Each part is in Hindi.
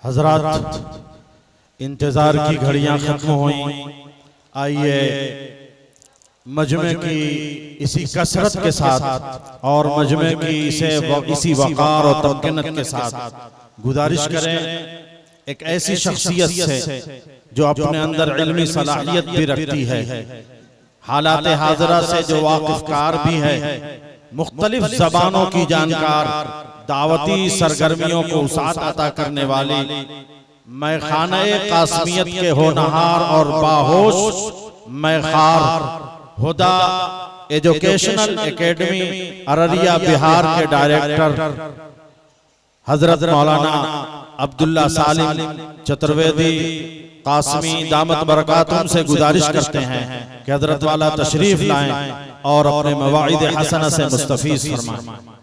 हजरात, इंतजार की घड़ियां खत्म हुई। आइए मजमे की इसी कसरत के साथ और मजमे की इसी वकार और तमकीनत के साथ गुजारिश करें एक ऐसी शख्सियत से जो अपने अंदर इल्मी सलाहियत भी रखती है, हालात हाजरा से जो वाकिफकार भी है, मुख्तलिफ जबानों की जानकार, दावती सरगर्मियों को उसात अता करने वाली, मैं खाने कासमियत के होनहार और बाहोश मैं खार हुदा एजुकेशनल एकेडमी अररिया बिहार के डायरेक्टर हजरत मौलाना अब्दुल्ला सालिम चतुर्वेदी कासमी दामत बरकातुम से गुजारिश करते हैं कि हजरत वाला तशरीफ लाएं और अपने मवाइद हसना से मुस्तफीज फरमाएं।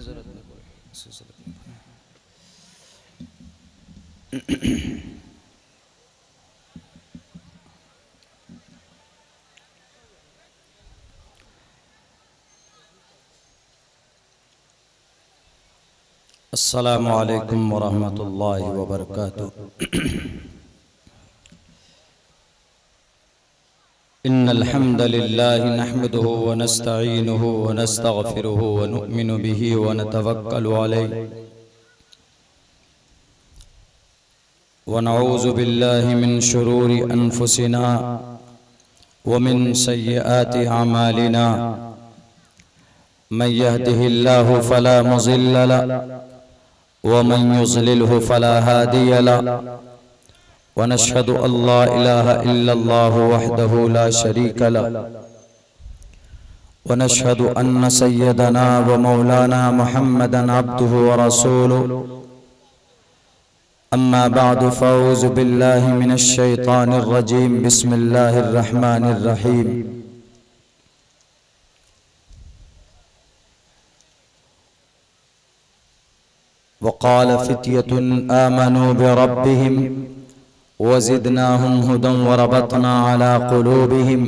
जरूरत नहीं पड़े। अस्सलामु अलैकुम वरहमतुल्लाहि वबरकातुहू। इन्नल हम्दलिल्लाहि नहमदुहु व नस्तईनुहु व नस्तगफिरुहु व नु'मिनु बिही व नतवक्कलु अलैहि व नऊज़ु बिल्लाहि मिन शुरूरि अनफुसिना व मिन सय्यिआति अमालिना। मन यहदिहिल्लाहु फला मुज़िल्ल लहु व मन युज़लिलहु फला हादिय लहु। वनश्हदु अल्ला इलाहा इल्लल्लाहु वहदहु ला शरीका लहु वनश्हदु अन्न सय्यदना व मौलाना मुहम्मदन अब्दुहु व रसूलुहु। अम्मा बअदु फ़अऊज़ु बिल्लाहि मिनश शैतानिर रजीम। बिस्मिल्लाहिर रहमानिर रहीम। वक़ाल फ़ित्यतुन आमनू बिरब्बिहिम वज़िदनाहुम हुदन वरबतना अला क़ुलूबिहिम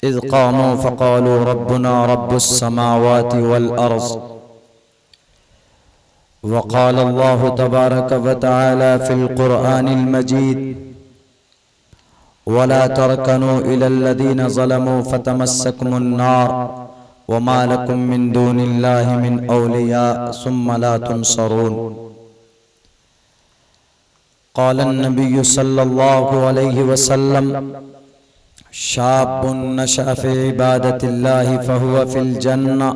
इज़ क़ामू फ़क़ालू रब्बुना रब्बुस समावाति वल अर्ज़। वक़ाल अल्लाहु तबारक व तआला फ़िल क़ुरआनिल मजीद वला तरकनू इलल लज़ीना ज़लमू फ़तमस्सकुमुन नार वमा लकुम मिन दूनिल्लाहि मिन औलिया सुम्मा ला तुनसरून। क़ाल अन्नबिय्यु सल्लल्लाहु अलैहि वसल्लम शाबुन नशअ फ़ी इबादतिल्लाहि फ़हुव फ़िल जन्नह।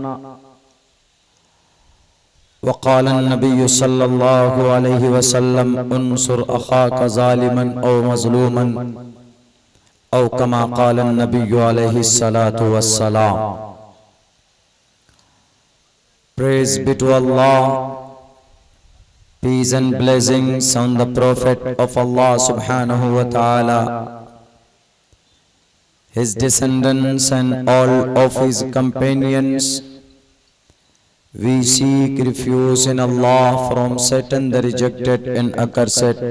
वक़ाल अन्नबिय्यु सल्लल्लाहु अलैहि वसल्लम उन्सुर अख़ाक ज़ालिमन औ मज़लूमन औ कमा क़ाल अन्नबिय्यु अलैहि सलातु वस्सलाम। Praise be to Allah. Peace and blessings on the Prophet of Allah subhanahu wa ta'ala, his descendants and all of his companions. We seek refuge in Allah from Satan the rejected and accursed.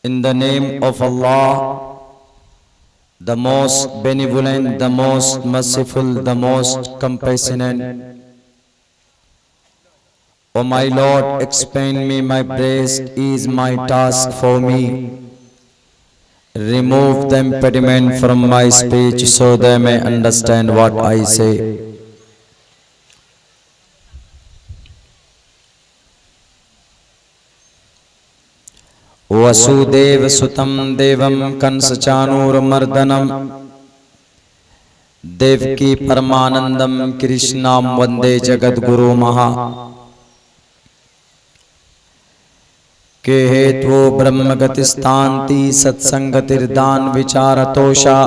In the name of Allah, the most benevolent, the most merciful, the most compassionate. O my Lord, expand me my breast is my task for me. Remove the impediment from my speech so they may understand what I say. Vasudev सुतं देवं कंसचाणूरमर्दनं देवकी परमानंदं कृष्णां वंदे जगद्गुरु महा। के हेतु ब्रह्मगतिस्तान्ति सत्संगतिर्दान विचारतोषा।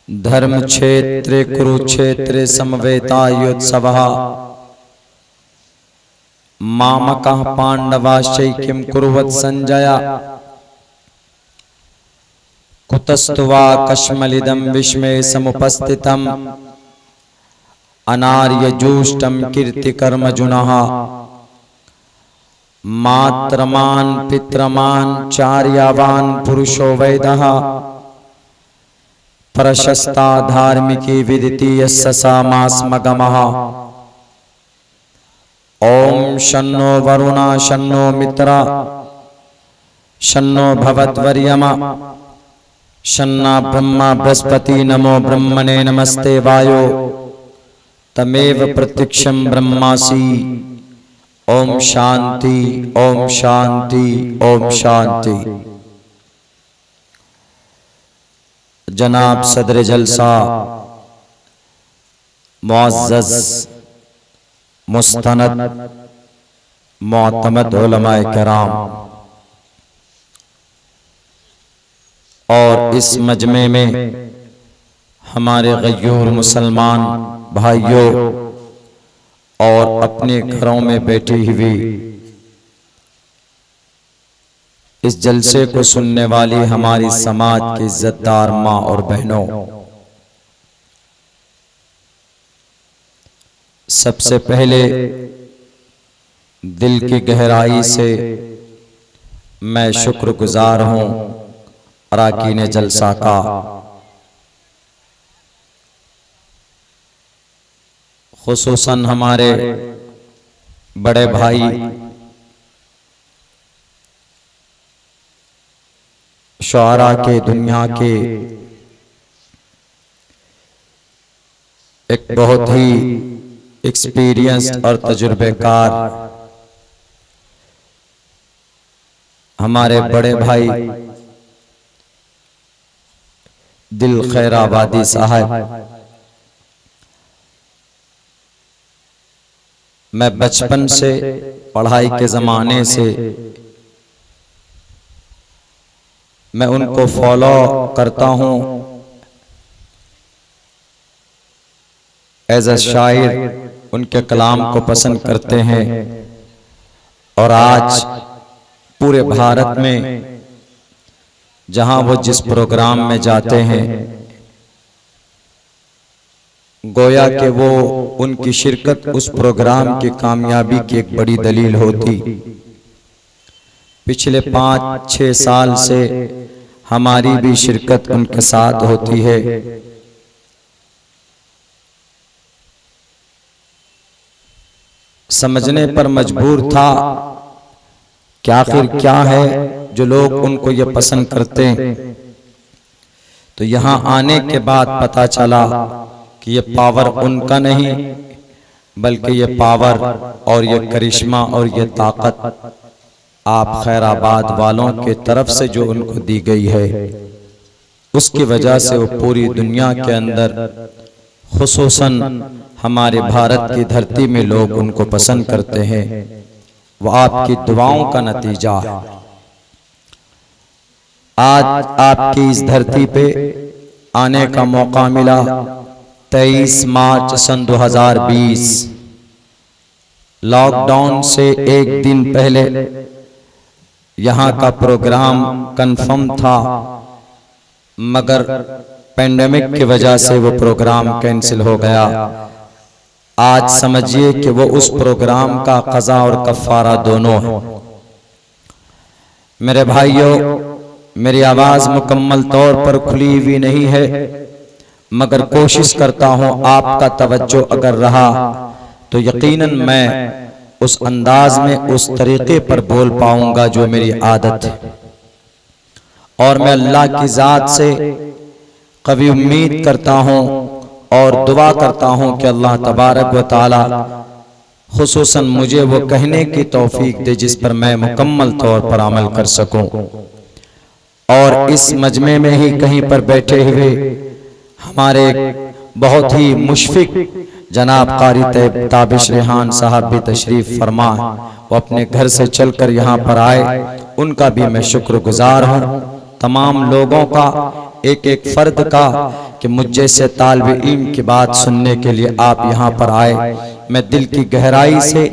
धर्म क्षेत्रे कुरुक्षेत्रे समवेतायुत्सवः। मामकः पाण्डवाश्चैक्यं कुर्वत् संजय कुतस्तु वा कश्मलिदं विस्मये समुपस्थितम् अनार्यजूष्टं कीर्तिकर्मजुनः मात्रमान् पित्रमान् चार्यावान् पुरुषो वैदः प्रशस्ता धार्मिकी विदिति यस्य सामास्मगमः। ओम शन्नो वरुणा शन्नो मित्रा शन्नो भवद्वर्यमा शन्ना ब्रह्मा बृहस्पति नमो ब्रह्मणे नमस्ते वायो तमेव प्रत्यक्षं ब्रह्मासि। ओम शांति ओम शांति ओम शांति। जनाब सदर जलसा मुअज़्ज़ज़ मुस्तनद मोअतमद उलमाए किराम और इस मजमे में हमारे गयूर मुसलमान भाइयों और अपने घरों में बैठी हुई इस जलसे को सुनने वाली हमारी समाज की इज्जतदार माँ और बहनों, सबसे पहले दिल की गहराई से मैं शुक्रगुजार हूँ अराकीन जलसा का। खुसूसन हमारे बड़े भाई शुआरा के दुनिया के एक बहुत ही एक्सपीरियंस्ड और तजुर्बेकार हमारे बड़े भाई दिल खैराबादी साहब, मैं बचपन से पढ़ाई के ज़माने से मैं उनको फॉलो करता हूँ एज अ शायर, उनके कलाम को पसंद करते हैं। और आज पूरे भारत में जहाँ वो जिस प्रोग्राम में जाते हैं गोया कि वो उनकी शिरकत उस प्रोग्राम की कामयाबी की एक बड़ी दलील होती। पिछले 5-6 साल से हमारी भी शिरकत उनके साथ होती है। समझने पर मजबूर था कि आखिर क्या है जो लोग उनको ये पसंद करते हैं। तो यहाँ आने के बाद पता चला कि ये पावर उनका नहीं बल्कि ये पावर और ये करिश्मा और ये ताकत आप खैराबाद वालों के तरफ से जो उनको दी गई है, उसकी वजह से वो पूरी दुनिया के अंदर खुसूसन हमारे भारत की धरती में लोग उनको पसंद करते हैं। वो आपकी दुआओं का नतीजा है। आज आपकी इस धरती पे आने का मौका मिला। 23 मार्च सन 2020 लॉकडाउन से एक दिन पहले यहाँ का प्रोग्राम कंफर्म था, मगर पेंडेमिक की वजह से वो प्रोग्राम कैंसिल हो गया। आज समझिए कि वो उस प्रोग्राम का कज़ा और कफ़ारा दोनों है। मेरे भाइयों, मेरी आवाज़ मुकम्मल तौर पर खुली हुई नहीं है, मगर कोशिश करता हूँ आपका तवज्जो अगर रहा तो यकीनन मैं उस अंदाज में उस तरीके पर बोल पाऊंगा जो मेरी आदत है। और मैं अल्लाह की ज़ात से कभी उम्मीद करता हूँ और दुआ करता हूँ कि अल्लाह तबारक व तआला खुसूसन मुझे वो कहने की तौफीक दे जिस पर मैं मुकम्मल तौर पर अमल कर सकूं। और इस मजमे में ही कहीं पर बैठे हुए हमारे बहुत ही मुशफिक जनाब कारी ताबिश रेहान साहब भी तशरीफ फरमा, वो अपने घर से चलकर यहाँ पर आए, उनका भी मैं शुक्रगुजार हूँ। तमाम लोगों का, एक एक फर्द का कि मुझ जैसे तालिब इल्म की बात सुनने के लिए आप यहाँ पर आए, मैं दिल की गहराई से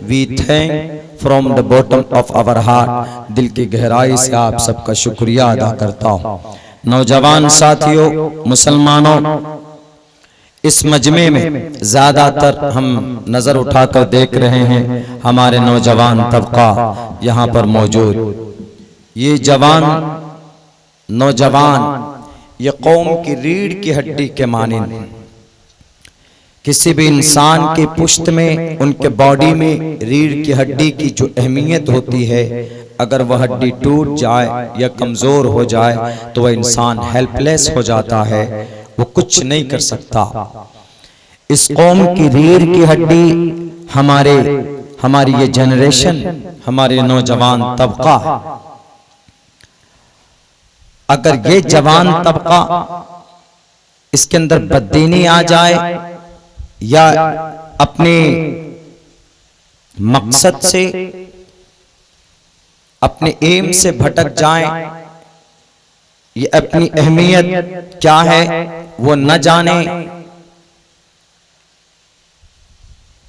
we thank from the bottom of our heart, दिल की गहराई से आप सबका शुक्रिया अदा करता हूँ। नौजवान साथियों, मुसलमानों, इस मजमे में ज्यादातर हम नजर उठाकर देख रहे हैं हमारे नौजवान तबका यहाँ पर मौजूद। ये जवान नौजवान ये कौम की रीढ़ की हड्डी के मानिंद, किसी भी इंसान की पुश्त में, उनके बॉडी में रीढ़ की हड्डी की जो अहमियत होती है, अगर वह हड्डी टूट जाए या कमजोर हो जाए तो वह इंसान हेल्पलेस हो जाता है, वो कुछ नहीं कर सकता। इस कौम की रीढ़ की हड्डी हमारी ये जनरेशन, हमारे नौजवान तबका, अगर ये जवान तबका इसके अंदर बददीनी आ जाए या अपने मकसद से, अपने एम से भटक जाए, ये अपनी अहमियत क्या है वो न जाने,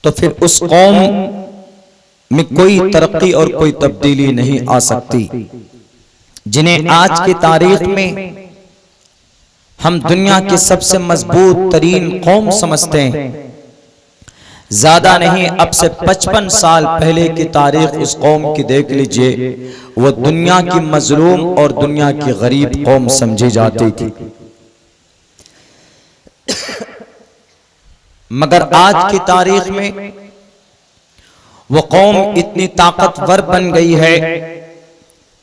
तो फिर उस कौम में कोई तरक्की और कोई तब्दीली नहीं आ सकती। जिन्हें आज की तारीख में हम दुनिया की सबसे मजबूत तरीन कौम समझते हैं, ज्यादा नहीं अब से 55 साल पहले की तारीख उस कौम की देख लीजिए, वो दुनिया की मजलूम और दुनिया की गरीब कौम समझी जाती थी। मगर आज की तारीख में वो कौम इतनी ताकतवर बन गई है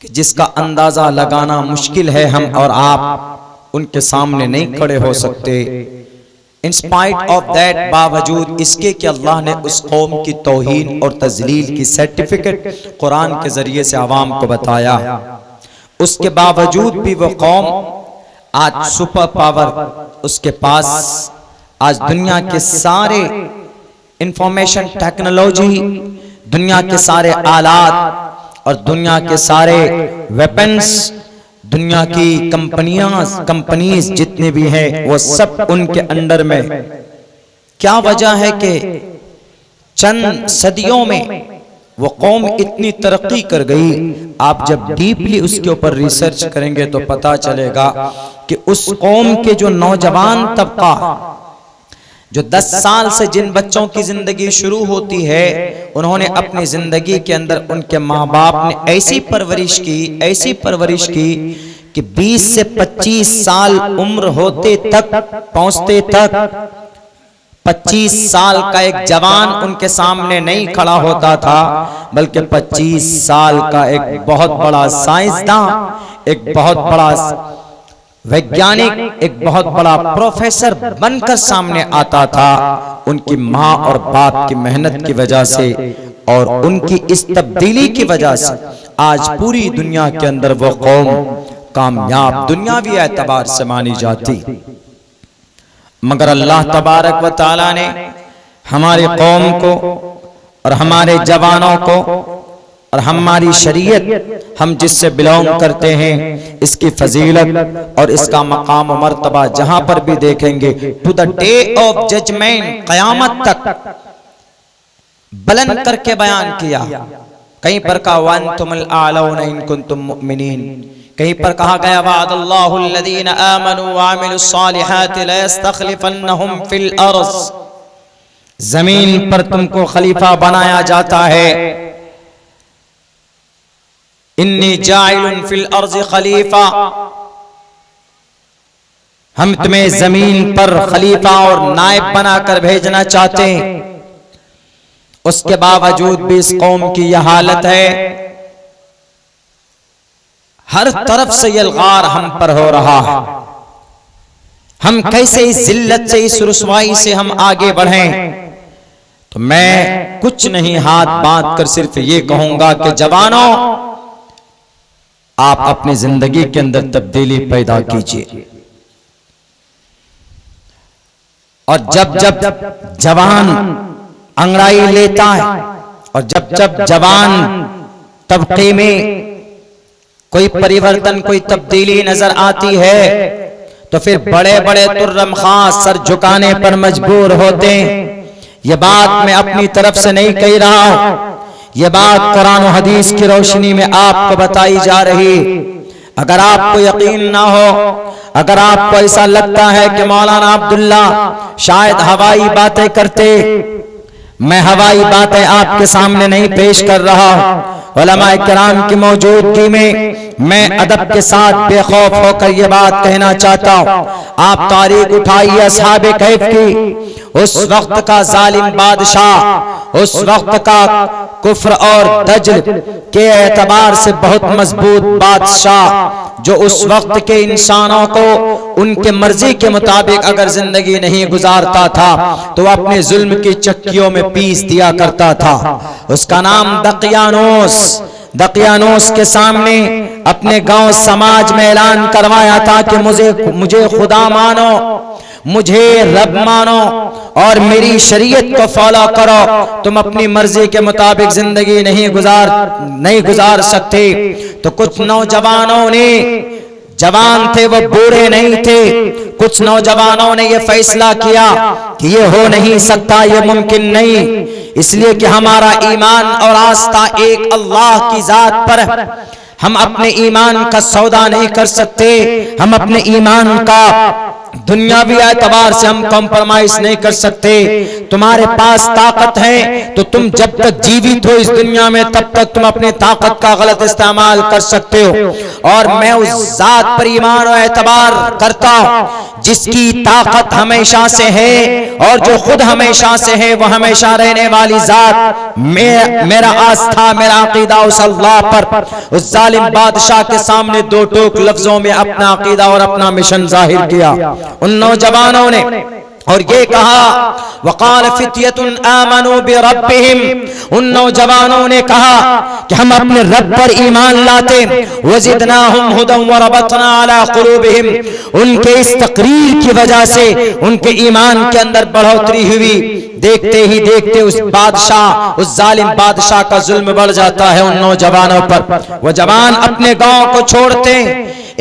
कि जिसका अंदाजा लगाना मुश्किल है। हम और आप उनके सामने नहीं खड़े हो सकते। इन स्पाइट ऑफ दैट, बावजूद इसके कि अल्लाह ने उस कौम की तौहीन और तजलील की सर्टिफिकेट कुरान के जरिए से आवाम को बताया, उसके बावजूद भी वो कौम आज सुपर पावर उसके पास, आज दुनिया के सारे इंफॉर्मेशन टेक्नोलॉजी, दुनिया के सारे आलात और दुनिया के सारे वेपन्स, दुनिया की कंपनीज जितने भी हैं वो सब उनके अंडर में। क्या वजह है कि चंद सदियों में वो कौम इतनी तरक्की कर गई? आप जब डीपली उसके ऊपर रिसर्च करेंगे तो पता चलेगा कि उस कौम के जो नौजवान तबका, जो 10 साल से जिन बच्चों की जिंदगी शुरू होती है, उन्होंने अपनी जिंदगी के अंदर उनके माँ बाप ने ऐसी परवरिश की कि 20 से 25 साल उम्र होते तक पहुंचते तक 25 साल का एक जवान उनके सामने नहीं खड़ा होता था, बल्कि 25 साल का एक बहुत बड़ा साइंसदान, एक बहुत बड़ा वैज्ञानिक, एक बहुत बड़ा प्रोफेसर बनकर सामने आता था। उनकी माँ और बाप की मेहनत की वजह से और उनकी इस तब्दीली की वजह से आज पूरी दुनिया के अंदर वो कौम कामयाब दुनियावी एतबार से मानी जाती। मगर अल्लाह तबारक व तआला ने हमारी कौम को और हमारे जवानों को और हमारी शरीयत, हम जिससे बिलोंग करते हैं, इसकी फजीलत और इसका मकाम और मर्तबा जहां पर भी देखेंगे, to the day of judgement, क़यामत तक बुलंद करके बयान किया। कहीं पर कहा वअंतुमुल आलौना इन कुंतुम मुमिनीन, कहीं पर कहा गया वअदल्लाहु अल्लज़ीना आमनू व अमिलुस्सालिहाति लयस्तखलिफन्नहुम फिल अर्ज़, जमीन पर तुमको खलीफा बनाया जाता है। इन्नी जाइलुन फिल अर्ज़ खलीफा, हम तुम्हें जमीन पर खलीफा और नायब बनाकर भेजना चाहते हैं। उसके बावजूद भी इस कौम की यह हालत है, हर तरफ से यलगार हम पर हो रहा है। हम कैसे इस जिल्लत से, इस रुसवाई से हम आगे बढ़ें? तो मैं कुछ नहीं हाथ बांध कर सिर्फ ये कहूंगा कि जवानों, आप अपनी जिंदगी के अंदर तब्दीली पैदा कीजिए। और जब जब जवान अंगड़ाई लेता है और जब जब जवान तबके में कोई परिवर्तन, कोई तब्दीली नजर आती है, तो फिर बड़े बड़े तुर्रम खास सर झुकाने पर मजबूर होते हैं। ये बात मैं अपनी तरफ से नहीं कह रहा हूं, ये बात कुरान और हदीस की रोशनी में आपको बताई जा रही। अगर आपको यकीन ना हो, अगर आपको ऐसा लगता है कि मौलाना अब्दुल्ला शायद हवाई बातें करते, मैं हवाई बातें आपके सामने नहीं पेश कर रहा हूं। उलमाए किराम की मौजूदगी में मैं अदब के साथ बेखौफ होकर यह बात कहना चाहता हूं। आप तारीख उठाइए असहाबे कहफ की, उस वक्त का जालिम बादशाह, उस वक्त का कुफ्र और दज्ल के एतबार से बहुत मजबूत बादशाह, जो उस वक्त के इंसानों को उनके मर्जी के मुताबिक अगर जिंदगी नहीं गुजारता था तो अपने जुल्म की चक्कियों में पीस दिया करता था। उसका नाम दकियानोस। दकियानोस के सामने अपने गांव समाज में ऐलान करवाया था कि मुझे खुदा मानो, मुझे रब मानो और मेरी शरीयत को फॉलो करो। तुम अपनी मर्जी के मुताबिक जिंदगी नहीं गुजार सकते। तो कुछ नौजवानों ने, जवान थे वो, बूढ़े नहीं थे, कुछ नौजवानों ने यह फैसला किया कि ये हो नहीं सकता, ये मुमकिन नहीं, इसलिए कि हमारा ईमान और आस्था एक अल्लाह की जात पर, हम अपने ईमान का सौदा नहीं कर सकते, हम अपने ईमान का दुनियावी एतबार से हम कॉम्प्रोमाइज नहीं कर सकते। तुम्हारे पास ताकत है तो तुम जब तक जीवित हो इस दुनिया में तब तक तुम अपनी ताकत का गलत इस्तेमाल कर सकते हो। और मैं उस जात पर ईमान और एतबार करता हूं जिसकी ताकत हमेशा से है और जो खुद हमेशा से है, वो हमेशा रहने वाली जात। मेरा आस्था, मेरा अकीदा उस अल्लाह पर। उस जालिम बादशाह के सामने दो टोक लफ्जों में अपना अकीदा और अपना मिशन जाहिर किया उन नौजवानों ने, और ये कहा वक़ाल फित्यतुन आमनू बिरब्बिहिम, उन नौजवानों ने कहा कि हम अपने रब पर ईमान लाते। वज़िदनाहुम हुदन व रबतना अला कुलूबिहिम, उनके इस तकरीर की वजह से उनके ईमान के अंदर बढ़ोतरी हुई। देखते ही देखते उस बादशाह, उस जालिम बादशाह का जुल्म बढ़ जाता है उन नौजवानों पर। वो जवान अपने गांव को छोड़ते,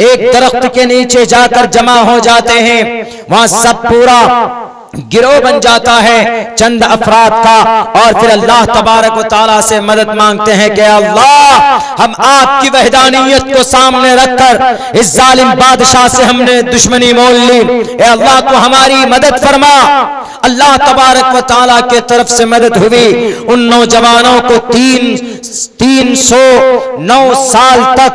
एक दरख्त के नीचे जाकर जमा हो जाते हैं। वहां सब पूरा गिरोह बन जाता है चंद अफराद का, और फिर अल्लाह तबारक व तआला से मदद मांगते हैं कि अल्लाह, हम आपकी वहदानियत को सामने रखकर इस जालिम बादशाह से हमने दुश्मनी मोल ली, ए अल्लाह तू हमारी मदद फरमा। अल्लाह तबारक व तआला के तरफ से मदद हुई। उन नौजवानों को 309 साल तक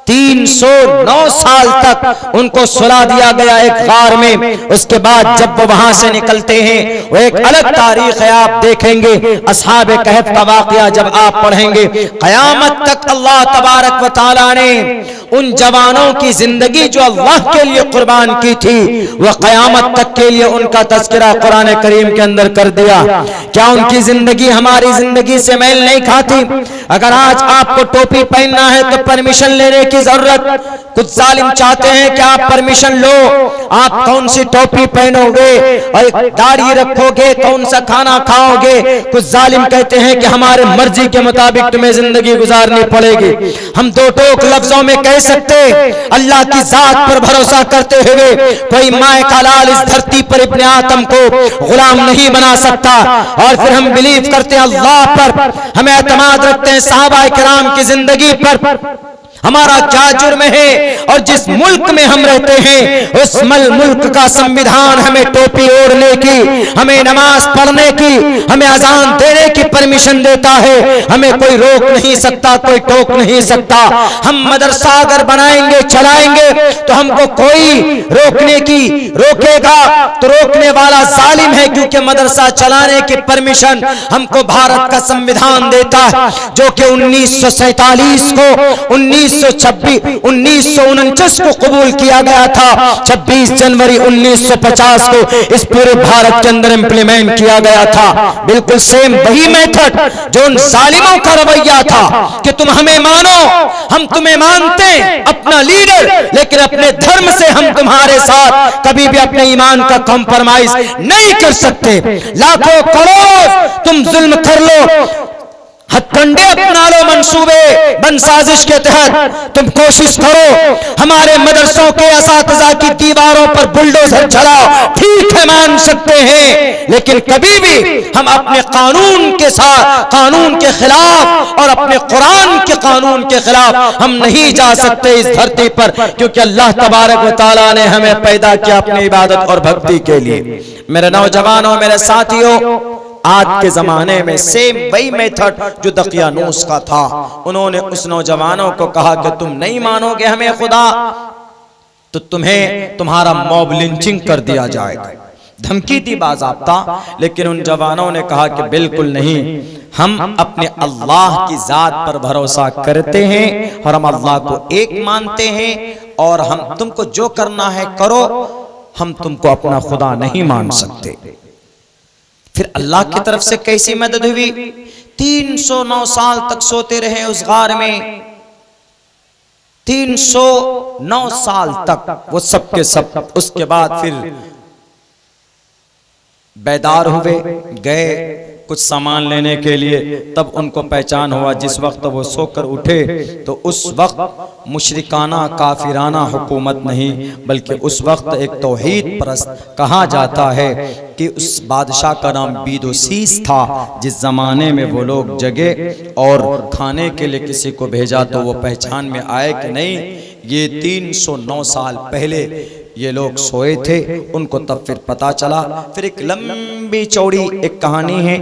309 साल तक उनको सुला दिया गया एक गार में। उसके बाद जब वो वहां से निकलते हैं, वो एक अलग तारीख है, आप देखेंगे असहाबे कहफ का वाकया जब आप पढ़ेंगे, कयामत तक अल्लाह तबारक व तआला ने उन जवानों की जिंदगी जो अल्लाह के लिए कुर्बान की थी, वह कयामत तक के लिए उनका तज़किरा कुरान करीम के अंदर कर दिया। क्या उनकी जिंदगी हमारी जिंदगी से मेल नहीं खाती? अगर आज आपको टोपी पहनना है तो परमिशन लेने की जरूरत, कुछ जालिम चाहते हैं कि आप परमिशन लो, आप कौन सी टोपी पहनोगे और दाढ़ी रखोगे, कौन सा खाना खाओगे। कुछ जालिम कहते हैं कि हमारे मर्जी के मुताबिक तुम्हें जिंदगी गुजारनी पड़ेगी। हम दो टोक लफ्जों में कह सकते, अल्लाह की जात पर भरोसा करते हुए कोई माए का लाल इस धरती पर इब्ने आदम को गुलाम नहीं बना सकता। और फिर हम बिलीव करते हैं अल्लाह पर, हम एतमाद रखते हैं सहाबा किराम की जिंदगी पर। हमारा क्या जुर्म है और जिस मुल्क में हम रहते हैं उस मुल्क का संविधान हमें टोपी ओढ़ने की, हमें नमाज पढ़ने की, हमें अजान देने की परमिशन देता है। हमें कोई रोक नहीं सकता, कोई टोक नहीं सकता। हम मदरसा अगर बनाएंगे, चलाएंगे तो हमको कोई रोकेगा तो रोकने वाला जालिम है, क्योंकि मदरसा चलाने की परमिशन हमको भारत का संविधान देता है, जो कि 1947 को 1949 को कबूल किया गया था। 26 जनवरी 1950 को इस पूरे भारत के अंदर इंप्लीमेंट किया गया था। बिल्कुल सेम वही मेथड जो उन जालिमों का रवैया था कि तुम हमें मानो, हम तुम्हें मानते अपना लीडर, लेकिन अपने धर्म से हम तुम्हारे साथ कभी भी अपने ईमान का कॉम्प्रोमाइज नहीं कर सकते। लाखों करोड़ तुम जुल्म कर लो, हथकंडे अपना लो, मंसूबे बन साजिश के तहत तुम कोशिश करो हमारे मदरसों के असातिज़ा की दीवारों पर बुलडोजर चलाओ, ठीक है मान सकते हैं, लेकिन कभी भी हम अपने कानून के साथ, कानून के खिलाफ और अपने कुरान के कानून के खिलाफ हम नहीं जा सकते इस धरती पर, क्योंकि अल्लाह तबारक व तआला ने हमें पैदा किया अपनी इबादत और भक्ति के लिए। मेरे नौजवानों, मेरे साथियों, आज के जमाने में सेम वही मेथड जो दकियानूस का था, उन्होंने उस नौजवानों को कहा कि तुम नहीं मानोगे हमें खुदा तो तुम्हें तुम्हारा मॉब लिंचिंग कर दिया जाएगा, धमकी दी बाज़ाब्ता। लेकिन उन जवानों ने कहा कि बिल्कुल नहीं, हम अपने अल्लाह की जात पर भरोसा करते हैं और हम अल्लाह को एक मानते हैं, और हम तुमको जो करना है करो, हम तुमको अपना खुदा नहीं मान सकते। फिर अल्लाह की तरफ से कैसी मदद हुई? 309 साल तक सोते रहे उस गार में, 309 साल तक वो सब के सब। उसके बाद फिर बेदार हुए, गए कुछ सामान लेने के लिए, तब उनको पहचान हुआ जिस वक्त वो सोकर उठे तो उस वक्त मुशरिकाना काफिराना हुकूमत नहीं, बल्कि उस वक्त एक तौहीद परस्त कहा जाता है कि उस बादशाह का नाम बीदोसीस था। जिस ज़माने में वो लोग जगे और खाने के लिए किसी को भेजा तो वो पहचान में आए कि नहीं, ये 309 साल पहले ये लोग सोए थे। उनको तब फिर पता चला। फिर एक लंबी चौड़ी एक कहानी है,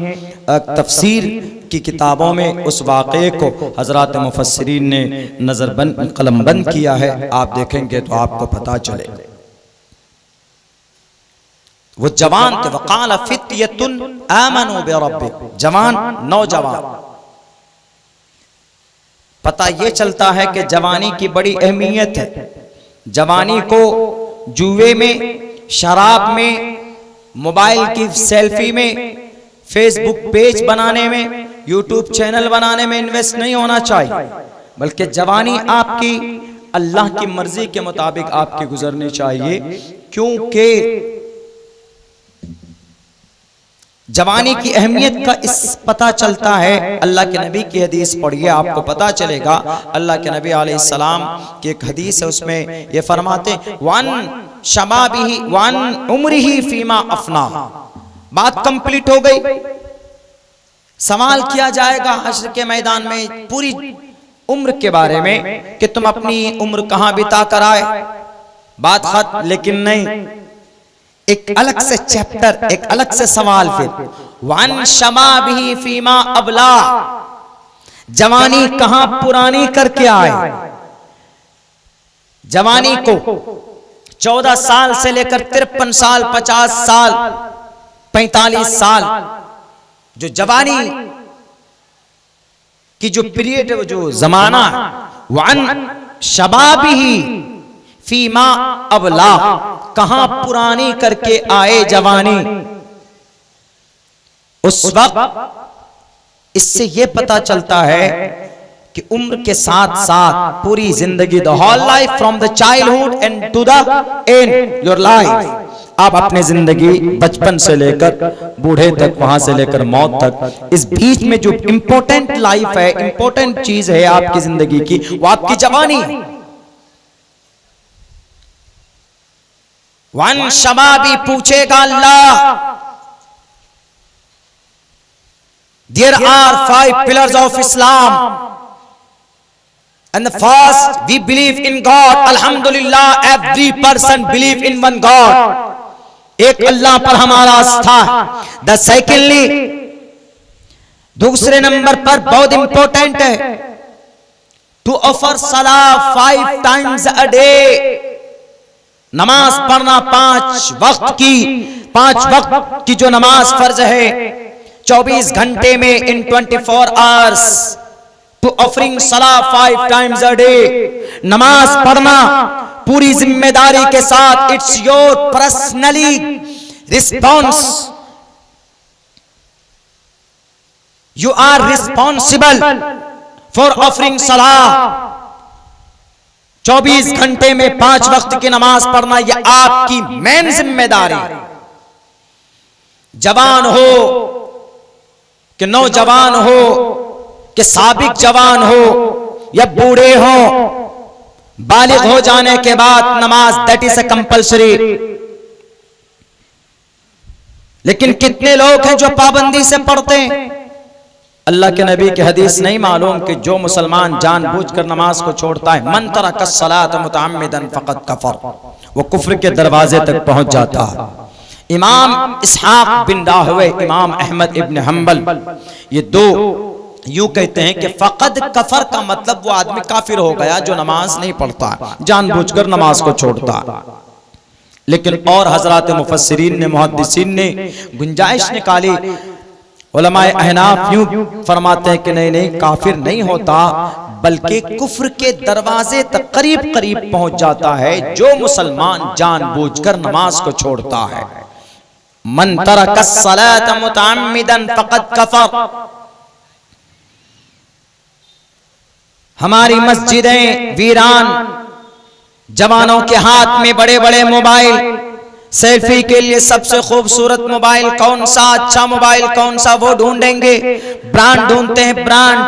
तफसीर की किताबों में उस वाक़े को हजरत मुफस्सिरीन ने नजरबंद कलमबंद किया है, आप देखेंगे तो आपको पता चलेगा। वो जवान थे, वक़ाल फ़ित्यतुन आमनू बिरब्बिहिम, जवान नौजवान। पता ये चलता है कि जवानी की बड़ी अहमियत है। जवानी को जुए में, शराब में, मोबाइल की सेल्फी में, फेसबुक पेज बनाने में, यूट्यूब चैनल बनाने में इन्वेस्ट नहीं होना चाहिए, बल्कि जवानी आपकी अल्लाह की मर्जी के मुताबिक आपकी गुजरनी चाहिए। क्योंकि जवानी की अहमियत का इस पता चलता है, अल्लाह के नबी की हदीस पढ़िए आपको पता चलेगा। अल्लाह के नबी अलैहिस्सलाम की एक हदीस है, उसमें ये फरमाते वन शबाबिही वन उम्रिही फीमा अफना। बात कंप्लीट हो गई। सवाल किया जाएगा हश्र के मैदान में पूरी उम्र के बारे में कि तुम अपनी उम्र कहां बिता कर आए, बात खत्म। लेकिन नहीं, एक अलग से चैप्टर, एक अलग से सवाल। फिर वन शबाबिही फीमा अबला, जवानी कहां पुरानी करके आए। जवानी को 14 साल से लेकर 53 साल, 50 साल, 45 साल, जो जवानी की जो पीरियड है, जो जमाना, वन शबाबिही फीमा अबला, कहां पुरानी करके आए जवानी। उस वक्त इससे यह पता चलता है कि उम्र के साथ साथ पूरी जिंदगी, the whole life from the childhood and to the end your life, आप अपनी जिंदगी बचपन से लेकर बूढ़े तक, वहां से लेकर मौत तक, इस बीच में जो इंपॉर्टेंट लाइफ है, इंपॉर्टेंट चीज है आपकी जिंदगी की, वो आपकी जवानी। वन शबाबी पूछेगा अल्लाह। There are 5 pillars of Islam, and the first, we believe in God. Alhamdulillah, every person believe in one God. एक अल्लाह पर हमारा आस्था है। The secondly, दूसरे नंबर पर बहुत इंपॉर्टेंट है, to offer salah 5 times a day, नमाज पढ़ना 5 वक्त की जो नमाज फर्ज है 24 घंटे में, इन 24 आवर्स, टू ऑफरिंग सलाह 5 टाइम्स अ डे, नमाज पढ़ना पूरी जिम्मेदारी के साथ। It's your personally response, you are responsible for offering सलाह। 24 घंटे में 5 वक्त की नमाज पढ़ना, यह आपकी मेन जिम्मेदारी। जवान हो कि नौजवान हो, कि साबिक जवान हो या बूढ़े हो, बालिग हो जाने के बाद नमाज दैट इज ए कंपल्सरी। लेकिन कितने लोग हैं जो पाबंदी से पढ़ते हैं? अल्लाह के नबी की हदीस नहीं मालूम कि जो मुसलमान जानबूझकर नमाज को छोड़ता है, मन तरक सलात मुतअम्मिदन फक़द कफर, वो कुफ्र के दरवाजे तक पहुंच जाता है। इमाम इसहाक बिन राहवे, इमाम अहमद इब्न हम्बल, ये दो यूं कहते हैं कि फक़द कफर का मतलब वो आदमी काफिर हो गया जो नमाज नहीं पढ़ता, जानबूझकर नमाज को छोड़ता। लेकिन और हजरात मुफस्सिरीन ने, मुहद्दिसीन ने गुंजाइश निकाली। उलमाए अहनाफ यूं फरमाते हैं कि नहीं नहीं, काफिर नहीं होता, बल्कि कुफ्र के दरवाजे तक करीब करीब पहुंच जाता है जो मुसलमान जानबूझकर नमाज को छोड़ता है। मन तरक सलात मुतअम्मिदन फक़द कफर। हमारी मस्जिदें वीरान, जवानों के हाथ में बड़े बड़े मोबाइल, सेल्फी के लिए सबसे खूबसूरत मोबाइल कौन सा, अच्छा मोबाइल कौन सा, वो ढूंढेंगे, ब्रांड ढूंढते हैं, ब्रांड।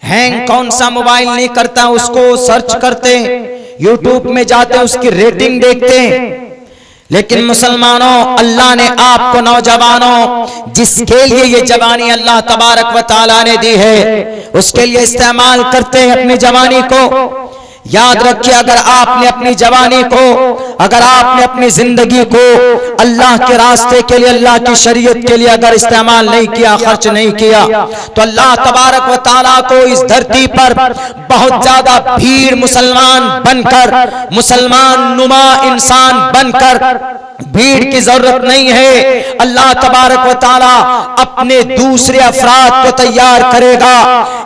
हैंग कौन सा मोबाइल नहीं करता उसको सर्च करते, यूट्यूब में जाते उसकी रेटिंग देखते। लेकिन मुसलमानों, अल्लाह ने आपको नौजवानों, जिसके लिए ये जवानी अल्लाह तबारक व तआला ने दी है, उसके लिए इस्तेमाल करते हैं अपनी जवानी को। याद रखिए, अगर आपने अपनी जवानी को, अगर आपने अपनी जिंदगी को अल्लाह के रास्ते के लिए, अल्लाह की शरीयत के लिए अगर इस्तेमाल नहीं किया, खर्च नहीं किया, तो अल्लाह तबारक व तआला को इस धरती पर बहुत ज्यादा भीड़ मुसलमान बनकर, मुसलमान नुमा इंसान बनकर भीड़ की जरूरत नहीं है। अल्लाह तबारक व तआला अपने दूसरे अफराद को तैयार करेगा।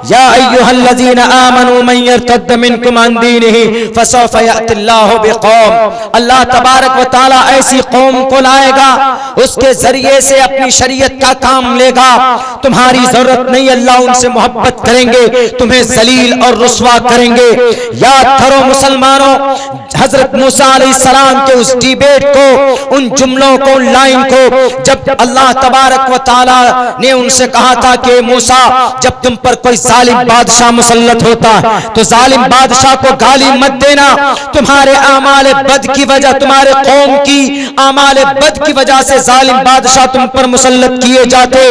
या अय्युहल्लज़ीना आमनू मन यर्तद मिनकुम अन दीनिही फसौफ यअतिल्लाहु बिकौम। अल्लाह तबारक व तआला ऐसी कौम को लाएगा, उसके जरिए से अपनी शरीयत का काम लेगा। तुम्हारी जरूरत नहीं, अल्लाह उनसे मोहब्बत करेंगे, तुम्हें जलील और रुस्वा करेंगे। याद करो मुसलमानों, हजरत मूसा अलैहिस्सलाम के उस डिबेट को, उन जुमलों को, उन लाइन को, जब अल्लाह तबारक व तआला ने उनसे कहा था कि मूसा, जब तुम पर कोई जालिम बादशाह मुसल्लत होता है तो जालिम बादशाह को गाली मत देना, तुम्हारे आमाल बद की वजह, तुम्हारे कौम की आमाल बद की वजह से जालिम बादशाह तुम पर मुसल्लत किए जाते।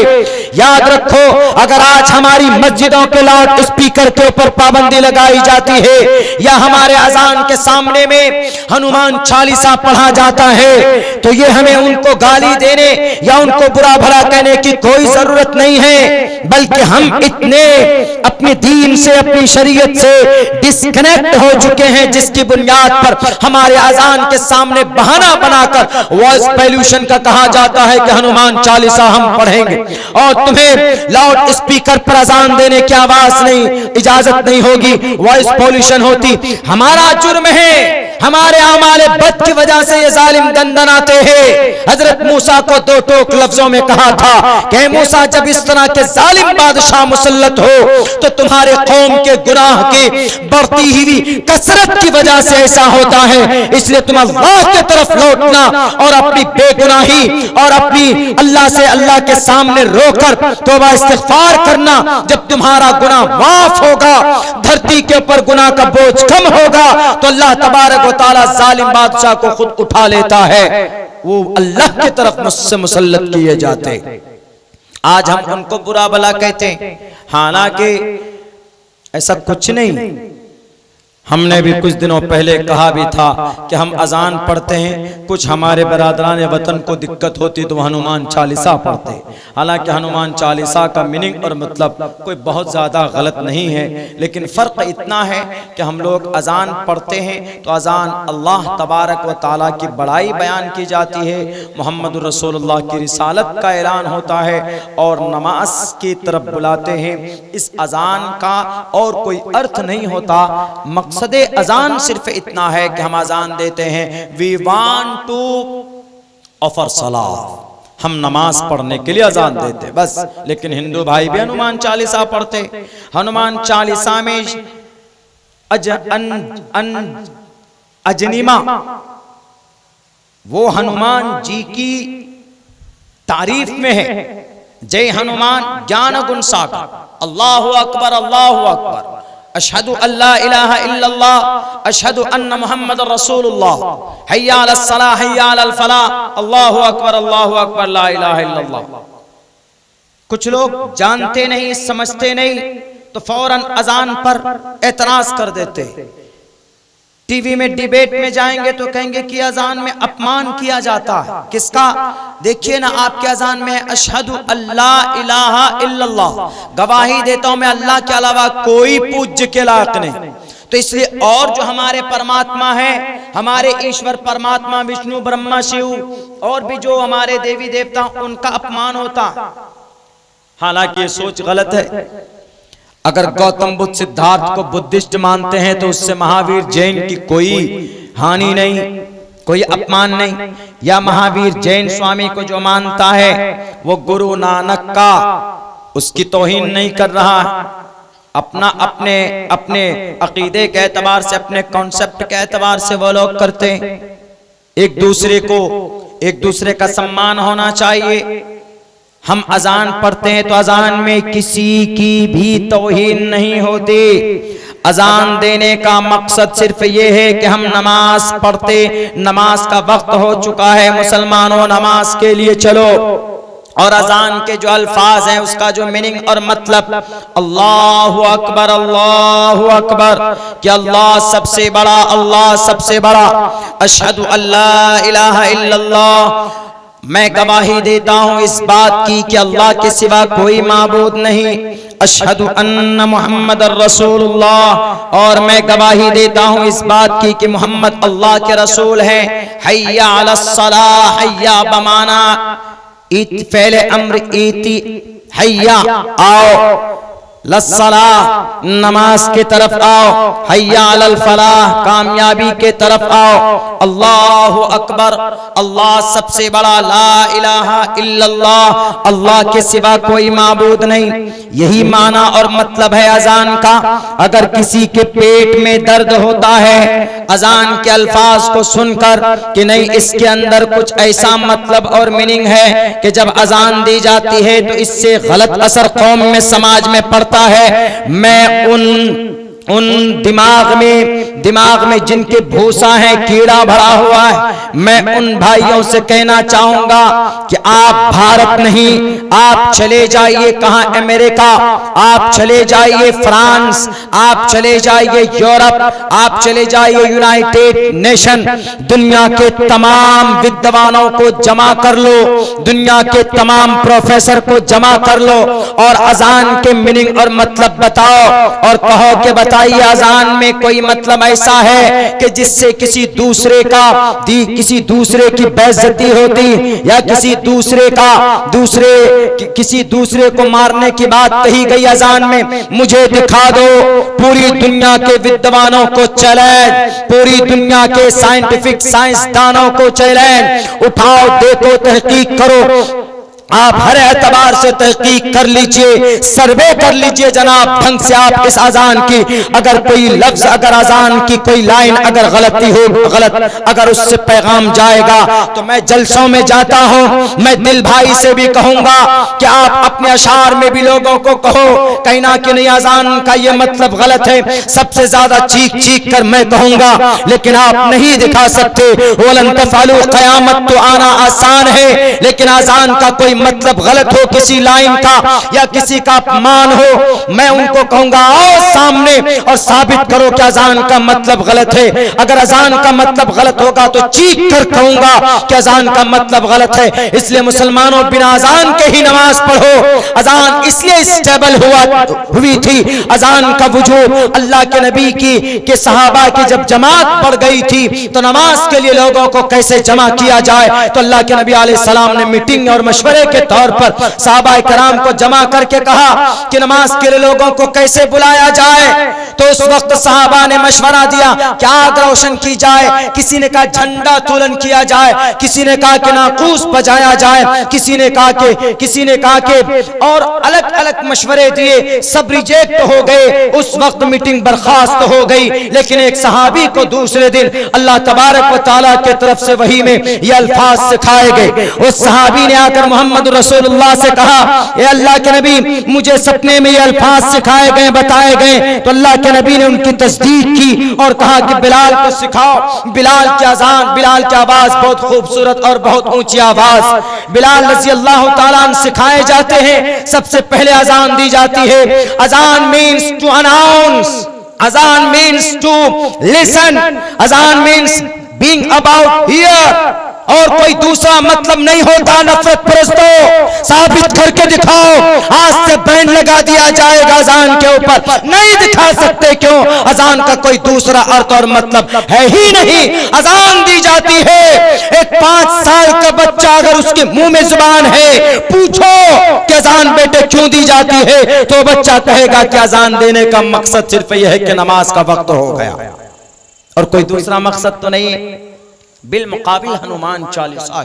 याद रखो, अगर आज हमारी मस्जिदों के लाउड स्पीकर के ऊपर पाबंदी लगाई जाती है, या हमारे अजान के सामने में हनुमान चालीसा पढ़ा जाता है, तो ये हमें उनको गाली देने या उनको बुरा भला कहने की कोई जरूरत नहीं है, बल्कि हम इतने अपने दीन से, अपनी शरीयत से डिस्कनेक्ट हो चुके हैं, जिसकी बुनियाद पर हमारे अजान के सामने बहाना बनाकर वॉइस पॉल्यूशन का कहा जाता है कि हनुमान चालीसा हम पढ़ेंगे और तुम्हें लाउड स्पीकर पर अजान देने की आवाज नहीं, इजाजत नहीं होगी, वॉइस पॉल्यूशन होती। हमारा जुर्म है, हमारे आमाले बद की वजह से ये जालिम दंदनाते हैं। हजरत मूसा को दो टोक लफ्जों में कहा था कि मूसा, जब इस तरह के जालिम बादशाह मुसल्लत हो तो तुम्हारे कौम के गुनाह की बढ़ती हुई कसरत की वजह से ऐसा होता है, इसलिए तुम अल्लाह की तरफ लौटना और अपनी बेगुनाही और अपनी अल्लाह से, अल्लाह के सामने रोकर तौबा इस्तिग़फ़ार करना। जब तुम्हारा गुनाह माफ होगा, धरती के ऊपर गुनाह का बोझ कम होगा, तो अल्लाह तबारक व तआला जालिम बादशाह को खुद उठा लेता है, वो अल्लाह की तरफ मुझसे मुसल्लत किए जाते। आज हम उनको बुरा भला कहते हैं, हालांकि ऐसा कुछ नहीं। हमने भी कुछ दिनों पहले कहा भी था कि हम अजान पढ़ते हैं, कुछ हमारे बरादरान वतन को दिक्कत होती तो हनुमान चालीसा पढ़ते। हालांकि हनुमान चालीसा का मीनिंग और मतलब कोई बहुत ज़्यादा गलत नहीं है, लेकिन फ़र्क इतना है कि हम लोग अजान पढ़ते हैं तो अजान अल्लाह तबारक व तआला की बड़ाई बयान की जाती है, मोहम्मद रसूलुल्लाह की रिसालत का ऐलान होता है और नमाज की तरफ बुलाते हैं। इस अजान का और कोई अर्थ नहीं होता। मकसद अजान सिर्फ इतना है कि हम अजान देते हैं, वी वांट टू ऑफर सलाह, हम नमाज पढ़ने के लिए अजान देते बस। लेकिन हिंदू भाई भी हनुमान चालीसा पढ़ते। हनुमान चालीसा में अजनिमा, वो हनुमान जी की तारीफ में है जय हनुमान ज्ञान गुण सागर, अल्लाहु अकबर अल्लाहु अकबर, अशहदु अल्ला इलाहा इल्लल्लाह, अशहदु अन्न मुहम्मद रसूलुल्लाह, हय्या अलस सलाह हय्या अलल फलाह, अल्लाहु अकबर ला इलाहा इल्लल्लाह। कुछ लोग जानते नहीं समझते नहीं तो फौरन अजान पर एतराज कर देते। टीवी में डिबेट में जाएंगे तो कहेंगे कि अजान में अपमान किया जाता है। किसका? देखिए ना, आपके अजान में अशहदु अल्ला इलाहा इल्लल्लाह, गवाही देता हूं मैं अल्लाह के अलावा कोई पूज्य के लायक नहीं। तो इसलिए और जो हमारे परमात्मा है, हमारे ईश्वर परमात्मा विष्णु ब्रह्मा शिव और भी जो हमारे देवी देवता, उनका अपमान होता। हालांकि ये सोच गलत है। अगर गौतम बुद्ध सिद्धार्थ को बुद्धिस्ट मानते हैं तो उससे महावीर जैन की कोई हानि नहीं, कोई अपमान नहीं। या महावीर जैन स्वामी को जो मानता है वो गुरु नानक का, उसकी तौहीन नहीं कर रहा। अपना अपने अपने अकीदे के एतबार से, अपने कॉन्सेप्ट के एतबार से वो लोग करते हैं। एक दूसरे का सम्मान होना चाहिए। हम अजान पढ़ते हैं तो अजान में किसी की भी तौहीन नहीं होती। अजान देने का मकसद सिर्फ ये है कि हम नमाज पढ़ते, नमाज का वक्त हो चुका है, मुसलमानों नमाज के लिए चलो। और अजान के जो अल्फाज हैं उसका जो मीनिंग और मतलब, अल्लाहु अकबर कि अल्लाह सबसे बड़ा, अल्लाह सबसे बड़ा। अशहदु अल्ला इलाहा इल्लल्लाह, मैं गवाही देता हूं इस बात की कि अल्लाह के सिवा कोई माबूद नहीं। अशहदु अन्न मुहम्मद रसूलुल्लाह, और मैं गवाही देता हूं इस बात की कि मोहम्मद अल्लाह के रसूल हैं। हय्या अलस सलाह, हय्या बमाना फेले अम्र इति, हय्या आओ, लस्सलाह नमाज के तरफ आओ, हय्या अलल फलाह कामयाबी के तरफ आओ। अल्लाहु अकबर, अल्लाह सबसे बड़ा, ला इलाहा इल्लल्लाह, अल्लाह के सिवा कोई माबूद नहीं। यही माना और मतलब है अजान का। अगर किसी के पेट में दर्द होता है अजान के अल्फाज को सुनकर कि नहीं इसके अंदर कुछ ऐसा मतलब और मीनिंग है कि जब अजान दी जाती है तो इससे गलत असर कौम में, समाज में पड़ता है, मैं उन दिमाग में जिनके भूसा है, कीड़ा भरा हुआ है, मैं उन भाइयों से कहना चाहूंगा कि आप भारत नहीं, आप चले जाइए कहां, अमेरिका, आप चले जाइए फ्रांस, आप चले जाइए यूरोप, आप चले जाइए यूनाइटेड नेशन। दुनिया के तमाम विद्वानों को जमा कर लो, दुनिया के तमाम प्रोफेसर को जमा कर लो और अजान के मीनिंग और मतलब बताओ और कहो कि बताइए अजान में कोई मतलब ऐसा है कि जिससे किसी दूसरे की बेइज्जती होती या किसी दूसरे को मारने की बात कही गई अजान में। मुझे दिखा दो। पूरी दुनिया के विद्वानों को चैलेंज, पूरी दुनिया के साइंटिफिक साइंसदानों को चैलेंज, उठाओ, देखो, तहकीक करो। आप हर एतबार से तहकीक कर लीजिए, सर्वे कर लीजिए जनाब ढंग से आप इस अजान की। अगर कोई लफ्ज, अगर अजान की कोई लाइन अगर गलती हो, गलत अगर उससे पैगाम जाएगा तो मैं जलसों में जाता हूं, मैं दिल भाई से भी कहूंगा कि आप अपने अशार में भी लोगों को कहो, कहना कि नहीं अजान का ये मतलब गलत है। सबसे ज्यादा चीख कर मैं कहूंगा, लेकिन आप नहीं दिखा सकते। वलन तफअलू, क़यामत तो आना आसान है, लेकिन अजान का कोई मतलब गलत हो, किसी लाइन का या किसी का अपमान हो, मैं उनको कहूंगा आओ सामने और साबित करो कि अजान का मतलब गलत है। अगर अजान का मतलब गलत होगा तो चीख कर कहूंगा कि अजान का मतलब गलत है। इसलिए मुसलमानों बिना अजान के ही नमाज पढ़ो। अजान इसलिए स्टेबल हुई थी, अजान का वजूद अल्लाह के नबी के सहाबा की जब जमात पड़ गई थी तो नमाज के लिए लोगों को कैसे जमा किया जाए, तो अल्लाह के नबी अलैहि सलाम ने मीटिंग और मशवरे के तौर पर सहाबा कराम को जमा करके कहा कि नमाज के लिए लोगों को कैसे बुलाया जाए। तो उस वक्त सहाबा ने मशवरा दिया क्या आग रोशन की जाए, किसी ने कहा झंडा तोलन किया जाए, किसी ने कहा कि नाकूस बजाया जाए, किसी ने कहा कि और अलग अलग मशवरे दिए, सब रिजेक्ट हो गए। उस वक्त मीटिंग बर्खास्त हो गई। लेकिन एक सहाबी को दूसरे दिन अल्लाह तबारक व तआला की तरफ से वही में ये अल्फाज सिखाए गए। उस सहाबी ने आकर मोहम्मद मोहम्मद रसूलुल्लाह से कहा, ए अल्लाह के नबी, मुझे सपने में ये अल्फाज सिखाए गए, बताए गए। तो अल्लाह के नबी ने उनकी तस्दीक की और कहा कि बिलाल को सिखाओ। बिलाल की अजान, बिलाल की आवाज बहुत खूबसूरत और बहुत ऊंची आवाज। बिलाल रज़ी अल्लाह ताला अन्हु सिखाए जाते हैं। सबसे पहले अजान दी जाती है। अजान मीन्स टू अनाउंस, अजान मीन्स टू लिसन, अजान मीन्स बीइंग अबाउट हियर, और कोई दूसरा मतलब नहीं होता। नफरत परस्तों, साबित करके दिखाओ। आज से बैन लगा दिया जाएगा अजान के ऊपर, नहीं दिखा सकते। क्यों? अजान का कोई दूसरा अर्थ और मतलब है ही नहीं। अजान दी जाती है। एक 5 साल का बच्चा अगर उसके मुंह में जुबान है, पूछो कि अजान बेटे क्यों दी जाती है, तो बच्चा कहेगा कि अजान देने का मकसद सिर्फ यह है कि नमाज का वक्त हो गया, और कोई दूसरा मकसद तो नहीं है। बिल मुकाबिल हनुमान चालीसा,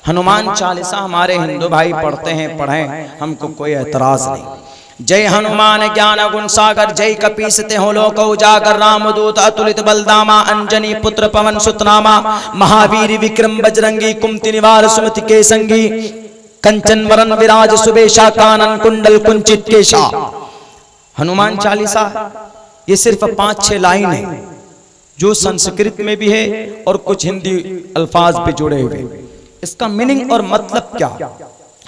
हनुमान चालीसा हमारे हिंदू भाई पढ़ते हैं, पढ़ें, हमको कोई एतराज नहीं। जय हनुमान ज्ञान गुण सागर, जय कपीसते हो लोक उजागर, रामदूत अतुलित बलदामा, अंजनी पुत्र पवन सुतनामा, महावीर विक्रम बजरंगी, कुमति निवार सुमति के संगी, कंचन वरन विराज सुबेशा, कानन कुंडल कुंचित केशा। हनुमान चालीसा ये सिर्फ 5-6 लाइन है, जो संस्कृत में भी है और कुछ हिंदी अल्फाज भी जुड़े हुए। इसका मीनिंग और मतलब क्या?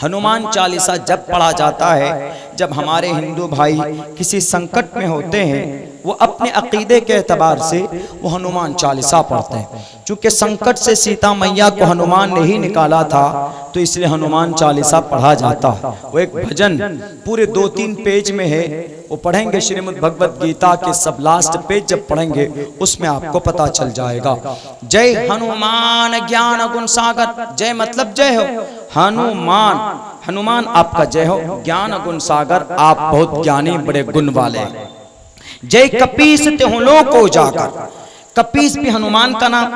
हनुमान चालीसा जब पढ़ा जाता है, जब हमारे हिंदू भाई किसी संकट में होते हैं, वो अपने अकीदे के एतबार से वो हनुमान चालीसा पढ़ते हैं। चूंकि संकट से सीता मैया को हनुमान ने ही निकाला था, तो इसलिए हनुमान चालीसा पढ़ा जाता है। वो एक भजन पूरे 2-3 पेज में है, वो पढ़ेंगे श्रीमद् भगवत गीता के सब लास्ट पेज जब पढ़ेंगे उसमें आपको पता चल जाएगा। जय हनुमान ज्ञान गुण सागर, जय मतलब जय हो हनुमान, हनुमान आपका जय हो, ज्ञान गुण सागर आप बहुत ज्ञानी बड़े गुण वाले हैं। जय कपीस ते हो लोक उजागर, कपीस भी हनुमान का नाम।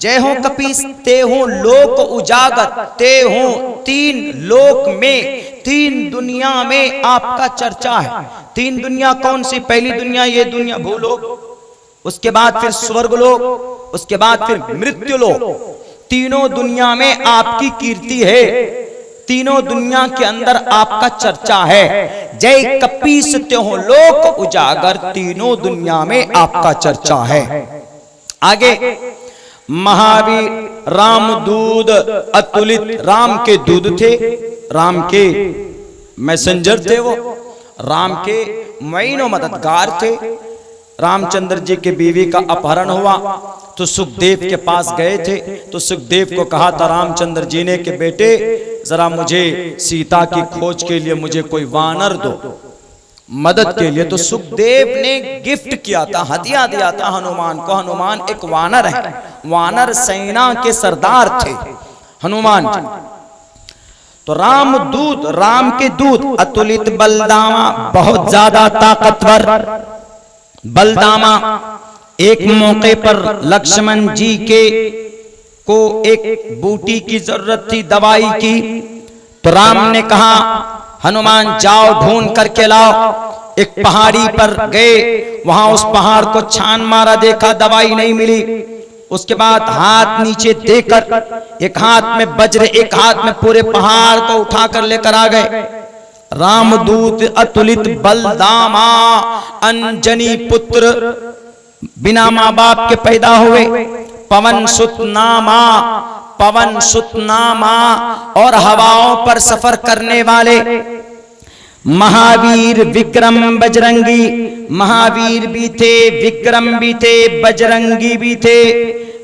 जय हो कपीस ते हो लोक उजागर, ते हो 3 लोक में, 3 दुनिया में आपका चर्चा है। 3 दुनिया कौन सी? पहली दुनिया ये दुनिया भूलोक, उसके बाद फिर स्वर्गलोक, उसके बाद फिर मृत्युलोक। तीनों दुनिया में आपकी कीर्ति है, तीनों दुनिया के अंदर आपका चर्चा है। जय कपीस त्यों लोक उजागर, तीनों दुनिया में आपका चर्चा है। आगे महावीर रामदूत अतुलित, राम के दूत थे, राम के मैसेंजर थे, वो राम के मुईन व मददगार थे। रामचंद्र जी के बीवी का अपहरण हुआ तो सुखदेव के पास गए थे, तो सुखदेव को कहा था रामचंद्र जी ने कि बेटे जरा मुझे सीता की खोज के लिए मुझे कोई वानर दो मदद के लिए। तो सुखदेव ने गिफ्ट किया था, हदिया दिया था हनुमान को। हनुमान एक वानर है, वानर सेना के सरदार थे हनुमान जी। तो रामदूत, राम के दूत, अतुलित बलदामा, बहुत ज्यादा ताकतवर बलदामा। एक मौके पर लक्ष्मण जी के को एक बूटी की जरूरत थी, दवाई की, तो राम ने कहा हनुमान जाओ ढूंढ करके लाओ। एक पहाड़ी पर गए, वहां उस पहाड़ को छान मारा, देखा दवाई नहीं मिली। उसके बाद हाथ नीचे देकर, एक हाथ में वज्र, एक हाथ में पूरे पहाड़ को उठाकर लेकर आ गए। रामदूत अतुलित बलदामा, अंजनी पुत्र, बिना माँ बाप के पैदा हुए, पवन सुत नामा, पवन सुत नामा, और हवाओं पर सफर करने वाले, महावीर विक्रम बजरंगी, महावीर भी थे, विक्रम भी थे, बजरंगी भी थे।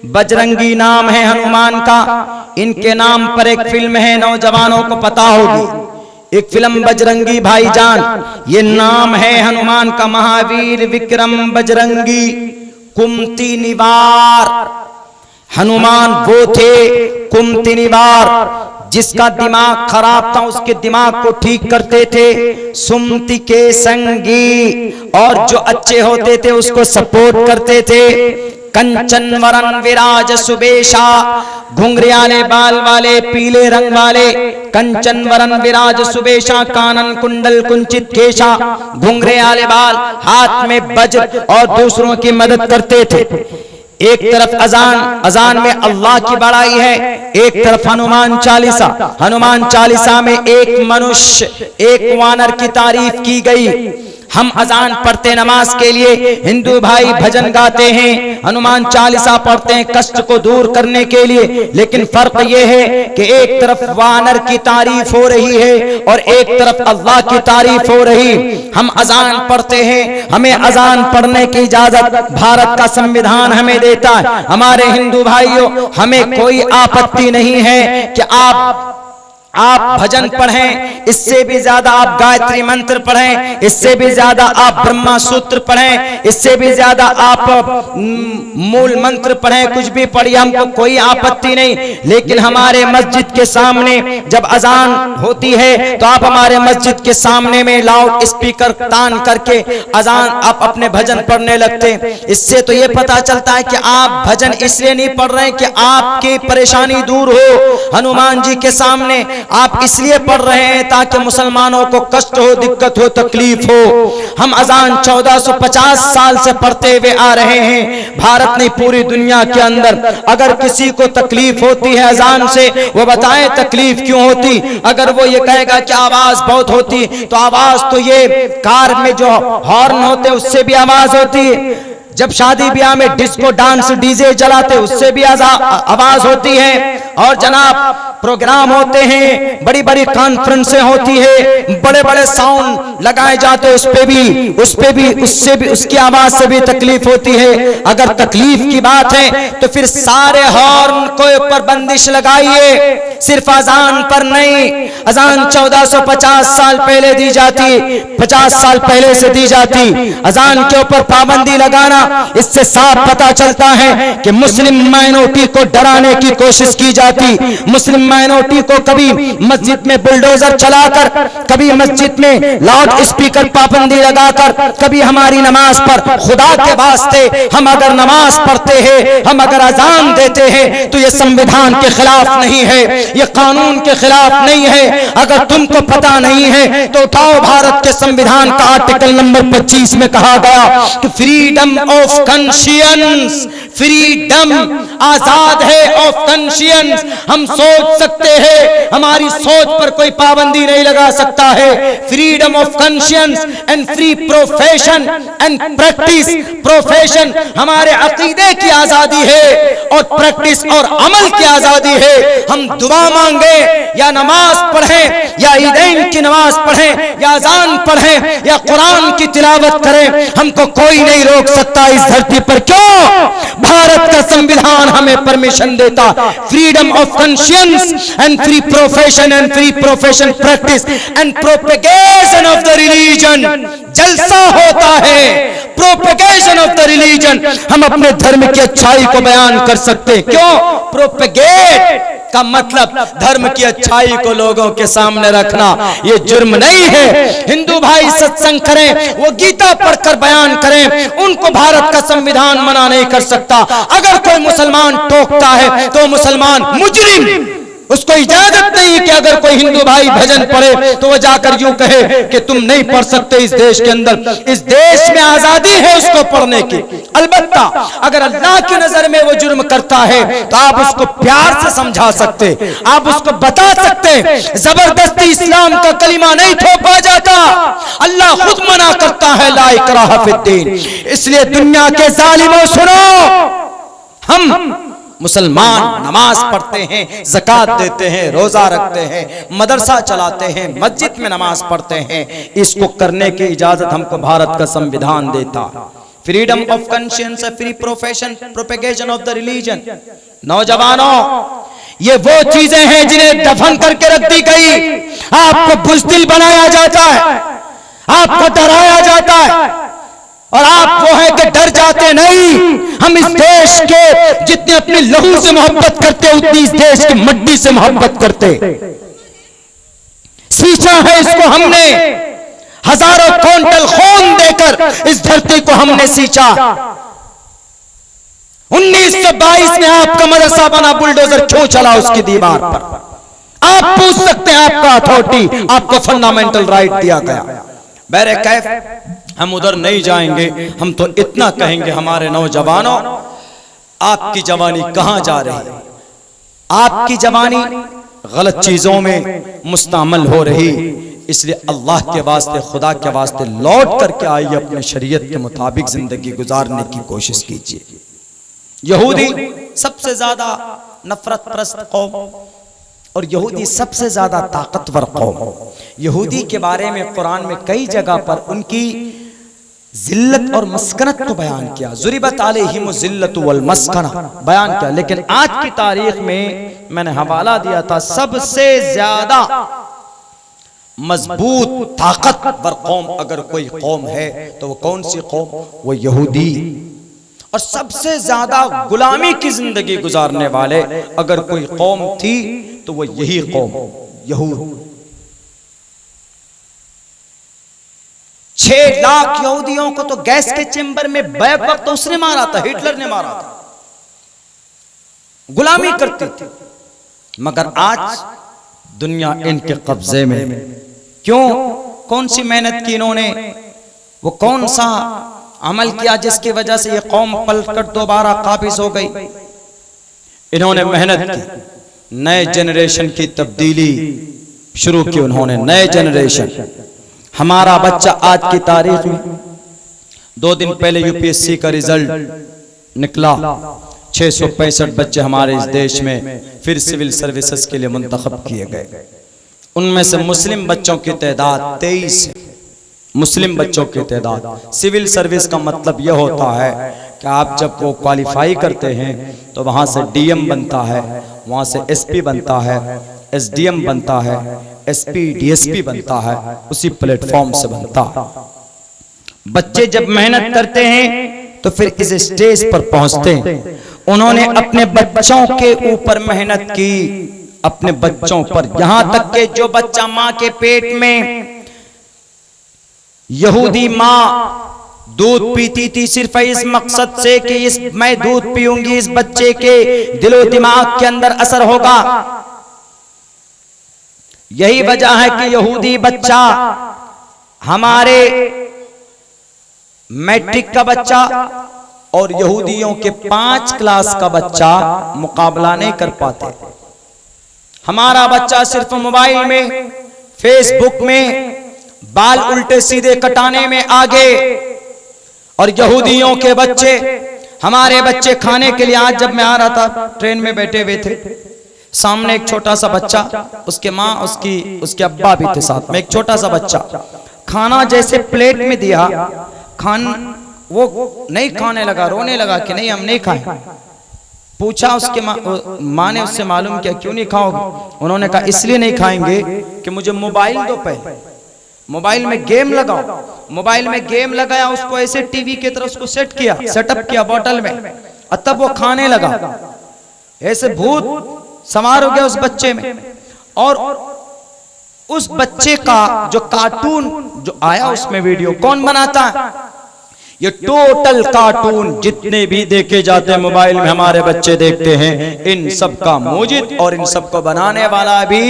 बजरंगी नाम है हनुमान का। इनके नाम पर एक फिल्म है, नौजवानों को पता होगी, एक फिल्म बजरंगी भाईजान, ये नाम है हनुमान का, महावीर विक्रम बजरंगी। कुमति निवार, हनुमान वो थे कुमति निवार, जिसका दिमाग खराब था उसके दिमाग को ठीक करते थे। सुमति के संगी, और जो अच्छे होते थे उसको सपोर्ट करते थे। कंचन वरन विराज सुबेशा, घुंघरियाले बाल वाले, पीले रंग वाले, कंचन वरन विराज सुबेशा, कानन कुंडल कुंचित केशा, घुंघरियाले बाल, हाथ में वज्र, और दूसरों की मदद करते थे। एक तरफ अजान में अल्लाह की बड़ाई है, एक तरफ हनुमान चालीसा में एक मनुष्य, एक वानर की तारीफ की गई। हम अजान पढ़ते नमाज के लिए, हिंदू भाई भजन गाते हैं, हनुमान चालीसा पढ़ते हैं कष्ट को दूर करने के लिए, लेकिन फर्क यह है कि एक तरफ वानर की तारीफ हो रही है और एक तरफ अल्लाह की तारीफ हो रही। हम अजान पढ़ते हैं, हमें अजान पढ़ने की इजाजत भारत का संविधान हमें देता है। हमारे हिंदू भाइयों, हमें कोई आपत्ति नहीं है कि आप भजन पढ़ें, इससे भी ज्यादा आप गायत्री मंत्र पढ़ें, इससे भी ज्यादा आप ब्रह्मा सूत्र पढ़ें, इससे भी ज्यादा आप मूल मंत्र पढ़ें, कुछ भी पढ़िए, हमको कोई आपत्ति नहीं। लेकिन हमारे मस्जिद के सामने जब अजान होती है तो आप हमारे मस्जिद के सामने में लाउड स्पीकर तान करके अजान आप अपने भजन पढ़ने लगते। इससे तो ये पता चलता है कि आप भजन इसलिए नहीं पढ़ रहे हैं कि आपकी परेशानी दूर हो। हनुमान जी के सामने आप इसलिए पढ़ रहे हैं ताकि मुसलमानों को कष्ट हो, दिक्कत हो, तकलीफ हो। हम अजान 1450 साल से पढ़ते हुए आ रहे हैं। भारत नहीं, पूरी दुनिया के अंदर अगर किसी को तकलीफ होती है अजान से, वो बताए तकलीफ क्यों होती। अगर वो ये कहेगा कि आवाज बहुत होती, तो आवाज तो ये कार में जो हॉर्न होते उससे भी आवाज होती है, जब शादी ब्याह में डिस्को डांस डीजे चलाते उससे भी आवाज होती है, और जनाब प्रोग्राम होते हैं, बड़ी बड़ी कॉन्फ्रेंसें होती है, बड़े बड़े साउंड लगाए जाते उससे भी उसकी आवाज से भी तकलीफ होती है। अगर तकलीफ की बात है तो फिर सारे हॉर्न को ऊपर बंदिश लगाइए, सिर्फ अजान पर नहीं। अजान 1450 साल पहले दी जाती, 50 साल पहले से दी जाती। अजान के ऊपर पाबंदी लगाना, इससे साफ पता चलता है कि मुस्लिम माइनॉरिटी को डराने की कोशिश की जाती। मुस्लिम माइनॉरिटी को कभी मस्जिद में बुलडोजर चलाकर, कभी मस्जिद में लाउड स्पीकर पाबंदी लगाकर, कभी हमारी नमाज पर, खुदा के वास्ते हम अगर नमाज पढ़ते हैं, हम अगर अजान देते हैं तो ये संविधान के खिलाफ नहीं है, ये कानून के खिलाफ नहीं है। अगर तुमको पता नहीं है तो उठाओ, भारत के संविधान का आर्टिकल नंबर 25 में कहा गया कि फ्रीडम ऑफ कॉन्शियंस, फ्रीडम आजाद है ऑफ कॉन्शियंस। हम सोच सकते हैं, हमारी सोच पर कोई पाबंदी नहीं लगा सकता है। Freedom of conscience and free profession and practice. Profession हमारे अकीदे की आजादी है और प्रैक्टिस और अमल की आजादी है। हम दुआ मांगे या नमाज पढ़ें या ईदैन की नमाज पढ़ें या अजान पढ़ें या कुरान की तिलावत करें, हमको कोई नहीं रोक सकता इस धरती पर। क्यों? भारत का संविधान हमें परमिशन देता। Freedom of conscience and free profession and free profession practice and propagation of the religion. जलसा होता है, प्रोपेगेशन ऑफ द रिलीजन। हम अपने धर्म की अच्छाई को बयान कर सकते हैं। क्यों? प्रोपेगेट का मतलब धर्म की अच्छाई को लोगों के सामने रखना, ये जुर्म नहीं है। हिंदू भाई सत्संग करें, वो गीता पढ़कर बयान करें, उनको भारत का संविधान मना नहीं कर सकता। अगर कोई मुसलमान टोकता है तो मुसलमान मुजरिम, उसको इजाजत नहीं है कि अगर कोई हिंदू भाई भजन पढ़े तो वो जाकर यूं कहे कि तुम नहीं पढ़ सकते इस देश के अंदर। इस देश में आजादी है उसको पढ़ने की। अलबत्ता अगर अल्लाह की नजर में वो जुर्म करता है तो आप उसको प्यार से समझा सकते, आप उसको बता सकते। जबरदस्ती इस्लाम का कलिमा नहीं थोपा जाता। अल्लाह खुद मना करता है, ला इकराहा फिद्दीन। इसलिए दुनिया के जालिमों सुनो, हम मुसलमान नमाज पढ़ते हैं, ज़कात देते हैं, रोजा रखते हैं, मदरसा चलाते हैं, मस्जिद में नमाज पढ़ते हैं। इसको करने की इजाजत हमको भारत का संविधान देता। Freedom of conscience, free profession, propagation of the religion. नौजवानों, ये वो चीजें हैं जिन्हें दफन करके रख दी गई। आपको बुज़दिल बनाया जाता है, आपको डराया जाता है, और आप वो है कि डर जाते नहीं। हम इस देश के जितने अपने लहू से मोहब्बत करते उतनी इस देश की मट्टी से मोहब्बत करते। सींचा है इसको हमने, हजारों क्विंटल खून देकर इस धरती को हमने सींचा। 1922 में आपका मदरसा बना, बुलडोजर क्यों चला उसकी दीवार पर? आप पूछ सकते हैं, आपका अथॉरिटी, आपको फंडामेंटल राइट दिया गया। बहरे कैफ हम उधर नहीं जाएंगे। हम तो इतना कहेंगे, हमारे नौजवानों, आपकी जवानी कहां जा रही है? आपकी जवानी गलत चीजों में मुस्तअमल हो रही। इसलिए अल्लाह के वास्ते, खुदा के वास्ते लौट करके आइए, अपने शरीयत के मुताबिक जिंदगी गुजारने की कोशिश कीजिए। यहूदी सबसे ज्यादा नफरत परस्त कौम और यहूदी सबसे ज्यादा ताकतवर कौम। यहूदी के बारे में कुरान में कई जगह पर उनकी जिल्लत और मस्कनत को बयान किया, ज़ुरिबत अलैहिम ज़िल्लत वल मस्कना बयान किया। लेकिन आज की तारीख में मैंने हवाला दिया था, सबसे ज्यादा मजबूत ताकतवर कौम अगर कोई कौम है तो वो कौन सी कौम? वो यहूदी। और सबसे ज्यादा गुलामी की जिंदगी गुजारने वाले अगर कोई कौम थी तो वो यही कौम यहूद। 6 लाख यहूदियों को तो गैस के चेंबर में बैक वक्त तो उसने मारा था, हिटलर ने मारा था, गुलामी करती थी। मगर आज दुनिया इनके कब्जे में। क्यों? कौन सी मेहनत की इन्होंने? वो कौन सा अमल किया जिसकी वजह से ये कौम पलटकर दोबारा काबिज हो गई? इन्होंने मेहनत की, नए जनरेशन की तब्दीली शुरू की उन्होंने, नए जनरेशन। हमारा बच्चा आज की तारीख में 2 दिन पहले यूपीएससी का रिजल्ट निकला, 665 बच्चे हमारे इस देश में फिर सिविल सर्विसेज के लिए मुंतखब किए गए। उनमें से मुस्लिम बच्चों की तादाद 23 है। मुस्लिम बच्चों की तादाद। सिविल सर्विस का मतलब यह होता है कि आप जब वो क्वालिफाई करते हैं तो वहाँ से डीएम बनता है, वहाँ से एसपी बनता है, एसडीएम बनता है, एसपी डीएसपी बनता है, उसी प्लेटफॉर्म से बनता है। बच्चे जब मेहनत करते हैं तो फिर इस स्टेज पर पहुंचते हैं। उन्होंने अपने बच्चों के ऊपर मेहनत की, अपने बच्चों पर, यहां तक कि जो बच्चा मां के पेट में, यहूदी मां दूध पीती थी सिर्फ इस मकसद से कि मैं दूध पीऊंगी, इस बच्चे के दिलो दिमाग के अंदर असर होगा। यही वजह है कि यहूदी बच्चा, हमारे मैट्रिक का बच्चा और यहूदियों के 5 क्लास का बच्चा मुकाबला नहीं कर पाते। हमारा बच्चा सिर्फ मोबाइल में, फेसबुक में बाल उल्टे सीधे कटाने में आगे, और यहूदियों के बच्चे, हमारे बच्चे खाने के लिए, आज जब मैं आ रहा था ट्रेन में बैठे हुए थे, सामने एक छोटा सा बच्चा, उसके माँ, उसके अब्बा भी थे साथ में, एक छोटा सा बच्चा खाना जैसे प्लेट में दिया, वो नहीं खाने लगा, रोने लगा कि नहीं हम नहीं खाए। पूछा उसके माँ ने उससे मालूम किया क्यों नहीं खाओगे? उन्होंने कहा इसलिए नहीं खाएंगे कि मुझे मोबाइल दो, पहले मोबाइल में गेम लगाओ। मोबाइल में गेम लगाया, उसको ऐसे टीवी की तरह उसको सेटअप किया बोतल में, और तब वो खाने लगा। ऐसे भूत सवार हो गया उस बच्चे में। और उस बच्चे का जो कार्टून जो आया उसमें वीडियो कौन बनाता है? ये टोटल कार्टून जितने भी देखे जाते हैं मोबाइल में हमारे बच्चे देखते हैं, इन सब का मूजिद और इन सब को बनाने वाला भी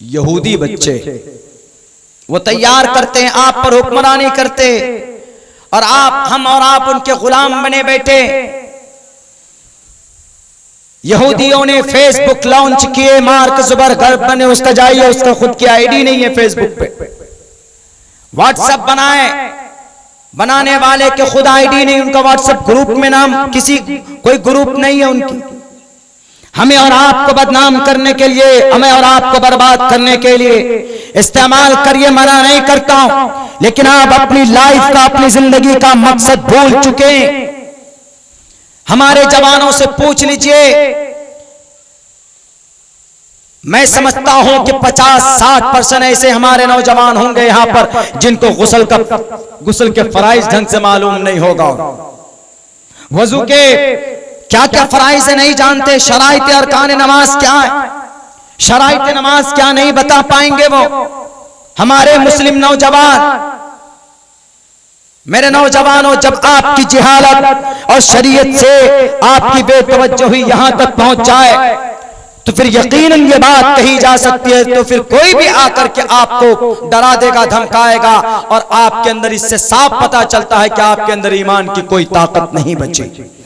यहूदी बच्चे। वो तैयार करते हैं, आप पर हुक्मरानी करते, और हम और आप उनके गुलाम बने बैठे। यहूदियों ने फेसबुक लॉन्च किए, मार्क जुकरबर्ग बने, उसका जाइए, उसका खुद की आईडी नहीं है फेसबुक पे। व्हाट्सएप बनाने वाले के खुद आईडी नहीं, उनका व्हाट्सएप ग्रुप में नाम कोई ग्रुप नहीं है उनकी। हमें और आपको बदनाम करने के लिए, हमें और आपको बर्बाद करने के लिए इस्तेमाल करिए, मना नहीं करता हूं, लेकिन आप अपनी लाइफ का, अपनी जिंदगी का मकसद भूल चुके। हमारे जवानों से पूछ लीजिए, मैं समझता हूं कि 50-60% ऐसे हमारे नौजवान होंगे यहां पर जिनको गुस्ल के फराइज ढंग से मालूम नहीं होगा, वजू के क्या क्या फराइज नहीं जानते, शराइत अरकान नमाज क्या है, शराइत नमाज क्या नहीं बता पाएंगे वो हमारे मुस्लिम नौजवान। मेरे नौजवानों, जब आपकी जिहालत और शरीयत से आपकी बेतवज्जोही यहां तक पहुंच जाए तो फिर यकीनन ये बात कही जा सकती है, तो फिर कोई भी आकर के आपको डरा देगा, धमकाएगा, और आपके अंदर इससे साफ पता चलता है कि आपके अंदर ईमान की कोई ताकत नहीं बची।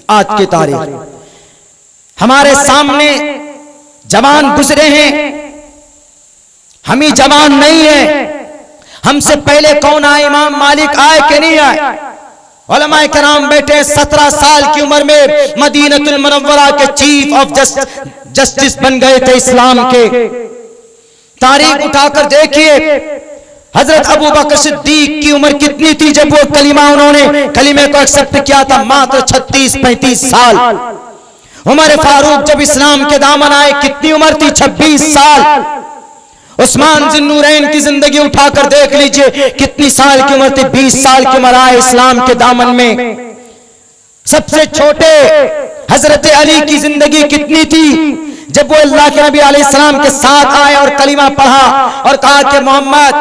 आज की तारीख हमारे सामने जवान गुजरे हैं, हम ही जवान नहीं है। हमसे पहले कौन आए? इमाम मालिक आए कि नहीं आए? उलमाए कराम बैठे 17 साल की उम्र में मदीनतुल मुनव्वरा के चीफ ऑफ जस्टिस बन गए थे इस्लाम के। तारीख उठाकर देखिए, हजरत अबू बकर सिद्दीक की उम्र कितनी थी जब वो उन्होंने कलीमे को एक्सेप्ट किया था? मात्र 36-35 साल। उमर फारूक जब इस्लाम के दामन आए कितनी उम्र थी? 26 साल। उस्मान ज़ुन्नूरैन की जिंदगी उठाकर देख लीजिए कितनी साल की उम्र थी? 20 साल की उम्र आए इस्लाम के दामन में। सबसे छोटे हजरत अली की जिंदगी कितनी थी जब वो अल्लाह के नबी अलैहिस्सलाम के साथ आए और कलीमा पढ़ा और कहा कि मोहम्मद,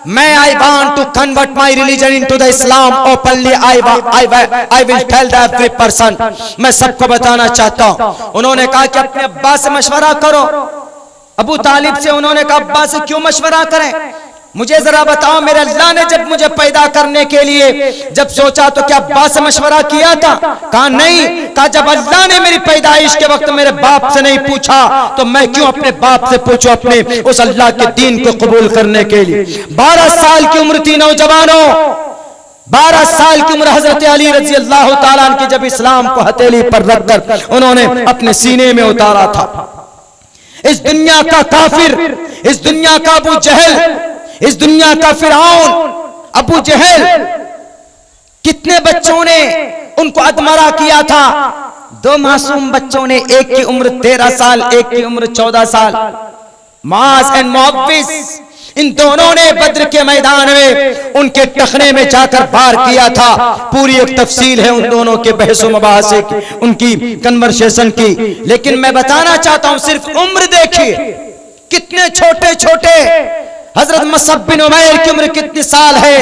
मैं I want to convert my religion into the Islam openly, I will tell the every person, मैं सबको बताना चाहता हूं। उन्होंने कहा कि अपने अब्बा से मशवरा करो। अबू तालिब से उन्होंने कहा अब्बा से क्यों मशवरा करें? मुझे जरा बताओ, मेरे अल्लाह ने जब मुझे पैदा करने के लिए जब सोचा तो क्या अब्बा से मशवरा किया था? कहा नहीं। कहा जब अल्लाह ने मेरी पैदाइश के वक्त मेरे बाप से नहीं पूछा तो मैं क्यों अपने बाप से पूछूं अपने उस अल्लाह के दीन को कबूल करने के लिए। 12 साल की उम्र थी नौजवानों, 12 साल की उम्र हजरत अली रजी अल्लाह तआला अन्हु की जब इस्लाम को हथेली पर रखकर उन्होंने अपने सीने में उतारा था। इस दुनिया का काफिर, इस दुनिया का अबू जहल, इस दुनिया का फिरौन अबू जहल, कितने बच्चों ने उनको अधमरा किया था? 2 मासूम बच्चों ने, एक की उम्र 13 साल, एक की उम्र 14 साल, मास एंड मुअव्विस, इन दोनों ने बद्र के मैदान में उनके टखने में जाकर वार किया था। पूरी एक तफसील है उन दोनों के बहस मुबाहसे की, उनकी कन्वर्सेशन की। लेकिन मैं बताना चाहता हूं, सिर्फ उम्र देखिए कितने छोटे छोटे। हजरत मुसअब बिन उमैर की उम्र कितनी साल है?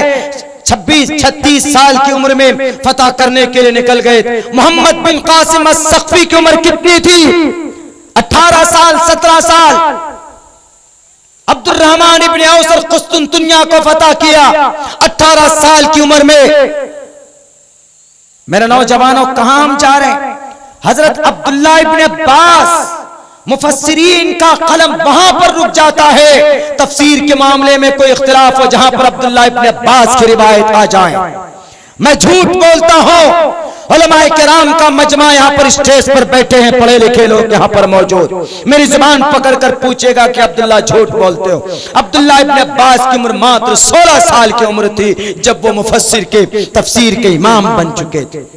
26-36 साल की उम्र में फतह करने के लिए निकल गए। मोहम्मद बिन कासिम अस्सक़फ़ी की उम्र कितनी थी? 18 साल, 17 साल। अब्दुर्रहमान इब्न औस कुस्तुनतुनिया को फतह किया 18 साल की उम्र में। मेरे नौजवानों, कहां हम जा रहे हैं? हजरत अब्दुल्ला इब्न अब्बास मुफस्सिरीन का कलम वहां पर रुक जाता है तफसीर के मामले में कोई इख्तिलाफ हो जहां पर अब्दुल्ला इब्न अब्बास की रिवायत आ जाए। मैं झूठ बोलता हूं? उलमाए किराम का मजमा यहाँ पर स्टेज पर बैठे हैं, पढ़े लिखे लोग यहाँ पर मौजूद। मेरी जुबान पकड़कर पूछेगा कि अब्दुल्ला झूठ बोलते हो? अब्दुल्ला इब्न अब्बास की उम्र मात्र 16 साल की उम्र थी जब वो मुफस्सिर के तफसीर के इमाम बन चुके थे।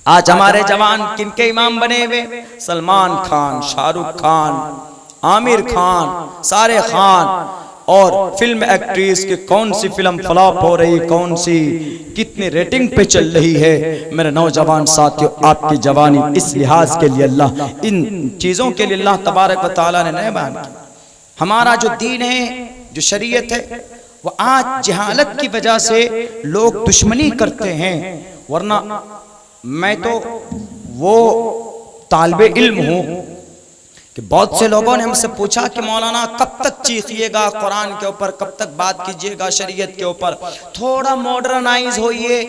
आज हमारे जवान किनके इमाम बने हुए? सलमान खान, शाहरुख खान, आमिर खान, सारे खान। और फिल्म एक्ट्रेस की कौन सी फिल्म फ्लॉप हो रही, कौन सी कितनी रेटिंग पे चल रही है। मेरे नौजवान साथियों, आपकी जवानी इस लिहाज के लिए अल्लाह, इन चीज़ों के लिए अल्लाह तबारक व तआला ने नहीं बयान किया। हमारा जो दीन है, जो शरीयत है, वो आज जहालत की वजह से लोग दुश्मनी करते हैं। वरना मैं तो वो तालिबे इल्म हूँ कि बहुत से लोगों ने हमसे पूछा कि मौलाना कब तक चीखिएगा कुरान के ऊपर, कब तक बात कीजिएगा शरीयत के ऊपर, थोड़ा मॉडर्नाइज होइए,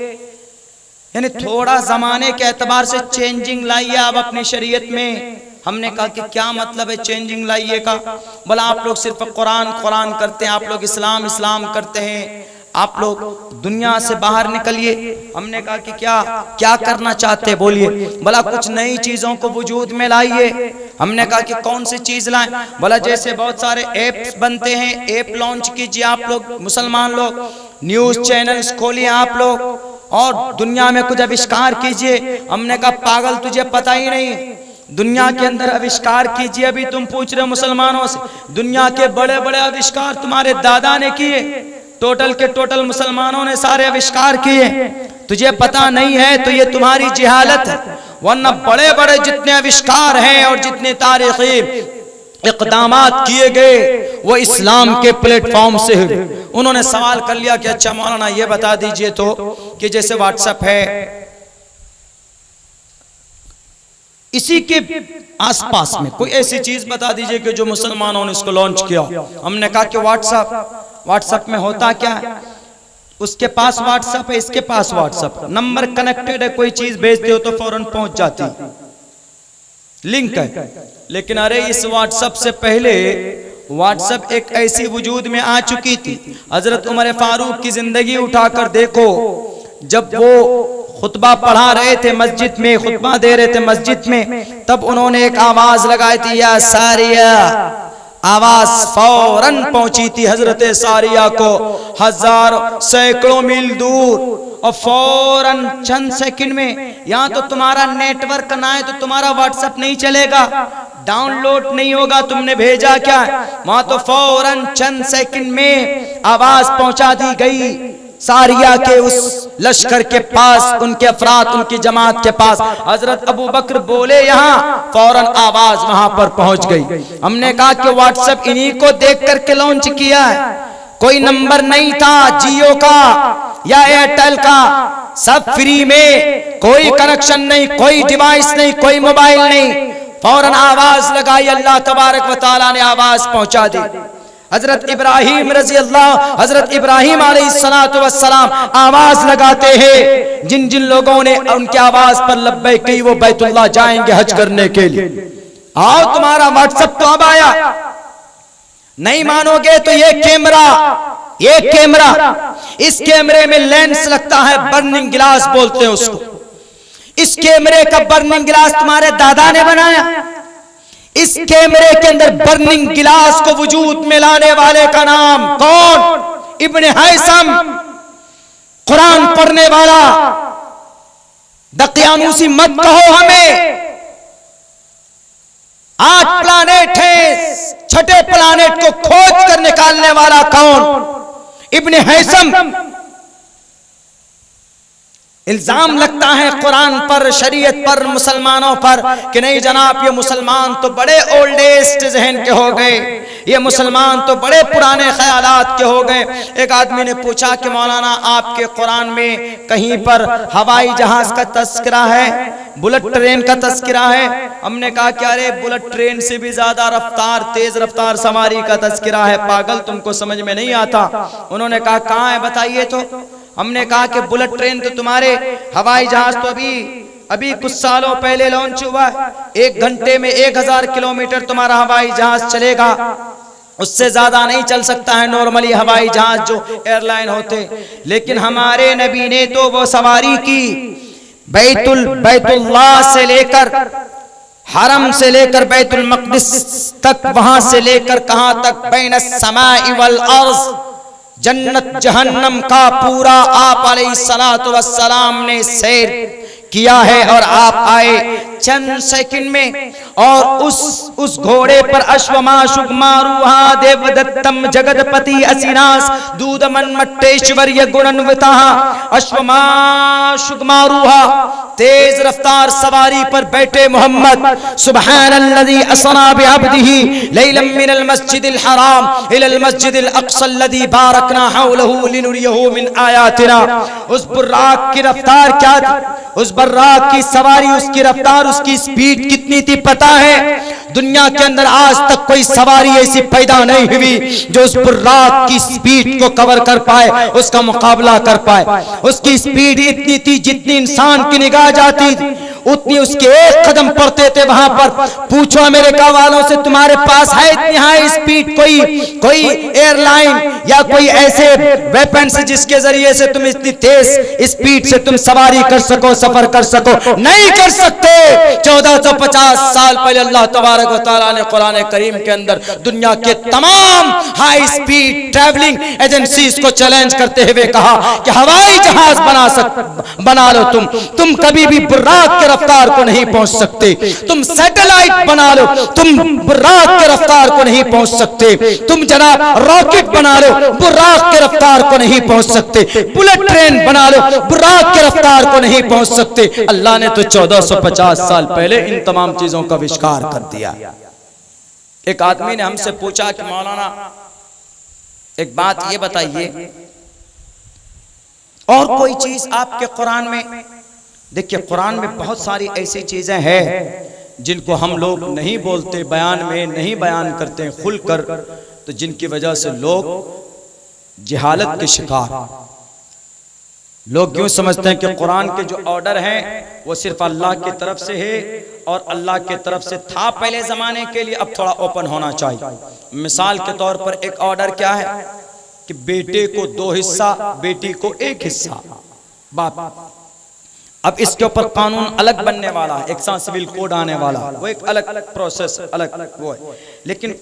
यानी थोड़ा जमाने के एतबार से चेंजिंग लाइए आप अपनी शरीयत में। हमने कहा कि क्या मतलब है चेंजिंग लाइए का? बोला आप लोग सिर्फ कुरान कुरान करते हैं, आप लोग इस्लाम इस्लाम करते हैं, आप लोग दुनिया से बाहर निकलिए। हमने कहा कि क्या क्या करना चाहते हैं बोलिए? बोला कुछ नई चीजों को वजूद में लाइए। हमने कहा कि कौन सी चीज लाएं? बोला जैसे बहुत सारे ऐप्स बनते हैं, ऐप लॉन्च कीजिए आप लोग मुसलमान लोग, न्यूज चैनल्स खोलिए आप लोग और दुनिया में कुछ आविष्कार कीजिए। हमने कहा पागल, तुझे पता ही नहीं, दुनिया के अंदर आविष्कार कीजिए। अभी तुम पूछ रहे मुसलमानों से, दुनिया के बड़े बड़े आविष्कार तुम्हारे दादा ने किए, टोटल के टोटल मुसलमानों ने सारे आविष्कार किए। तुझे पता नहीं है तो ये तुम्हारी जहालत है। वरना बड़े बड़े जितने आविष्कार हैं और जितने तारीखी इक़दामात किए गए वो इस्लाम के प्लेटफॉर्म से हुए। उन्होंने सवाल कर लिया कि अच्छा मौलाना ये बता दीजिए तो कि जैसे व्हाट्सएप है, इसी के आसपास में कोई ऐसी चीज बता दीजिए कि जो मुसलमानों ने इसको लॉन्च किया। हमने कहा कि व्हाट्सएप में होता क्या है? उसके पास व्हाट्सएप है, इसके पास व्हाट्सएप, नंबर कनेक्टेड है, कोई चीज भेजते हो तो फौरन पहुंच जाती, लिंक है। लेकिन अरे इस व्हाट्सएप से पहले व्हाट्सएप एक ऐसी वजूद में आ चुकी थी। हजरत उमर फारूक की जिंदगी उठाकर देखो, जब वो खुतबा पढ़ा रहे थे मस्जिद में, खुतबा दे रहे थे मस्जिद में, तब उन्होंने एक आवाज लगाई थी, या सारिया। आवाज फौरन पहुंची थी हजरत सारिया को, हजारों सैकड़ों मील दूर, और फौरन चंद सेकंड में, यहाँ तो तुम्हारा नेटवर्क ना है तो तुम्हारा व्हाट्सएप नहीं चलेगा, डाउनलोड नहीं होगा, तुमने भेजा क्या, वहां तो फौरन चंद सेकंड में आवाज पहुंचा दी गई सारिया के उस लश्कर के पास, उनके अफराद, उनकी जमात के पास। हजरत अबू बकर बोले यहाँ, फौरन आवाज वहां पर पहुंच गई। हमने कहा कि व्हाट्सएप इन्हीं को देख करके लॉन्च किया है, कोई नंबर नहीं था जियो का या एयरटेल का, सब फ्री में, कोई कनेक्शन नहीं, कोई डिवाइस नहीं, कोई मोबाइल नहीं, फौरन आवाज लगाई, अल्लाह तबारक व तआला ने आवाज पहुंचा दी। हजरत इब्राहिम रजी अल्लाह, हजरत इब्राहिम अलैहिस्सलातु वस्सलाम आवाज लगाते हैं, जिन जिन लोगों ने उनकी आवाज पर लब्बैक कही वो बैतुल्लाह जाएंगे हज करने के लिए। आओ तुम्हारा व्हाट्सएप तो अब आया, नहीं मानोगे तो ये कैमरा, इस कैमरे में लेंस लगता है, बर्निंग गिलास बोलते हैं उसको। इस कैमरे का बर्निंग गिलास तुम्हारे दादा ने बनाया। इस कैमरे के अंदर बर्निंग गिलास को वजूद में लाने वाले का नाम कौन? इब्ने हैसम, कुरान पढ़ने वाला। दकियानूसी मत कहो हमें। 8 प्लानेट है, छठे प्लानेट को खोज कर निकालने वाला कौन? इब्ने हैसम। इल्जाम लगता है कुरान पर, शरीयत पर, मुसलमानों पर कि नहीं जनाब ये मुसलमान तो बड़े ओल्ड एज जहन के हो गए, ये मुसलमान तो बड़े पुराने ख्यालात के हो गए। एक आदमी ने पूछा कि मौलाना आपके कुरान में कहीं पर हवाई जहाज का तस्करा है, बुलेट ट्रेन का तस्करा है? हमने कहा कि अरे बुलेट ट्रेन से भी ज्यादा रफ्तार, तेज रफ्तार सवारी का तस्करा है, पागल तुमको समझ में नहीं आता। उन्होंने कहा कहाँ है बताइए तो। हमने कहा कि बुलेट ट्रेन तो तुम्हारे, हवाई जहाज तो अभी कुछ सालों पहले लॉन्च हुआ है, 1 घंटे में 1000 किलोमीटर तुम्हारा हवाई जहाज चलेगा, उससे ज्यादा नहीं चल सकता है नॉर्मली हवाई जहाज जो एयरलाइन होते। लेकिन हमारे नबी ने तो वो सवारी की, बैतुल्लाह से लेकर, हरम से लेकर बैतुल मक़दिस तक, वहां से लेकर कहां तक, बैनस समाई वल अर्ज़, जन्नत जहन्नम का पूरा आप अलैहिस्सलातु वस्सलाम ने सैर किया है। और आप आए चंद सेकंड में, और उस घोड़े पर अश्वमाशुकमारुहा देवदत्तम जगतपति असिनास दूदमन मट्टेश्वर्य गुणन्विता अश्वमाशुकमारुहा, तेज रफ्तार सवारी पर बैठे मोहम्मद। सुब्हानल्लज़ी असरा बिअब्दिही लैलन मिनल मस्जिदिल हराम इलल मस्जिदिल अक़सल्लज़ी बारकना हौलहू लिनुरियहू मिन आयातिना। उस बुर्राक की रफ्तार क्या थी? उस बुर्राक की सवारी, उसकी रफ्तार, उसकी स्पीड कितनी थी पता है? दुनिया के अंदर आज तक कोई सवारी ऐसी पैदा नहीं हुई जो उस बुर्राक की स्पीड को कवर कर पाए, उसका मुकाबला कर पाए। उसकी स्पीड इतनी थी जितनी इंसान की निगाह जाती थी उतनी उसके एक कदम पड़ते थे वहां पर। पूछो अमेरिका वालों से, तुम्हारे पास है इतनी हाई स्पीड कोई एयरलाइन या कोई ऐसे वेपन जिसके जरिए से तुम इतनी तेज स्पीड से तुम सवारी कर सको, सफर कर सको? नहीं कर सकते। 1450 साल पहले अल्लाह तबारक व तआला ने कुरान करीम के अंदर दुनिया के तमाम हाई स्पीड ट्रैवलिंग एजेंसीज को चैलेंज करते हुए कहा कि हवाई जहाज बना लो तुम कभी भी बुर्राक के रफ्तार को नहीं पहुंच सकते। तुम सैटेलाइट बना लो, तुम बुर्राक के रफ्तार को नहीं पहुंच सकते। तुम जनाब रॉकेट बना लो, बुर्राक के रफ्तार को नहीं पहुंच सकते। बुलेट ट्रेन बना लो, बुर्राक के रफ्तार को नहीं पहुंच सकते। अल्लाह ने तो 1450 साल पहले इन तमाम चीजों का आविष्कार कर दिया। एक आदमी ने हमसे पूछा कि मौलाना एक बात ये बताइए, और कोई चीज आपके कुरान में? देखिए कुरान में बहुत सारी ऐसी चीजें हैं जिनको हम लोग नहीं बोलते, बयान में नहीं बयान करते खुलकर, तो जिनकी वजह से लोग जहालत के शिकार, लोग यूं समझते हैं कि कुरान के जो ऑर्डर हैं वो सिर्फ अल्लाह की तरफ से है और अल्लाह की तरफ से था पहले ज़माने के लिए, अब थोड़ा ओपन होना चाहिए। मिसाल के तौर पर एक ऑर्डर क्या है कि बेटे को 2 हिस्सा, बेटी को 1 हिस्सा। बाप अब इसके ऊपर कानून अलग बनने वाला है, एक साथ सिविल कोड आने वाला, वो एक अलग प्रोसेस, अलग वो है। लेकिन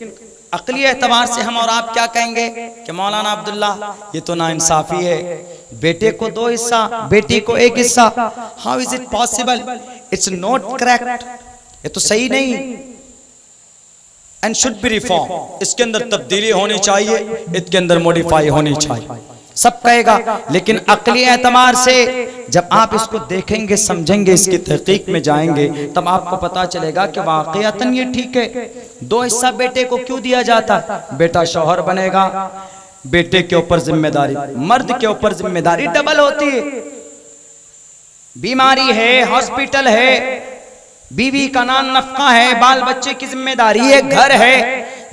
अकली एतबार से हम और आप क्या कहेंगे कि मौलाना अब्दुल्ला ये तो नाइंसाफी है, बेटे को 2 हिस्सा, बेटी को 1 हिस्सा। How is it possible? It's not correct, ये तो सही नहीं। एंड शुड बी रिफॉर्म, इसके अंदर तब्दीली होनी चाहिए, इसके अंदर मॉडिफाई होनी चाहिए, सब कहेगा। लेकिन अकली एतबार से जब आप इसको देखेंगे, समझेंगे, इसकी तहकीक में जाएंगे, तब आपको पता चलेगा कि वाकईतन ये ठीक है। 2 हिस्सा बेटे को क्यों दिया जाता? बेटा शौहर बनेगा, बेटे के ऊपर जिम्मेदारी, मर्द के ऊपर जिम्मेदारी डबल होती है। बीमारी है, हॉस्पिटल है, बीवी का नान नफका है, बाल बच्चे की जिम्मेदारी है, घर है,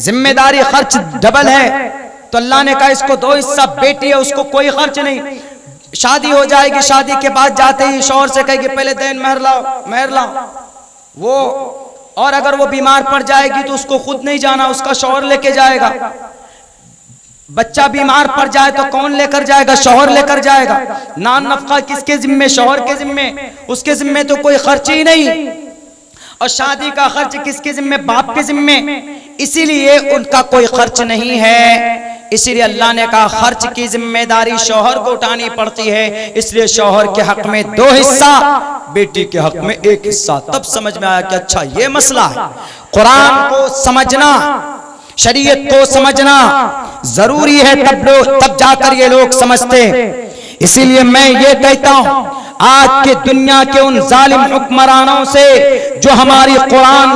जिम्मेदारी खर्च डबल है। तो अल्लाह ने कहा इसको 2 हिस्सा, बेटी है उसको कोई खर्च नहीं। शादी हो जाएगी, शादी के बाद जाते ही शौहर से कहेगी पहले देन महर लाओ, महर लाओ वो। और अगर वो बीमार पड़ जाएगी तो उसको खुद नहीं जाना, उसका शौहर लेके जाएगा। बच्चा बीमार पड़ जाए तो कौन लेकर जाएगा? शौहर लेकर जाएगा। नान नफका किसके जिम्मे? शौहर के जिम्मे, उसके जिम्मे तो कोई खर्च ही नहीं। और शादी का खर्च किसके जिम्मे? बाप के जिम्मे, इसीलिए उनका कोई खर्च नहीं है। इसीलिए अल्लाह ने कहा खर्च की जिम्मेदारी शौहर को उठानी पड़ती है, इसलिए शौहर के हक में 2 हिस्सा, बेटी के हक में 1 हिस्सा। तब समझ में आया कि अच्छा ये मसला है। कुरान को समझना, शरीयत को समझना जरूरी है, तब जाकर ये लोग समझते हैं। इसीलिए मैं ये कहता हूं आज के दुनिया के उन जालिम हुक्मरानों से जो हमारे कुरान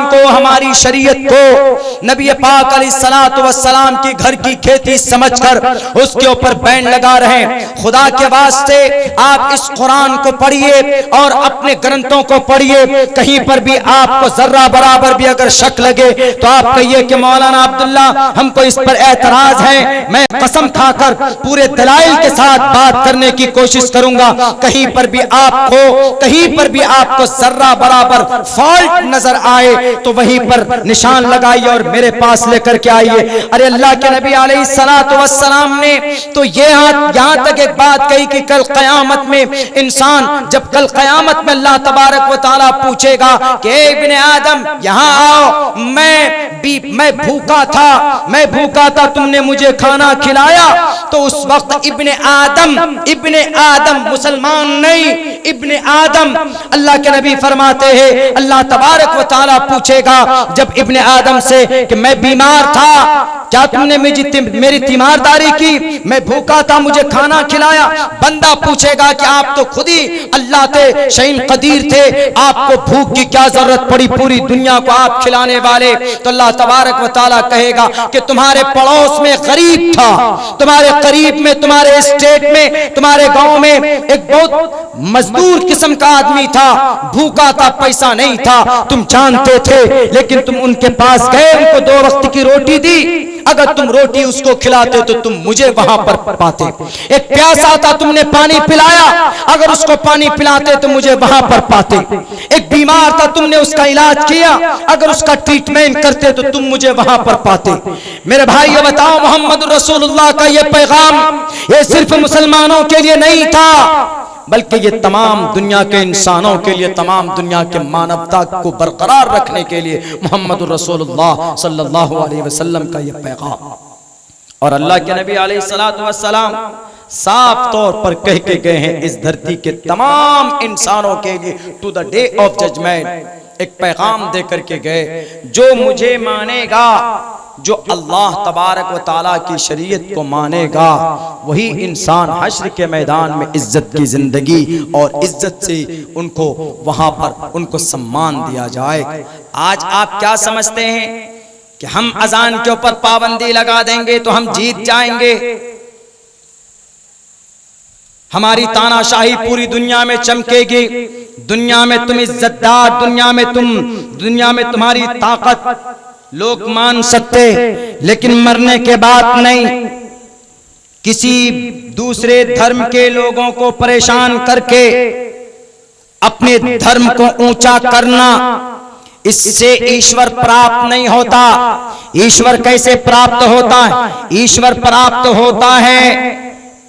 को, हमारी शरीयत को नबी पाक अलैहिस्सलातु वस्सलाम की घर की खेती समझकर उसके ऊपर बैन लगा रहे हैं। खुदा के वास्ते आप इस कुरान को पढ़िए और अपने ग्रंथों को पढ़िए। कहीं पर भी आपको जर्रा बराबर भी अगर शक लगे तो आप कहिए कि मौलाना अब्दुल्ला हमको इस पर एतराज है। मैं कसम खाकर पूरे दलाइल के साथ बात करने की कोशिश करूंगा। कहीं पर भी आपको जर्रा बराबर फॉल्ट नजर आए तो वहीं पर निशान लगाइए और मेरे पास लेकर के आइए। अरे अल्लाह के नबी अलैहिस्सलातु वस्सलाम ने तो यहाँ तक एक बात कही कि कल कयामत में इंसान, जब कल कयामत में अल्लाह तबारक व तआला पूछेगा कि इब्ने आदम यहाँ आओ, मैं भूखा था तुमने मुझे खाना खिलाया। तो उस वक्त इब्ने आदम मुसलमान नहीं, इब्ने आदम, अल्लाह के नबी फरमाते हैं अल्लाह तबारक व तआला पूछेगा जब इब्ने आदम से कि मैं बीमार था, क्या तुमने मेरी तीमारदारी की? मैं भूखा था, मुझे खाना खिलाया। बंदा पूछेगा कि आप तो खुद ही अल्लाह थे, शहीन कदीर थे, आपको भूख की क्या जरूरत पड़ी? पूरी दुनिया को आप खिलाने वाले। तो अल्लाह तबारक व तआला कहेगा कि तुम्हारे पड़ोस में गरीब था, तुम्हारे करीब में, तुम्हारे स्टेट में, तुम्हारे गांव में एक बहुत मजदूर किस्म का आदमी था, भूखा था, पैसा नहीं था, तुम जानते थे, लेकिन तुम उनके पास गए, उनको 2 वक्त की रोटी दी। अगर तुम रोटी उसको खिलाते तो तुम मुझे वहां पर पाते। एक प्यासा था, तुमने पानी पिलाया, अगर उसको पानी पिलाते तो मुझे वहां पर पाते। एक बीमार था, तुमने उसका इलाज किया, अगर उसका ट्रीटमेंट करते तो तुम मुझे वहां पर पाते। मेरे भाई ये बताओ, मोहम्मद रसूलुल्लाह का ये पैगाम ये सिर्फ मुसलमानों के लिए नहीं था, बल्कि ये तमाम दुनिया के इंसानों के लिए, तमाम दुनिया के मानवता को बरकरार रखने के लिए मोहम्मद रसूलुल्लाह सल्लल्लाहु अलैहि वसल्लम का ये पैगाम। और अल्लाह के नबी अलैहिस्सलातु वस्सलाम साफ तौर पर कह के गए हैं इस धरती के तमाम इंसानों के लिए to the day of judgement एक पैगाम दे करके गए, जो मुझे मानेगा, जो अल्लाह तबारक व ताला की शरीयत को मानेगा, वही इंसान हश्र के मैदान में इज्जत की जिंदगी और इज्जत से उनको वहां पर उनको सम्मान दिया जाए। आज आप क्या समझते हैं कि हम अजान के ऊपर पाबंदी लगा देंगे तो हम जीत जाएंगे? हमारी तानाशाही पूरी दुनिया में चमकेगी, दुनिया में तुम इज्जतदार, दुनिया में तुम्हारी ताकत लोग मान सकते, लेकिन मरने के बाद नहीं। किसी दूसरे धर्म के लोगों को परेशान करके अपने धर्म को ऊंचा करना, इससे ईश्वर प्राप्त नहीं होता। ईश्वर कैसे प्राप्त होता है? ईश्वर प्राप्त होता है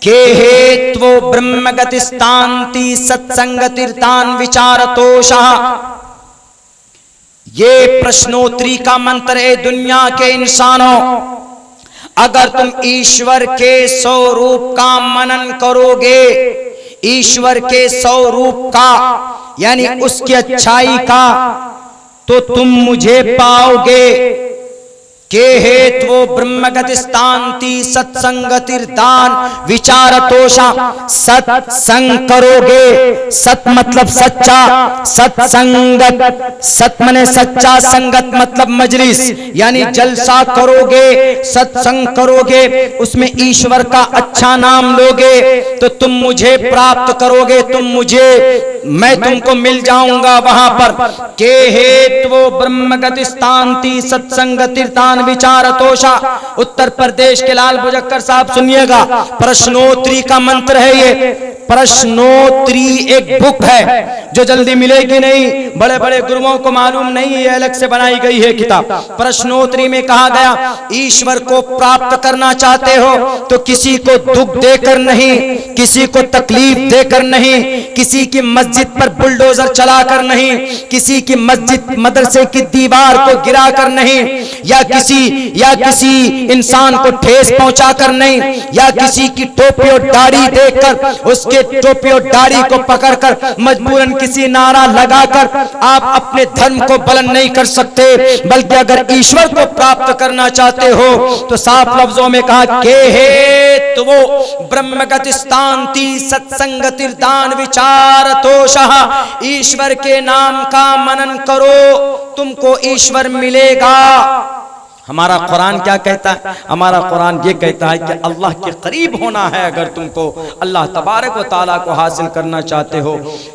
के हेत्वो ब्रह्मगतिस्तान्ति सत्संगतिर्तान विचारतोषः। ये प्रश्नोत्तरी का मंत्र है दुनिया के इंसानों। अगर तुम ईश्वर के स्वरूप का मनन करोगे, ईश्वर के स्वरूप का यानी उसकी अच्छाई का, तो तुम मुझे पाओगे। के हेत्वो ब्रह्मगतिस्तान्ति सत्संगतिर्दान विचारतोषा। सत्संग करोगे, सत मतलब सच्चा, सत्संगत, सत मने सच्चा, संगत मतलब मजलिस यानी जलसा करोगे, सत्संग करोगे, उसमें ईश्वर का अच्छा नाम लोगे, तो तुम मुझे प्राप्त करोगे, तुम मुझे, मैं तुमको मिल जाऊंगा वहां पर। के हेत्वो ब्रह्मगतिस्तान्ति सत्संगतिर्दान विचारतोषा। उत्तर प्रदेश के लाल बुजक्कर साहब सुनिएगा, प्रश्नोत्तरी का मंत्र है ये। प्रश्नोत्तरी एक बुक है जो जल्दी मिलेगी नहीं, बड़े बड़े गुरुओं को मालूम नहीं, ये अलग से बनाई गई है किताब। प्रश्नोत्तरी में कहा गया, ईश्वर को प्राप्त करना चाहते हो तो किसी को दुख देकर नहीं, किसी को तकलीफ देकर नहीं, किसी की मस्जिद पर बुलडोजर चलाकर नहीं, किसी की मस्जिद मदरसे की दीवार को गिराकर नहीं, या किसी इंसान को ठेस पहुंचाकर नहीं, या किसी की टोपी और दाढ़ी देखकर उसके टोपी और दाढ़ी को पकड़कर मजबूरन किसी नारा लगाकर आप अपने धर्म को बुलंद नहीं कर सकते। बल्कि अगर ईश्वर को प्राप्त करना चाहते हो तो साफ लफ्जों में कहा, के हेत्वो ब्रह्मगतिस्तान्ति सत्संगतिर्दान विचारतोषः। ईश्वर के नाम का मनन करो, तुमको ईश्वर मिलेगा। हमारा कुरान क्या कहता है? हमारा कुरान ये कहता है कि अल्लाह के करीब होना है। अगर तुमको अल्लाह तबारक व तआला को हासिल करना चाहते हो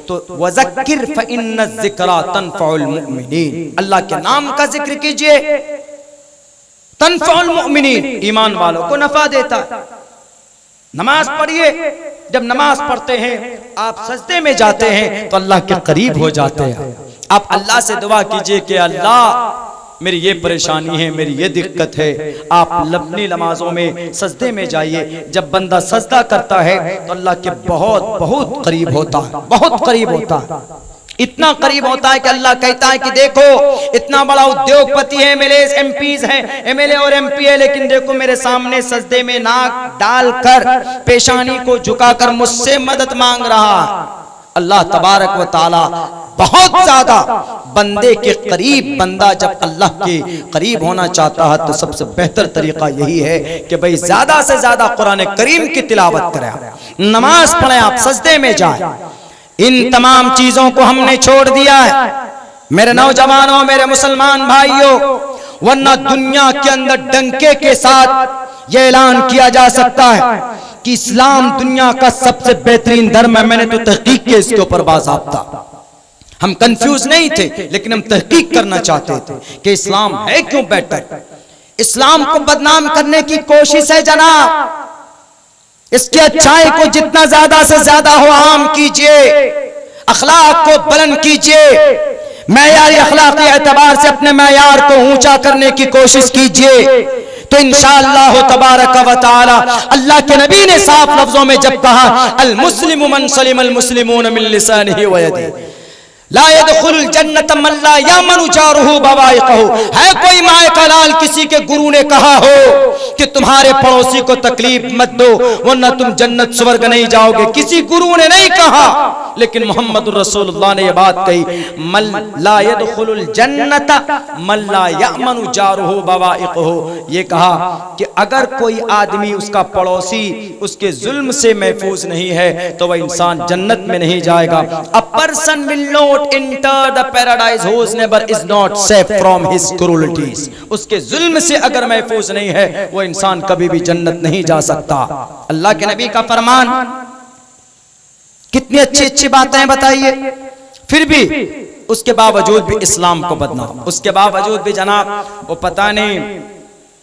तो वज़क्किर फ़इन्न ज़िक्रा तनफ़उल मुमिनीन। अल्लाह के नाम का जिक्र कीजिए, तनफ़उल मुमिनीन, ईमान वालों को नफा देता है। नमाज पढ़िए, जब नमाज पढ़ते हैं आप सजदे में जाते हैं तो अल्लाह के करीब हो जाते हैं। आप अल्लाह से दुआ कीजिए कि अल्लाह मेरी ये परेशानी है, मेरी ये दिक्कत है। आप अपनी नमाजों में सजदे में जाइए, जब बंदा सजदा करता है तो अल्लाह के बहुत बहुत करीब होता है, बहुत करीब होता है। इतना करीब होता है कि अल्लाह कहता है कि देखो इतना बड़ा उद्योगपति है, मेरे एमपीज हैं, एमएलए और एमपी है, लेकिन देखो मेरे सामने सजदे में नाक डालकर पेशानी को झुकाकर मुझसे मदद मांग रहा है। अल्लाह तबारक व ताला बहुत ज्यादा बंदे के करीब, बंदा जब अल्लाह के करीब होना चाहता है तो सबसे बेहतर तरीका यही है कि भाई ज्यादा से ज्यादा कुरान करीम की तिलावत करें, नमाज पढ़ें, आप सजदे में जाएं। इन तमाम चीजों को हमने छोड़ दिया है मेरे नौजवानों, मेरे मुसलमान भाइयों, वरना दुनिया के अंदर डंके के साथ यह ऐलान किया जा सकता है कि इस्लाम दुनिया का सबसे बेहतरीन धर्म है। मैंने तो तहकीक की इसके ऊपर बाज़ाब्ता, हम कंफ्यूज नहीं थे लेकिन हम तहकीक करना चाहते थे कि इस्लाम है क्यों बेहतर। इस्लाम को बदनाम करने की कोशिश है जनाब। इसकी अच्छाई को जितना ज्यादा से ज्यादा हो आम कीजिए, अखलाक को बुलंद कीजिए, मैयारी अखलाकी एतबार से अपने मैयार को ऊंचा करने की कोशिश कीजिए, तो इंशाअल्लाह तबारक व तआला अल्लाह के नबी ने साफ लफ्जों में जब कहा, अल मुस्लिमु मन सलिमल मुस्लिमून मिन लिसानिही व यदिही ला यदखुलुल जन्नत मन ला यामनु जारुहु बवाइक़हु। है कोई माए का लाल किसी के गुरु ने कहा हो कि तुम्हारे पड़ोसी को तकलीफ मत दो वरना तुम जन्नत स्वर्ग नहीं जाओगे, किसी गुरु ने नहीं कहा, लेकिन मोहम्मद रसूलुल्लाह ने यह बात कही, मन ला यदखुलुल जन्नत मन ला यामनु जारुहु बवाइक़हु। ये कहा कि अगर कोई आदमी, उसका पड़ोसी उसके जुल्म से महफूज नहीं है तो वह इंसान जन्नत में नहीं जाएगा। A person will not enter the paradise whose neighbor is not safe from his cruelties। उसके जुल्म से अगर महफूज नहीं है वो इंसान कभी भी जन्नत नहीं जा सकता। अल्लाह के नबी का फरमान, कितनी अच्छी अच्छी बातें बताइए, फिर भी उसके बावजूद भी इस्लाम को बदनाम, उसके बावजूद भी जनाब वो पता नहीं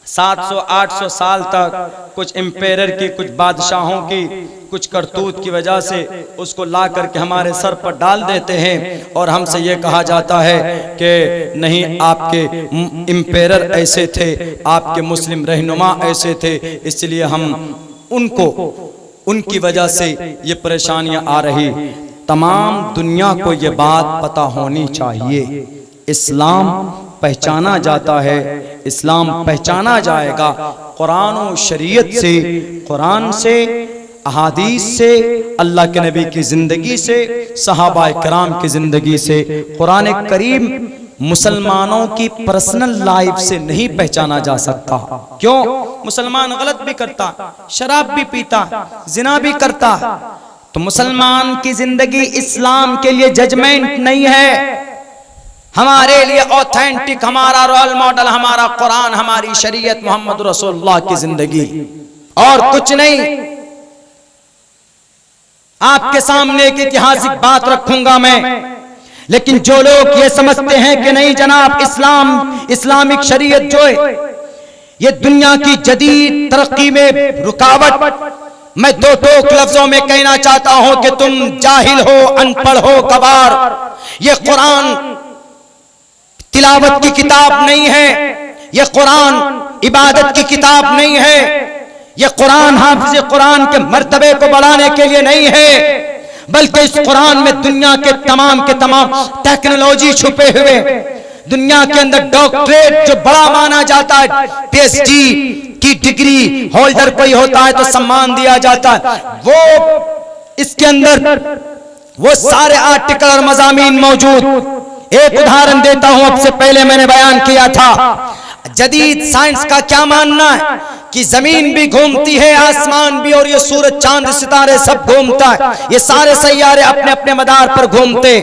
700-800 साल तक कुछ एम्पायर की, कुछ बादशाहों की, कुछ करतूत की वजह से उसको ला करके हमारे सर पर डाल देते हैं और हमसे ये कहा जाता है कि नहीं, आपके एम्पायर ऐसे थे, आपके मुस्लिम रहनुमा ऐसे थे, इसलिए हम उनको, उनकी वजह से ये परेशानियां आ रही। तमाम दुनिया को ये बात पता होनी चाहिए, इस्लाम पहचाना जाता है, इस्लाम पहचाना जाएगा कुरान और शरीयत से, कुरान से, अहादीस से, अल्लाह के नबी की जिंदगी से, सहाबा किराम की जिंदगी से। कुरान करीम मुसलमानों की पर्सनल लाइफ से नहीं पहचाना जा सकता। क्यों? मुसलमान गलत भी करता, शराब भी पीता, जिना भी करता, तो मुसलमान की जिंदगी इस्लाम के लिए जजमेंट नहीं है। हमारे लिए ऑथेंटिक, हमारा रोल मॉडल हमारा कुरान, हमारी शरीयत, मोहम्मद रसूलुल्लाह की जिंदगी, और कुछ नहीं। आपके सामने एक ऐतिहासिक बात रखूंगा मैं, लेकिन जो लोग ये समझते हैं कि नहीं जनाब, इस्लामिक शरीयत जो है ये दुनिया की जदीद तरक्की में रुकावट, मैं दो लफ्जों में कहना चाहता हूं कि तुम जाहिल हो, अनपढ़ हो, गवार। ये कुरान तिलावत की किताब नहीं है, ये कुरान इबादत की किताब नहीं है, ये कुरान हाफिज कुरान के मर्तबे को बढ़ाने के लिए नहीं है, बल्कि इस कुरान में दुनिया के तमाम टेक्नोलॉजी छुपे हुए, दुनिया के अंदर डॉक्टरेट जो बड़ा माना जाता है, पीएचडी की डिग्री होल्डर कोई होता है तो सम्मान दिया जाता है, वो इसके अंदर वो सारे आर्टिकल और मज़ामीन मौजूद। एक उदाहरण देता हूं, अब से पहले मैंने बयान किया था, जदीद साइंस का क्या मानना है कि जमीन भी घूमती है, आसमान भी, और ये सूरज चांद सितारे सब घूमता है, ये सारे सैयारे अपने अपने मदार पर घूमते।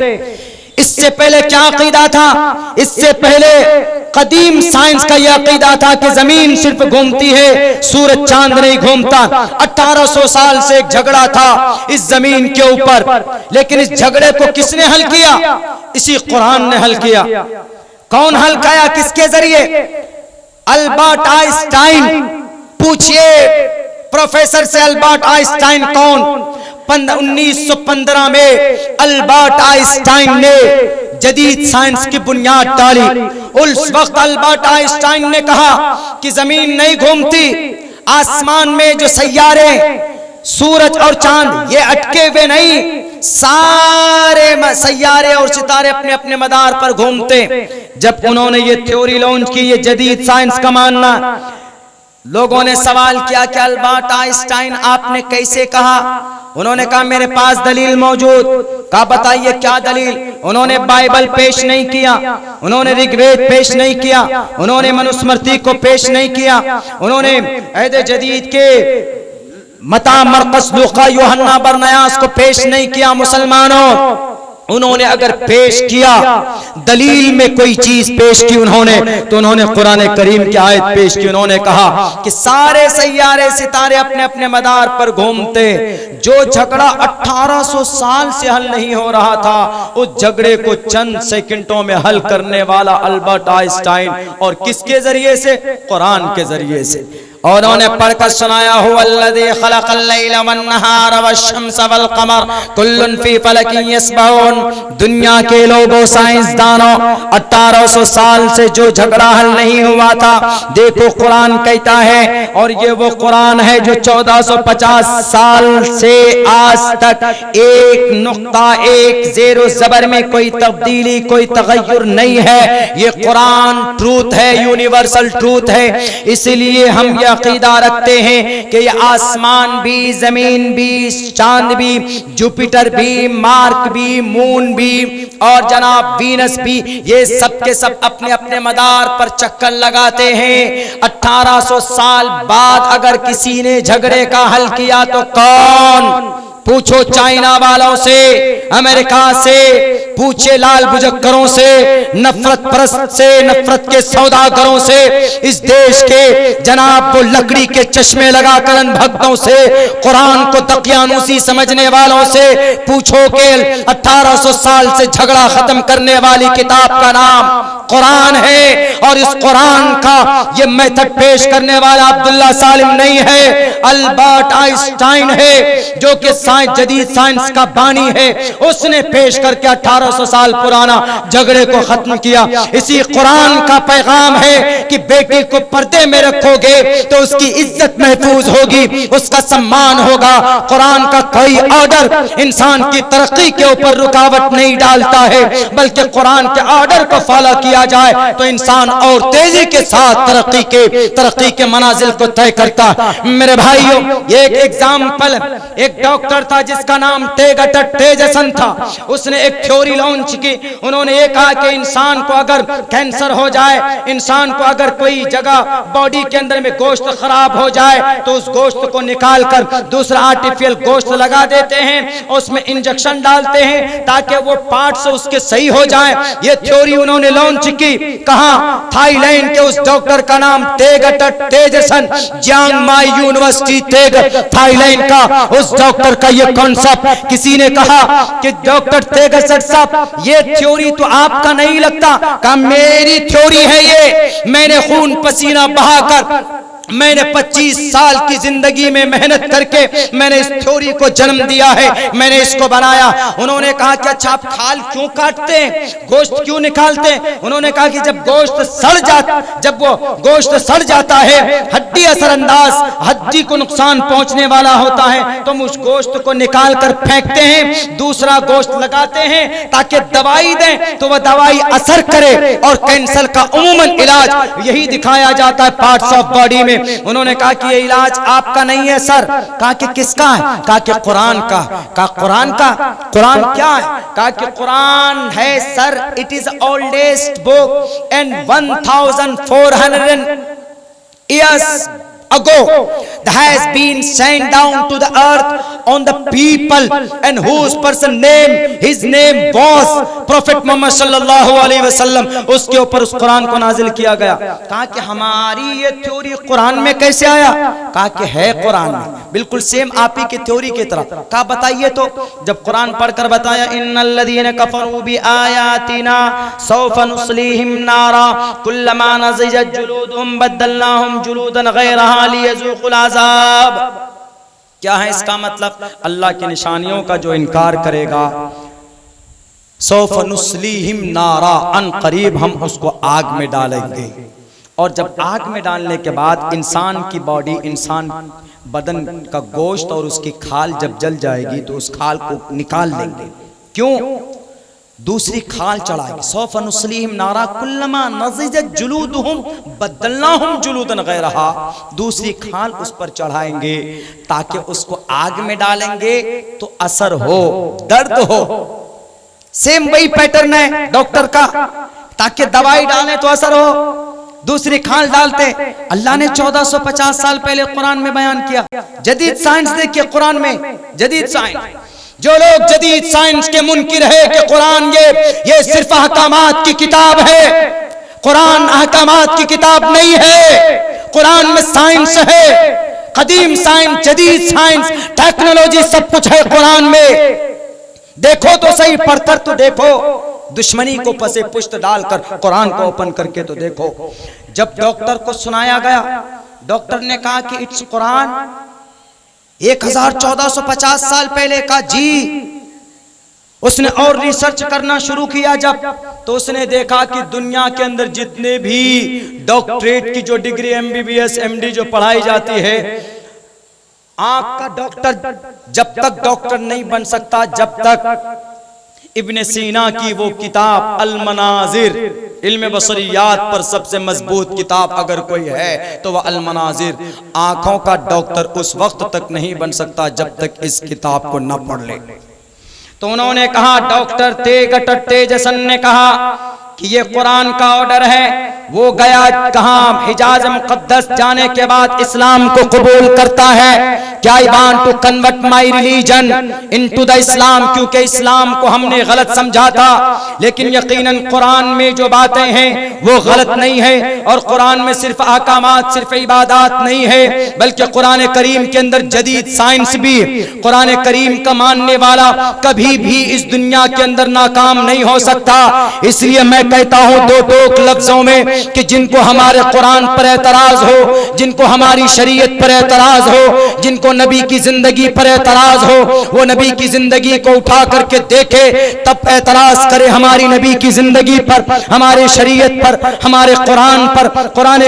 इससे पहले क्या अकीदा था? इससे पहले कदीम साइंस का यह अकीदा था कि जमीन सिर्फ घूमती है, सूरज चांद नहीं घूमता। 1800 साल से एक झगड़ा था इस जमीन के ऊपर, लेकिन इस झगड़े को किसने हल किया? इसी कुरान ने हल किया। कौन हल किया? किसके जरिए? Albert Einstein. पूछिए प्रोफेसर से, अल्बर्ट आइंस्टाइन कौन? 1915 में अल्बर्ट आइंस्टाइन ने जदीद साइंस की बुनियाद डाली। उस वक्त अल्बर्ट आइंस्टाइन ने कहा कि जमीन नहीं घूमती, आसमान में जो सैयारे, सूरज और चांद, ये अटके हुए नहीं, सारे सैयारे और सितारे अपने अपने मदार पर घूमते। जब उन्होंने ये थ्योरी लॉन्च की, ये जदीद साइंस का मानना, लोगों ने सवाल किया कि अल्बर्ट आइंस्टाइन आपने कैसे कहा? उन्होंने कहा मेरे पास दलील मौजूद। कहा बताइए क्या दलील? उन्होंने बाइबल पेश नहीं किया, उन्होंने ऋग्वेद पेश नहीं किया, उन्होंने मनुस्मृति को पेश नहीं किया, उन्होंने अहद जदीद के मता, मरकस, लूका, यूहन्ना, बरनयास को पेश नहीं किया। मुसलमानों, उन्होंने अगर पेश किया, दलील में कोई चीज पेश की उन्होंने, तो उन्होंने कुरान करीम की आयत पेश की। उन्होंने कहा कि सारे सैयारे सितारे अपने अपने मदार पर घूमते। जो झगड़ा 1800 साल से हल नहीं हो रहा था, उस झगड़े को चंद सेकंडों में हल करने वाला अल्बर्ट आइंस्टाइन, और किसके जरिए से? कुरान के जरिए से। और उन्होंने पढ़कर सुनाया, हुवल्लज़ी खलक़ल लैला वन्नहार वश्शम्स वल क़मर कुल्लुन फी फ़लकिन यस्बहून। दुनिया के लोगों, साइंसदानों, 1800 साल से जो झगड़ा हल नहीं हुआ था, देखो कुरान कहता है, और ये वो कुरान है जो 1450 साल से आज तक एक नुक्ता, एक ज़ेरो ज़बर में कोई तब्दीली, कोई तगय्युर नहीं है। ये कुरान ट्रूथ है, यूनिवर्सल ट्रूथ है। इसलिए हम ये अकीदा रखते हैं कि ये आसमान भी, जमीन भी, चांद भी, जुपिटर भी, मार्क भी, मून भी, और जनाब वीनस भी, ये सब के सब अपने अपने मदार पर चक्कर लगाते हैं। 1800 साल बाद अगर किसी ने झगड़े का हल किया तो पूछो चाइना वालों से, अमेरिका से, पूछे लाल बुजक्करों से, नफरत परस्त से, नफरत के सौदागरों से, इस देश के जनाब वो लकड़ी के चश्मे लगाकर अनभक्तों से, कुरान को दकियानूसी समझने वालों से पूछो कि 1800 साल से झगड़ा खत्म करने वाली किताब का नाम कुरान है, और इस कुरान का ये मेथड पेश करने वाला अब्दुल्ला सालिम नहीं है, अल्बर्ट आइंस्टाइन है, जो कि जदीद साइंस का बानी है। उसने पेश करके 1800 साल पुराना झगड़े को खत्म किया। इसी कुरान का पैगाम है कि बेटी को पर्दे में रखोगे तो उसकी इज्जत महफूज होगी, उसका सम्मान होगा। कुरान का कोई ऑर्डर इंसान की तरक्की के ऊपर रुकावट नहीं डालता है, बल्कि कुरान के ऑर्डर को फॉलो किया जाए तो इंसान और तेजी के साथ तरक्की के मनाजिल को तय करता। मेरे भाइयों, एक एग्जाम्पल, एक डॉक्टर था जिसका नाम तेजसन था। उसने एक थ्योरी लॉन्च की। उन्होंने ये कहा कि इंसान को अगर कैंसर हो जाए, इंसान को अगर कोई जगह बॉडी के अंदर में गोश्त खराब हो जाए तो उस गोश्त को निकाल कर दूसरा आर्टिफिशियल गोश्त लगा देते हैं, उसमें इंजेक्शन डालते हैं ताकि वो पार्ट्स उसके सही हो जाए। ये थ्योरी उन्होंने लॉन्च की। कहां? थाईलैंड के उस डॉक्टर का नाम तेजसन, जियांग माई यूनिवर्सिटी थाईलैंड का उस डॉक्टर का ये कॉन्सेप्ट। किसी ने कहा कि डॉक्टर तेजसन साहब ये थ्योरी तो आपका नहीं लगता। कहा मेरी थ्योरी है ये, मैंने खून पसीना बहाकर, मैंने 25 साल की जिंदगी में मेहनत करके मैंने इस थ्योरी को जन्म दिया है, मैंने इसको बनाया। उन्होंने कहा कि अच्छा आप खाल क्यों काटते हैं, गोश्त क्यों निकालते हैं? उन्होंने कहा कि जब वो गोश्त सड़ जाता है, हड्डी असरअंदाज, हड्डी को नुकसान पहुंचने वाला होता है, तो हम उस गोश्त को निकाल कर फेंकते हैं, दूसरा गोश्त लगाते हैं ताकि दवाई दें तो वह दवाई असर करे। और कैंसर का उमूमन इलाज यही दिखाया जाता है पार्ट्स ऑफ बॉडी में। उन्होंने कहा कि ये इलाज आपका नहीं है सर। कहा कि किसका है? कहा कि कुरान का। कहा कुरान का? कुरान क्या है? कहा कि कुरान है sir, it is oldest book and 1400 years ago that has been sent down to the earth on the people and whose person name, his name was Prophet Muhammad sallallahu alaihi wasallam। उसके ऊपर उस कुरान को नाजिल किया गया। कहा कि हमारी ये थ्योरी कुरान में कैसे आया? कहा कि है कुरान में, बिल्कुल सेम आप ही की थ्योरी की तरह। कहा बताइए तो। जब कुरान पढ़कर बताया इन्नल्लज़ीना कफरू बि आयातिना सौफा नुस्लीहिम नारा कुल्लमा नज़िजत जुलूदुहुम बद्दलनाहुम जुलूदन गैरहा लियज़ूक़ुल अज़ाब। क्या है इसका मतलब? अल्लाह की निशानियों का जो इनकार करेगा, सौफ़ नुस्लीहिम नारा, अन करीब हम उसको आग में डालेंगे। और जब आग में डालने के बाद इंसान की बॉडी, इंसान बदन का गोश्त और उसकी खाल जब जल जाएगी तो उस खाल को निकाल लेंगे। क्यों? दूसरी खाल चढ़ाएंगे। सौफ़ नुस्लीहिम नारा कुल्लमा नज़िजत जुलूदुहुम बद्दलनाहुम जुलूदन गैरहा, दूसरी खाल उस पर चढ़ाएंगे ताकि उसको आग में डालेंगे तो असर हो, दर्द हो। सेम वही पैटर्न है डॉक्टर का, ताकि दवाई डालें तो असर हो, दूसरी खाल डालते। अल्लाह ने 1450 साल पहले कुरान में बयान किया। जदीद साइंस देखिए, कुरान में जदीद साइंस, जो लोग जदीद साइंस के मुनकिर है कि कुरान ये सिर्फ अहकामात की किताब है, कुरान अहकामात की किताब नहीं है। कुरान में साइंस है, कदीम साइंस, जदीद साइंस, टेक्नोलॉजी, सब कुछ है कुरान में। देखो तो सही, पढ़कर तो देखो, दुश्मनी को पसे पुष्ट डालकर कुरान को ओपन करके तो देखो। जब डॉक्टर को सुनाया गया, डॉक्टर ने कहा कि इट्स कुरान 1450 साल पहले का। जी, उसने और रिसर्च करना शुरू किया जब, तो उसने देखा कि दुनिया के अंदर जितने भी डॉक्टरेट की जो डिग्री, MBBS MD जो पढ़ाई जाती है, आंख का डॉक्टर जब तक डॉक्टर नहीं बन सकता जब तक इब्न सीना की वो किताब अल मनाजिर, इल्म बसरियात पर सबसे मजबूत किताब अगर कोई है तो वह अल मनाजिर, आंखों का डॉक्टर उस वक्त तक नहीं बन सकता जब तक इस किताब को न पढ़ ले। तो उन्होंने कहा, डॉक्टर तेजसन ने कहा कि ये कुरान का ऑर्डर है। वो गया कहां? हिजाज मुक़द्दस, जाने के बाद इस्लाम को कबूल करता है। कि I want to convert my religion into the Islam, क्योंकि इस्लाम को हमने गलत समझा था। लेकिन यकीनन कुरान में जो बातें हैं वो गलत नहीं है, और कुरान में सिर्फ अहकामात, सिर्फ इबादत नहीं है, बल्कि कुरान करीम के अंदर जदीद साइंस भी। कुरान करीम का मानने वाला कभी भी इस दुनिया के अंदर नाकाम नहीं हो सकता। इसलिए मैं कहता हूं दो टोक लफ्जों में कि जिनको हमारे कुरान पर एतराज हो, जिनको हमारी शरीयत पर एतराज हो, जिनको नबी की जिंदगी पर एतराज हो, वो नबी की जिंदगी को उठा करके देखे, तब एतराज करे हमारी नबी की जिंदगी पर, हमारे शरीयत पर, हमारे कुरान पर। कुरान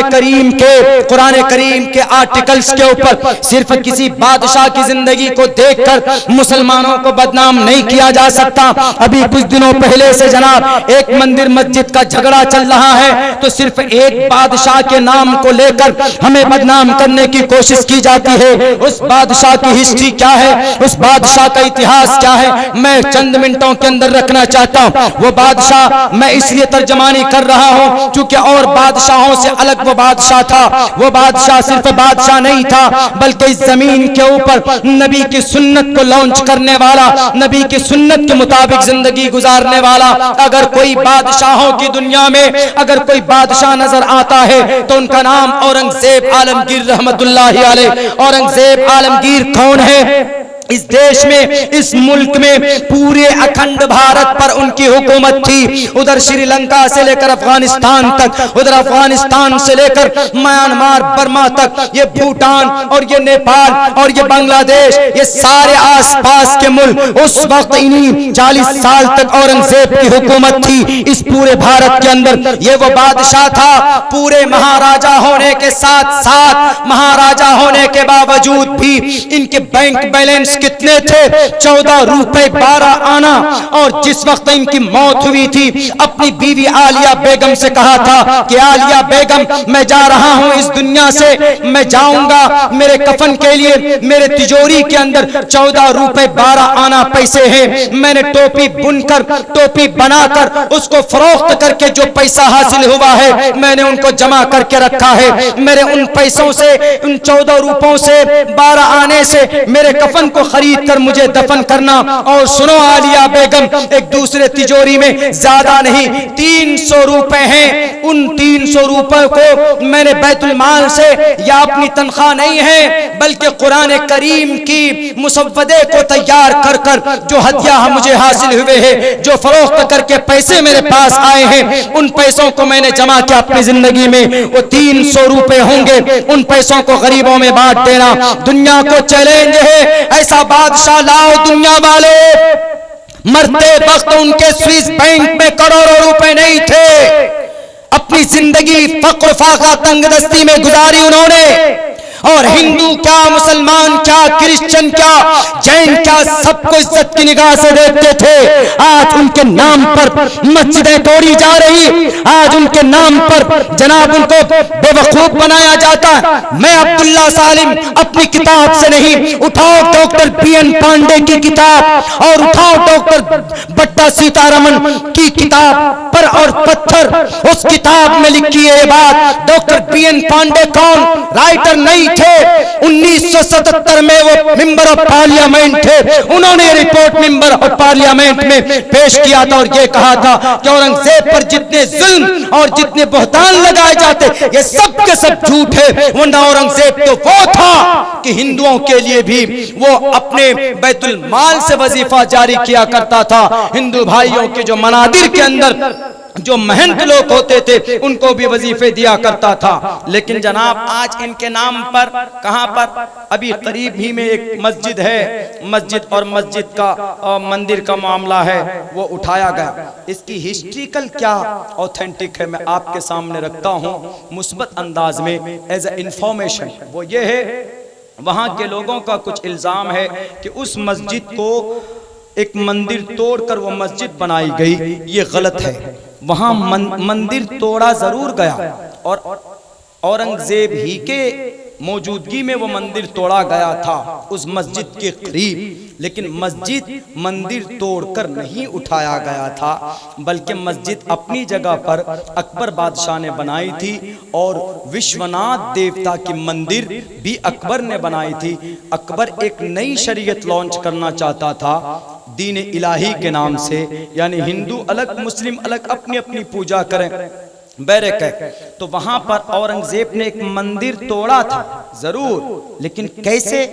करीम के आर्टिकल्स के ऊपर सिर्फ किसी बादशाह की जिंदगी को देखकर मुसलमानों को बदनाम नहीं किया जा सकता। अभी कुछ दिनों पहले से जनाब एक मंदिर मस्जिद का झगड़ा चल रहा है, तो सिर्फ एक बादशाह के नाम को लेकर हमें बदनाम करने की कोशिश की जाती है। उस बादशाह की हिस्ट्री क्या है, उस बादशाह का इतिहास क्या है, मैं चंद मिनटों के अंदर रखना चाहता हूं। वो बादशाह मैं इसलिए तर्जमानी कर रहा हूं क्योंकि और बादशाहों से अलग वो बादशाह था। वो बादशाह सिर्फ बादशाह नहीं था, बल्कि इस जमीन के ऊपर नबी की सुन्नत को लॉन्च करने वाला, नबी की सुन्नत के मुताबिक जिंदगी गुजारने वाला। अगर कोई बादशाहों की दुनिया में अगर कोई बादशाह नजर आता है तो उनका नाम औरंगजेब आलमगीर रहमतुल्लाहि अलैह। औरंगजेब आलमगीर कौन है? इस देश में, इस मुल्क में, पूरे अखंड भारत पर उनकी हुकूमत थी। उधर श्रीलंका से लेकर अफगानिस्तान तक, उधर अफगानिस्तान से लेकर म्यांमार, बर्मा तक, ये भूटान और ये नेपाल और ये बांग्लादेश, ये सारे आसपास के मुल्क उस वक्त इन्हीं 40 साल तक औरंगजेब की हुकूमत थी इस पूरे भारत के अंदर। ये वो बादशाह था, पूरे महाराजा होने के साथ साथ, महाराजा होने के बावजूद भी इनके बैंक बैलेंस कितने थे? 14 रुपए 12 आना। और जिस वक्त इनकी मौत हुई थी, अपनी बीवी आलिया बेगम से कहा था कि आलिया बेगम, मैं जा रहा हूं इस दुनिया से, मैं जाऊंगा, मेरे कफन के लिए मेरे तिजोरी के अंदर 14 रुपए 12 आना पैसे हैं। मैंने टोपी बुनकर, टोपी बनाकर, उसको फरोख्त करके जो पैसा हासिल हुआ है मैंने उनको जमा करके रखा है। मेरे उन पैसों से, उन 14 रुपयों से, 12 आने से मेरे कफन को खरीद कर मुझे दफन करना। और सुनो आलिया बेगम, एक दूसरे तिजोरी में ज्यादा नहीं 300 रुपए हैं। उन 300 रुपए को मैंने बैतुल माल से, या अपनी तनख्वाह नहीं है, बल्कि कुरान करीम की मुसव्वदे को तैयार कर कर जो हदिया मुझे हासिल हुए हैं, जो फरोख्त करके पैसे मेरे पास आए हैं, उन पैसों को मैंने जमा किया अपनी जिंदगी में। वो 300 रुपए होंगे, उन पैसों को गरीबों में बांट देना। दुनिया को चैलेंज है, ऐसा बादशाह लाओ दुनिया वाले। मरते वक्त उनके स्विस बैंक में करोड़ों रुपए नहीं थे। अपनी जिंदगी फक्र फाका तंगदस्ती में गुजारी उन्होंने। और हिंदू क्या, मुसलमान क्या, क्रिश्चियन क्या, जैन क्या, सबको इज्जत की निगाह से देखते थे। आज उनके नाम पर मस्जिदें तोड़ी जा रही, आज उनके नाम पर जनाब उनको बेवकूफ बनाया जाता है। मैं अब्दुल्ला सालिम अपनी किताब से नहीं, उठाओ डॉक्टर BN पांडे की किताब और उठाओ डॉक्टर बट्टा सीतारमन की किताब पर और पत्थर, उस किताब में लिखी है ये बात। डॉक्टर BN पांडे कौन? राइटर नहीं थे। 1977 में वो मेंबर ऑफ पार्लियामेंट थे। उन्होंने रिपोर्ट मेंबर ऑफ पार्लियामेंट में पेश किया था और ये कहा था कि औरंगजेब पर जितने जुल्म और जितने बहतान लगाए जाते, ये सब के सब झूठ है। वरना औरंगजेब तो वो था कि हिंदुओं के लिए भी वो अपने बैतुल माल से वजीफा जारी किया करता था। हिंदू भाइयों के जो मनादिर के अंदर जो महंत लोग होते थे उनको भी वजीफे दिया करता था। लेकिन जनाब आज इनके नाम पर, कहां पर, अभी करीब ही में एक मस्जिद है, मस्जिद और मस्जिद का और मंदिर का मामला है, वो उठाया गया। इसकी हिस्ट्रिकल क्या ऑथेंटिक है मैं आपके सामने रखता हूं मुस्बत अंदाज में एज ए इंफॉर्मेशन। वो ये है, वहां के लोगों का कुछ इल्जाम है कि उस मस्जिद को एक मंदिर तोड़कर वो मस्जिद बनाई गई, ये गलत है। वहां मंदिर तोड़ा जरूर गया और औरंगजेब ही के मौजूदगी में वो मंदिर तोड़ा गया था उस मस्जिद के करीब, लेकिन मस्जिद मंदिर तोड़कर नहीं उठाया गया था, बल्कि मस्जिद अपनी जगह पर अकबर बादशाह ने बनाई थी और विश्वनाथ देवता की मंदिर भी अकबर ने बनाई थी। अकबर एक नई शरीयत लॉन्च करना चाहता था दीन इलाही के नाम से, यानी हिंदू अलग मुस्लिम अलग अपनी अपनी पूजा करें, बैरक है। तो वहां पर औरंगजेब ने एक मंदिर तोड़ा था जरूर, लेकिन कैसे?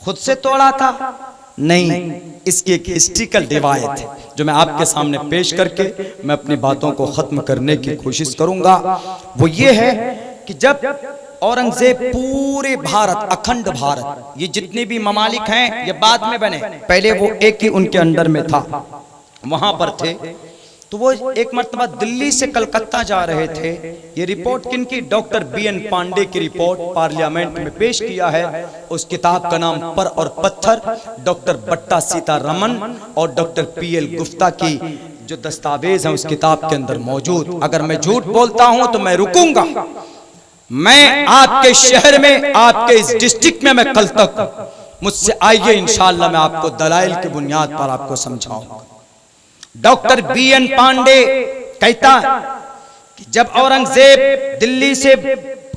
खुद से तोड़ा था? नहीं, इसकी एक हिस्ट्रिकल रिवायत है जो मैं आपके सामने पेश करके मैं अपनी बातों को खत्म करने की कोशिश करूंगा। वो ये है कि जब औरंगजेब पूरे भारत, अखंड भारत, ये जितने भी ममालिक हैं ये बाद में बने, पहले वो एक ही उनके अंडर में था, वहां पर थे। तो वो एक मर्तबा दिल्ली से कलकत्ता जा रहे थे। ये रिपोर्ट किनकी? डॉक्टर बीएन पांडे की रिपोर्ट पार्लियामेंट में पेश किया है। उस किताब का नाम पर और पत्थर, डॉक्टर बट्टा सीतारमन और डॉक्टर पीएल गुप्ता की जो दस्तावेज है उस किताब के अंदर मौजूद। अगर मैं झूठ बोलता हूं तो मैं रुकूंगा। मैं आपके शहर में, आपके इस डिस्ट्रिक्ट में मैं कल तक, मुझसे आइए, इंशाअल्लाह मैं आपको दलाइल की बुनियाद पर आपको समझाऊंगा। डॉक्टर बीएन पांडे कहता कि जब औरंगजेब दिल्ली से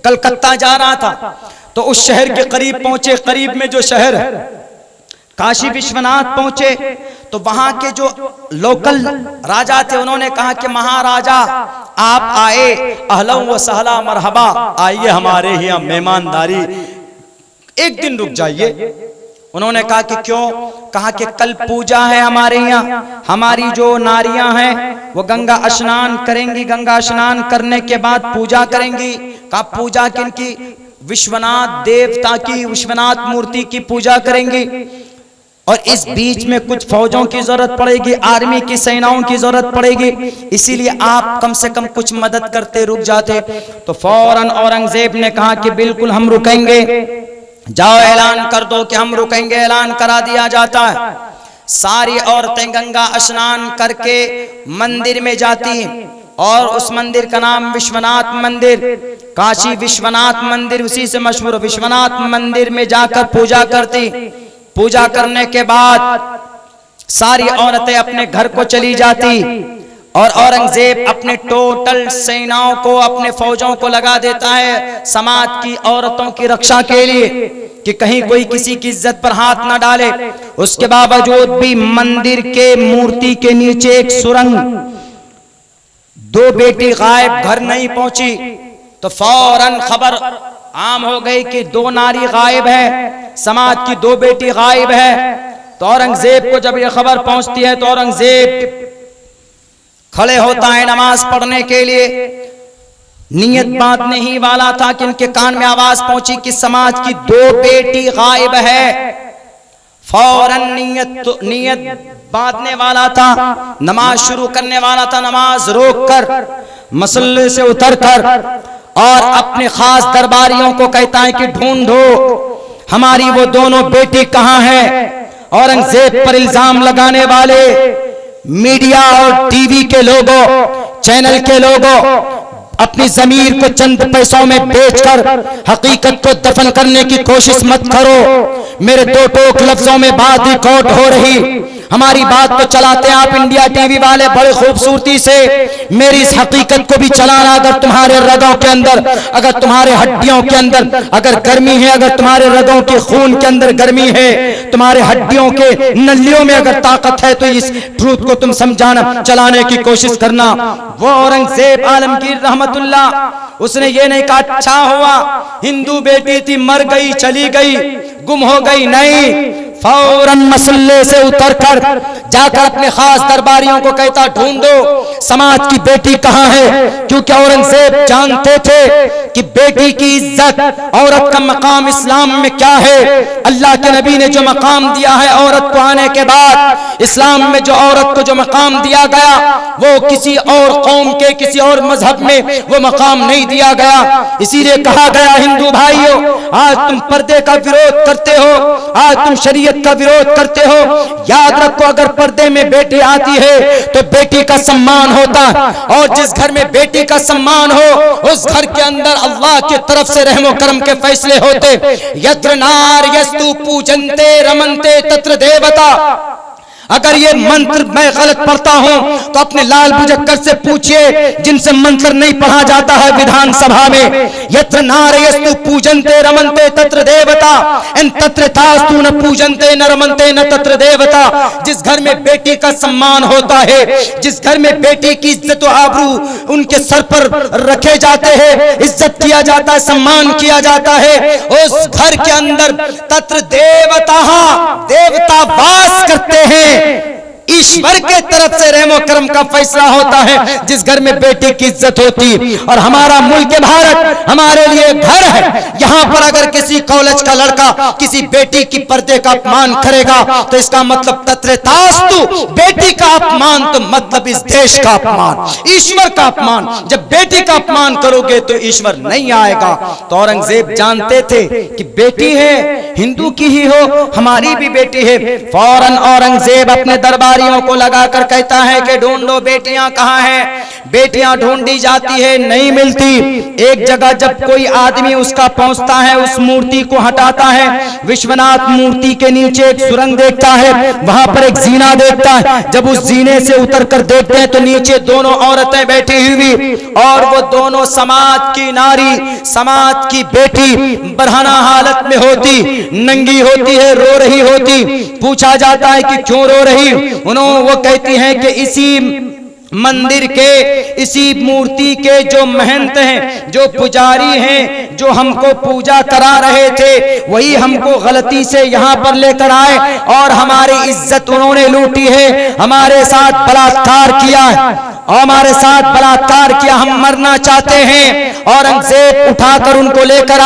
कलकत्ता जा रहा था तो उस शहर के करीब पहुंचे, करीब में जो शहर है काशी विश्वनाथ पहुंचे, तो वहां के जो लोकल राजा थे उन्होंने कहा कि महाराजा आप आए, अहलन व सहला मरहबा, आइए हमारे यहाँ मेहमानदारी, एक दिन रुक जाइए। उन्होंने कहा कि क्यों? कहा कि कल पूजा है हमारे यहाँ, हमारी जो नारियां हैं वो गंगा स्नान करेंगी, गंगा स्नान करने के बाद पूजा करेंगी। कहा पूजा किनकी? विश्वनाथ देवता की, विश्वनाथ मूर्ति की पूजा करेंगी, और इस बीच में कुछ फौजों की जरूरत पड़ेगी, आर्मी की सेनाओं की जरूरत पड़ेगी, इसीलिए आप कम से कम कुछ मदद करते, रुक जाते। तो फौरन औरंगजेब ने कहा कि बिल्कुल हम रुकेंगे, जाओ ऐलान कर दो कि हम रुकेंगे। ऐलान करा दिया जाता है। सारी औरतें गंगा स्नान करके मंदिर में जाती, और उस मंदिर का नाम विश्वनाथ मंदिर, काशी विश्वनाथ मंदिर, उसी से मशहूर विश्वनाथ मंदिर में जाकर पूजा करती। पूजा करने के बाद सारी औरतें अपने घर को चली जाती, और औरंगजेब अपने टोटल सेनाओं को, अपने फौजों को लगा देता है समाज की औरतों की रक्षा के लिए, कि कहीं कोई किसी की इज्जत पर हाथ ना डाले। उसके बावजूद भी मंदिर के मूर्ति के नीचे एक सुरंग, दो बेटी गायब, घर नहीं पहुंची, तो फौरन खबर आम हो गई कि दो नारी गायब है, समाज की दो बेटी गायब है। तो औरंगजेब को जब यह खबर पहुंचती है तो औरंगजेब खड़े होता है नमाज पढ़ने के लिए। नियत बांधने ही वाला था कि इनके कान में आवाज पहुंची कि समाज की दो बेटी गायब है। फौरन नियत बांधने वाला था, नमाज शुरू करने वाला था, नमाज रोककर मसल्ले से उतरकर और अपने खास दरबारियों को कहता है कि ढूंढो हमारी वो दोनों बेटी कहां है। औरंगजेब पर इल्जाम लगाने वाले मीडिया और टीवी के लोगों, चैनल के लोगों, अपनी जमीर को चंद पैसों में बेचकर हकीकत को दफन करने की कोशिश मत करो। मेरे दो टोक लफ्जों में बात रिकॉर्ड हो रही, हमारी बात को चलाते आप इंडिया टीवी वाले बड़े खूबसूरती से। मेरी इस हकीकत को भी चलाना, अगर तुम्हारे रगों के अंदर, अगर तुम्हारे हड्डियों के अंदर अगर गर्मी है, अगर तुम्हारे रगों के खून के अंदर गर्मी है, तुम्हारे हड्डियों के नलियों में अगर ताकत है, तो इस ट्रूथ को तुम समझाना, चलाने की कोशिश करना। वो औरंगजेब आलमगीर रहमतुल्लाह, उसने ये नहीं कहा अच्छा हुआ हिंदू बेटी थी, मर गई, चली गई, गुम हो गई, नहीं, फौरन मसल्ले से उतरकर जाकर अपने खास दरबारियों को कहता ढूंढो समाज की बेटी कहां है। क्योंकि औरंगजेब जानते थे कि बेटी की इज्जत, औरत का मकाम इस्लाम में क्या है। अल्लाह के नबी ने जो मकाम दिया है औरत को आने के बाद, इस्लाम में जो औरत को जो मकाम दिया गया वो किसी और कौम के, किसी और मजहब में वो मकाम नहीं दिया गया। इसीलिए कहा गया हिंदू भाइयों, आज तुम पर्दे का विरोध करते हो, आज तुम शरीयत का विरोध करते हो, याद रखो अगर पर्दे में बेटी आती है तो बेटी का सम्मान होता है, और जिस घर में बेटी का सम्मान हो उस घर के अंदर अल्लाह की तरफ से रहमो करम के फैसले होते। यत्र नार यस्तु पूजन्ते रमन्ते तत्र देवता। अगर ये मंत्र मैं गलत पढ़ता हूं तो अपने लाल बुझक्कर से पूछिए जिनसे मंत्र नहीं पढ़ा जाता है विधानसभा में। यत्र नारयस्तु पूजन्ते रमन्ते तत्र देवता एन तत्र तास्तु न पूजन्ते न रमन्ते न तत्र देवता। जिस घर में बेटी का सम्मान होता है, जिस घर में बेटी की इज्जत और आबरू उनके सर पर रखे जाते हैं, इज्जत किया जाता है, सम्मान किया जाता है, उस घर के अंदर तत्र देवता देवता वास करते हैं। ईश्वर के तरफ से रहमो करम का फैसला होता है जिस घर में बेटी की इज्जत होती। और हमारा मुल्क भारत हमारे लिए घर है। यहाँ पर अगर किसी कॉलेज का लड़का किसी बेटी की पर्दे का अपमान करेगा तो इसका मतलब तत्रतास्तु बेटी का अपमान, तो मतलब इस देश का अपमान, ईश्वर का अपमान। जब बेटी का अपमान करोगे तो ईश्वर नहीं आएगा। तो औरंगजेब जानते थे कि बेटी है हिंदू की ही हो, हमारी भी बेटी है। फौरन औरंगजेब अपने दरबारियों को लगाकर कहता है कि ढूंढो बेटियां कहाँ हैं। बेटियां ढूंढी जाती है, नहीं मिलती। एक जगह जब कोई आदमी उसका पहुंचता है, उस मूर्ति को हटाता है, विश्वनाथ मूर्ति के नीचे एक सुरंग देखता है, वहां पर एक जीना देखता है। जब उस जीने से उतर कर देखते हैं तो नीचे दोनों औरतें बैठी हुई, और वो दोनों समाज की नारी, समाज की बेटी बरहना हालत में होती, नंगी होती है, रो रही होती। पूछा जाता है कि क्यों रो रही? वो कहती हैं कि इसी मंदिर के, इसी मूर्ति के जो महंत हैं, जो पुजारी हैं, जो हमको पूजा करा रहे थे, वही हमको गलती से यहाँ पर लेकर आए और हमारी इज्जत उन्होंने लूटी है, हमारे साथ बलात्कार किया है, हमारे साथ बलात्कार किया, हम मरना चाहते हैं। औरंगजेब उठाकर उनको लेकर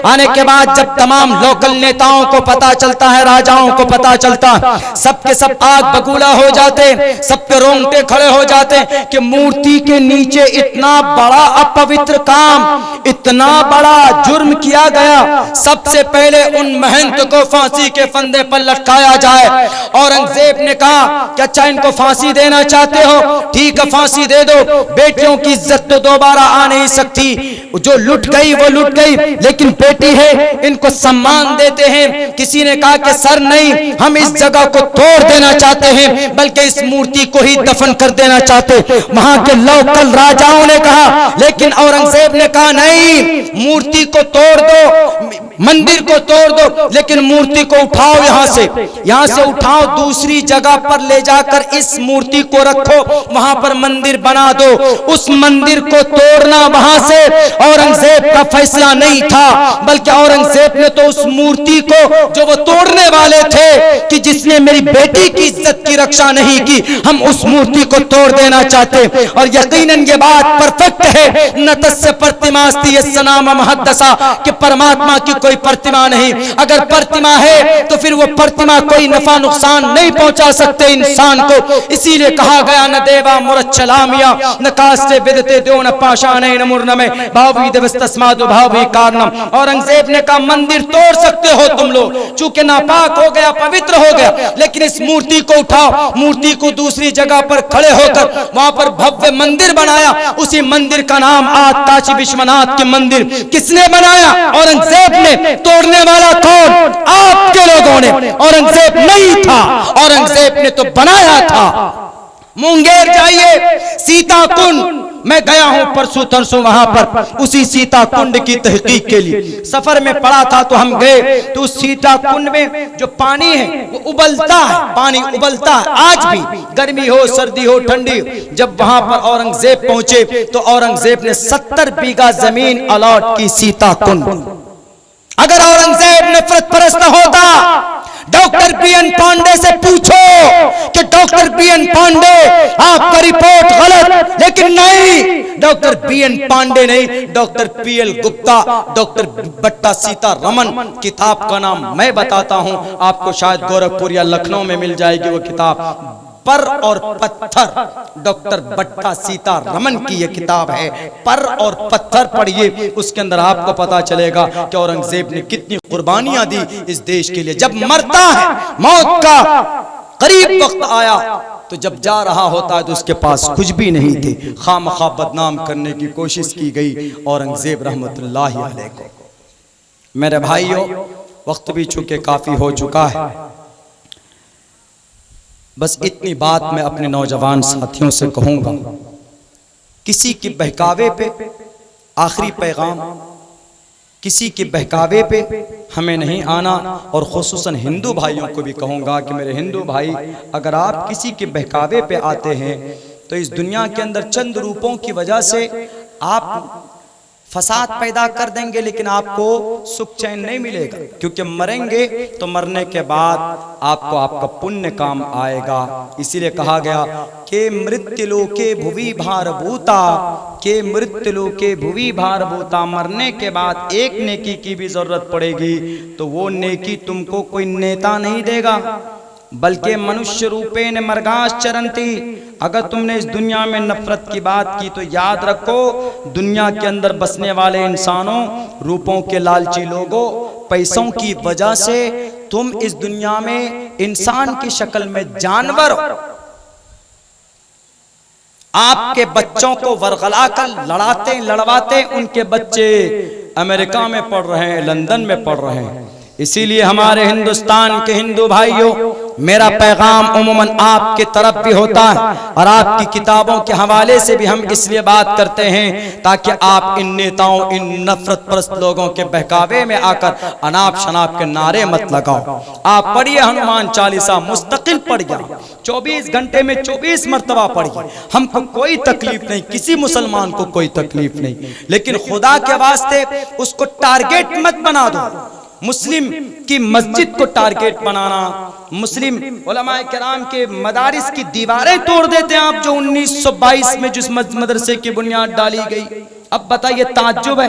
आने के बाद जब तमाम लोकल नेताओं को पता चलता है, राजाओं को पता चलता, सबके सब आग बबूला हो जाते, सबके रोंगटे खड़े हो जाते कि मूर्ति के नीचे इतना बड़ा अपवित्र काम, इतना बड़ा जुर्म किया गया। सबसे पहले उन महंत को फांसी के फंदे पर लटकाया जाए। औरंगजेब ने कहा कि अच्छा इनको फांसी देना चाहते हो, ठीक है फांसी दे दो, बेटियों की इज्जत तो दोबारा आ नहीं सकती, जो लुट गई वो लुट गई, लेकिन बेटी है इनको सम्मान देते हैं। किसी ने कहा कि सर नहीं, हम इस जगह को तोड़ देना चाहते हैं, बल्कि इस मूर्ति को ही दफन कर देना चाहते। वहां के लोकल राजाओं ने कहा, लेकिन औरंगजेब ने कहा नहीं, मूर्ति को तोड़ दो, मंदिर को तोड़ दो, लेकिन मूर्ति को उठाओ, यहाँ से उठाओ, दूसरी जगह पर ले जाकर इस मूर्ति को रखो, वहां पर मंदिर बना दो। उस मंदिर को तोड़ना वहां से औरंगजेब का फैसला नहीं था, बल्कि औरंगजेब ने तो उस मूर्ति को, जो वो तोड़ने वाले थे कि जिसने मेरी बेटी की इज्जत की रक्षा नहीं की, हम उस मूर्ति को तोड़ देना चाहते। और यकीनन ये बात परफेक्ट है, न तस्य प्रतिमास्ति यस्य नाम महद्दसा, कि परमात्मा की कोई प्रतिमा नहीं। अगर प्रतिमा है तो फिर वो प्रतिमा कोई नफा नुकसान नहीं पहुंचा सकते इंसान को। इसीलिए कहा गया न देवा मुरच्छलामिया न कास्ते विदते दो न पाषाणे न मुर्नमे भावी देवस्तस्मादु भावी कारणम। औरंगजेब ने कहा मंदिर तोड़ सकते हो तुम लोग, चूंकि नापाक हो गया, पवित्र हो गया, लेकिन इस मूर्ति को उठाओ। मूर्ति को दूसरी जगह पर खड़े होकर वहां पर भव्य मंदिर बनाया। उसी मंदिर का नाम आज काशी विश्वनाथ के मंदिर। किसने बनाया? औरंगजेब ने। तोड़ने वाला कौन? आपके लोगों ने। औरंगजेब नहीं था, औरंगजेब ने तो बनाया था। मुंगेर जाइए, सीता कुंड, मैं गया हूं परसों तरसों वहां पर उसी सीता कुंड की तहकीक के लिए। सफर में पड़ा था तो हम गए, तो उस सीता कुंड में जो पानी है वो उबलता है, पानी उबलता है आज भी, गर्मी हो सर्दी हो ठंडी। जब वहां पर औरंगजेब पहुंचे तो औरंगजेब ने 70 बीघा जमीन अलॉट की सीता कुंड। अगर औरंगजेब नफरत परस्त होता, डॉक्टर बीएन पांडे से पूछो कि डॉक्टर बीएन पांडे आपका रिपोर्ट गलत, लेकिन नहीं, डॉक्टर बीएन पांडे नहीं, डॉक्टर पीएल गुप्ता, डॉक्टर बट्टा सीतारमन। किताब का नाम मैं बताता हूं आपको, शायद गोरखपुर या लखनऊ में मिल जाएगी वो किताब, पर और पत्थर। डॉक्टर बट्टा सीतारमन की ये किताब है, पर और पत्थर पढ़िए, उसके अंदर आपको पता चलेगा कि औरंगजेब ने कितनी कुर्बानियां दी इस देश के लिए। जब मरता है, मौत का करीब वक्त आया तो जब जा रहा होता है तो उसके पास कुछ भी नहीं थे। खामखा बदनाम करने की कोशिश की गई औरंगजेब रहमतुल्लाहि अलैह को। मेरे भाइयों, वक्त भी चूंकि काफी हो चुका है, बस इतनी बात मैं अपने नौजवान साथियों से कहूंगा, किसी के बहकावे पे, आखिरी पैगाम, किसी के बहकावे पे हमें नहीं आना। और खुसूसन हिंदू भाइयों को भी कहूंगा कि मेरे हिंदू भाई, अगर आप किसी के बहकावे पे आते हैं तो इस दुनिया के अंदर चंद रूपों की वजह से आप फसाद पैदा कर देंगे, लेकिन आपको सुख चैन नहीं मिलेगा, क्योंकि मरेंगे तो मरने के बाद आपको आपका पुण्य काम आएगा। इसीलिए कहा गया कि मृत्युलोके भुवि भारभूता, के मृत्युलोके भुवि भारभूता, मरने के बाद एक नेकी की भी जरूरत पड़ेगी तो वो नेकी तुमको कोई नेता नहीं देगा, बल्कि मनुष्य रूपेण मर्गाश चरंती। अगर तुमने इस दुनिया में नफरत की बात की तो याद रखो, दुनिया के अंदर बसने वाले इंसानों, रूपों के लालची लोगों, पैसों की वजह से तुम इस दुनिया में इंसान की शक्ल में जानवर हो। आपके बच्चों को वरगला कर लड़वाते उनके बच्चे अमेरिका में पढ़ रहे हैं, लंदन में पढ़ रहे हैं। इसीलिए हमारे हिंदुस्तान के हिंदू भाइयों, मेरा पैगाम उम्मन आपके तरफ भी होता है और आपकी किताबों के हवाले से भी हम इसलिए बात करते हैं ताकि आप इन नेताओं, इन नफरत परस्त लोगों के बहकावे में आकर अनाप शनाप के नारे मत लगाओ। आप पढ़िए हनुमान चालीसा, मुस्तकिल पढ़िए, 24 घंटे में 24 मरतबा पढ़िए, हमको कोई तकलीफ नहीं, किसी मुसलमान को कोई तकलीफ नहीं, लेकिन खुदा के वास्ते उसको टारगेट मत बना दो। मुस्लिम की मस्जिद को टारगेट बनाना, मुस्लिम उलमाए किराम के मदारिस की दीवारें तोड़ देते हैं आप, जो 1922 में जिस मदरसे की बुनियाद डाली गई। अब बताइए, ताज्जुब है।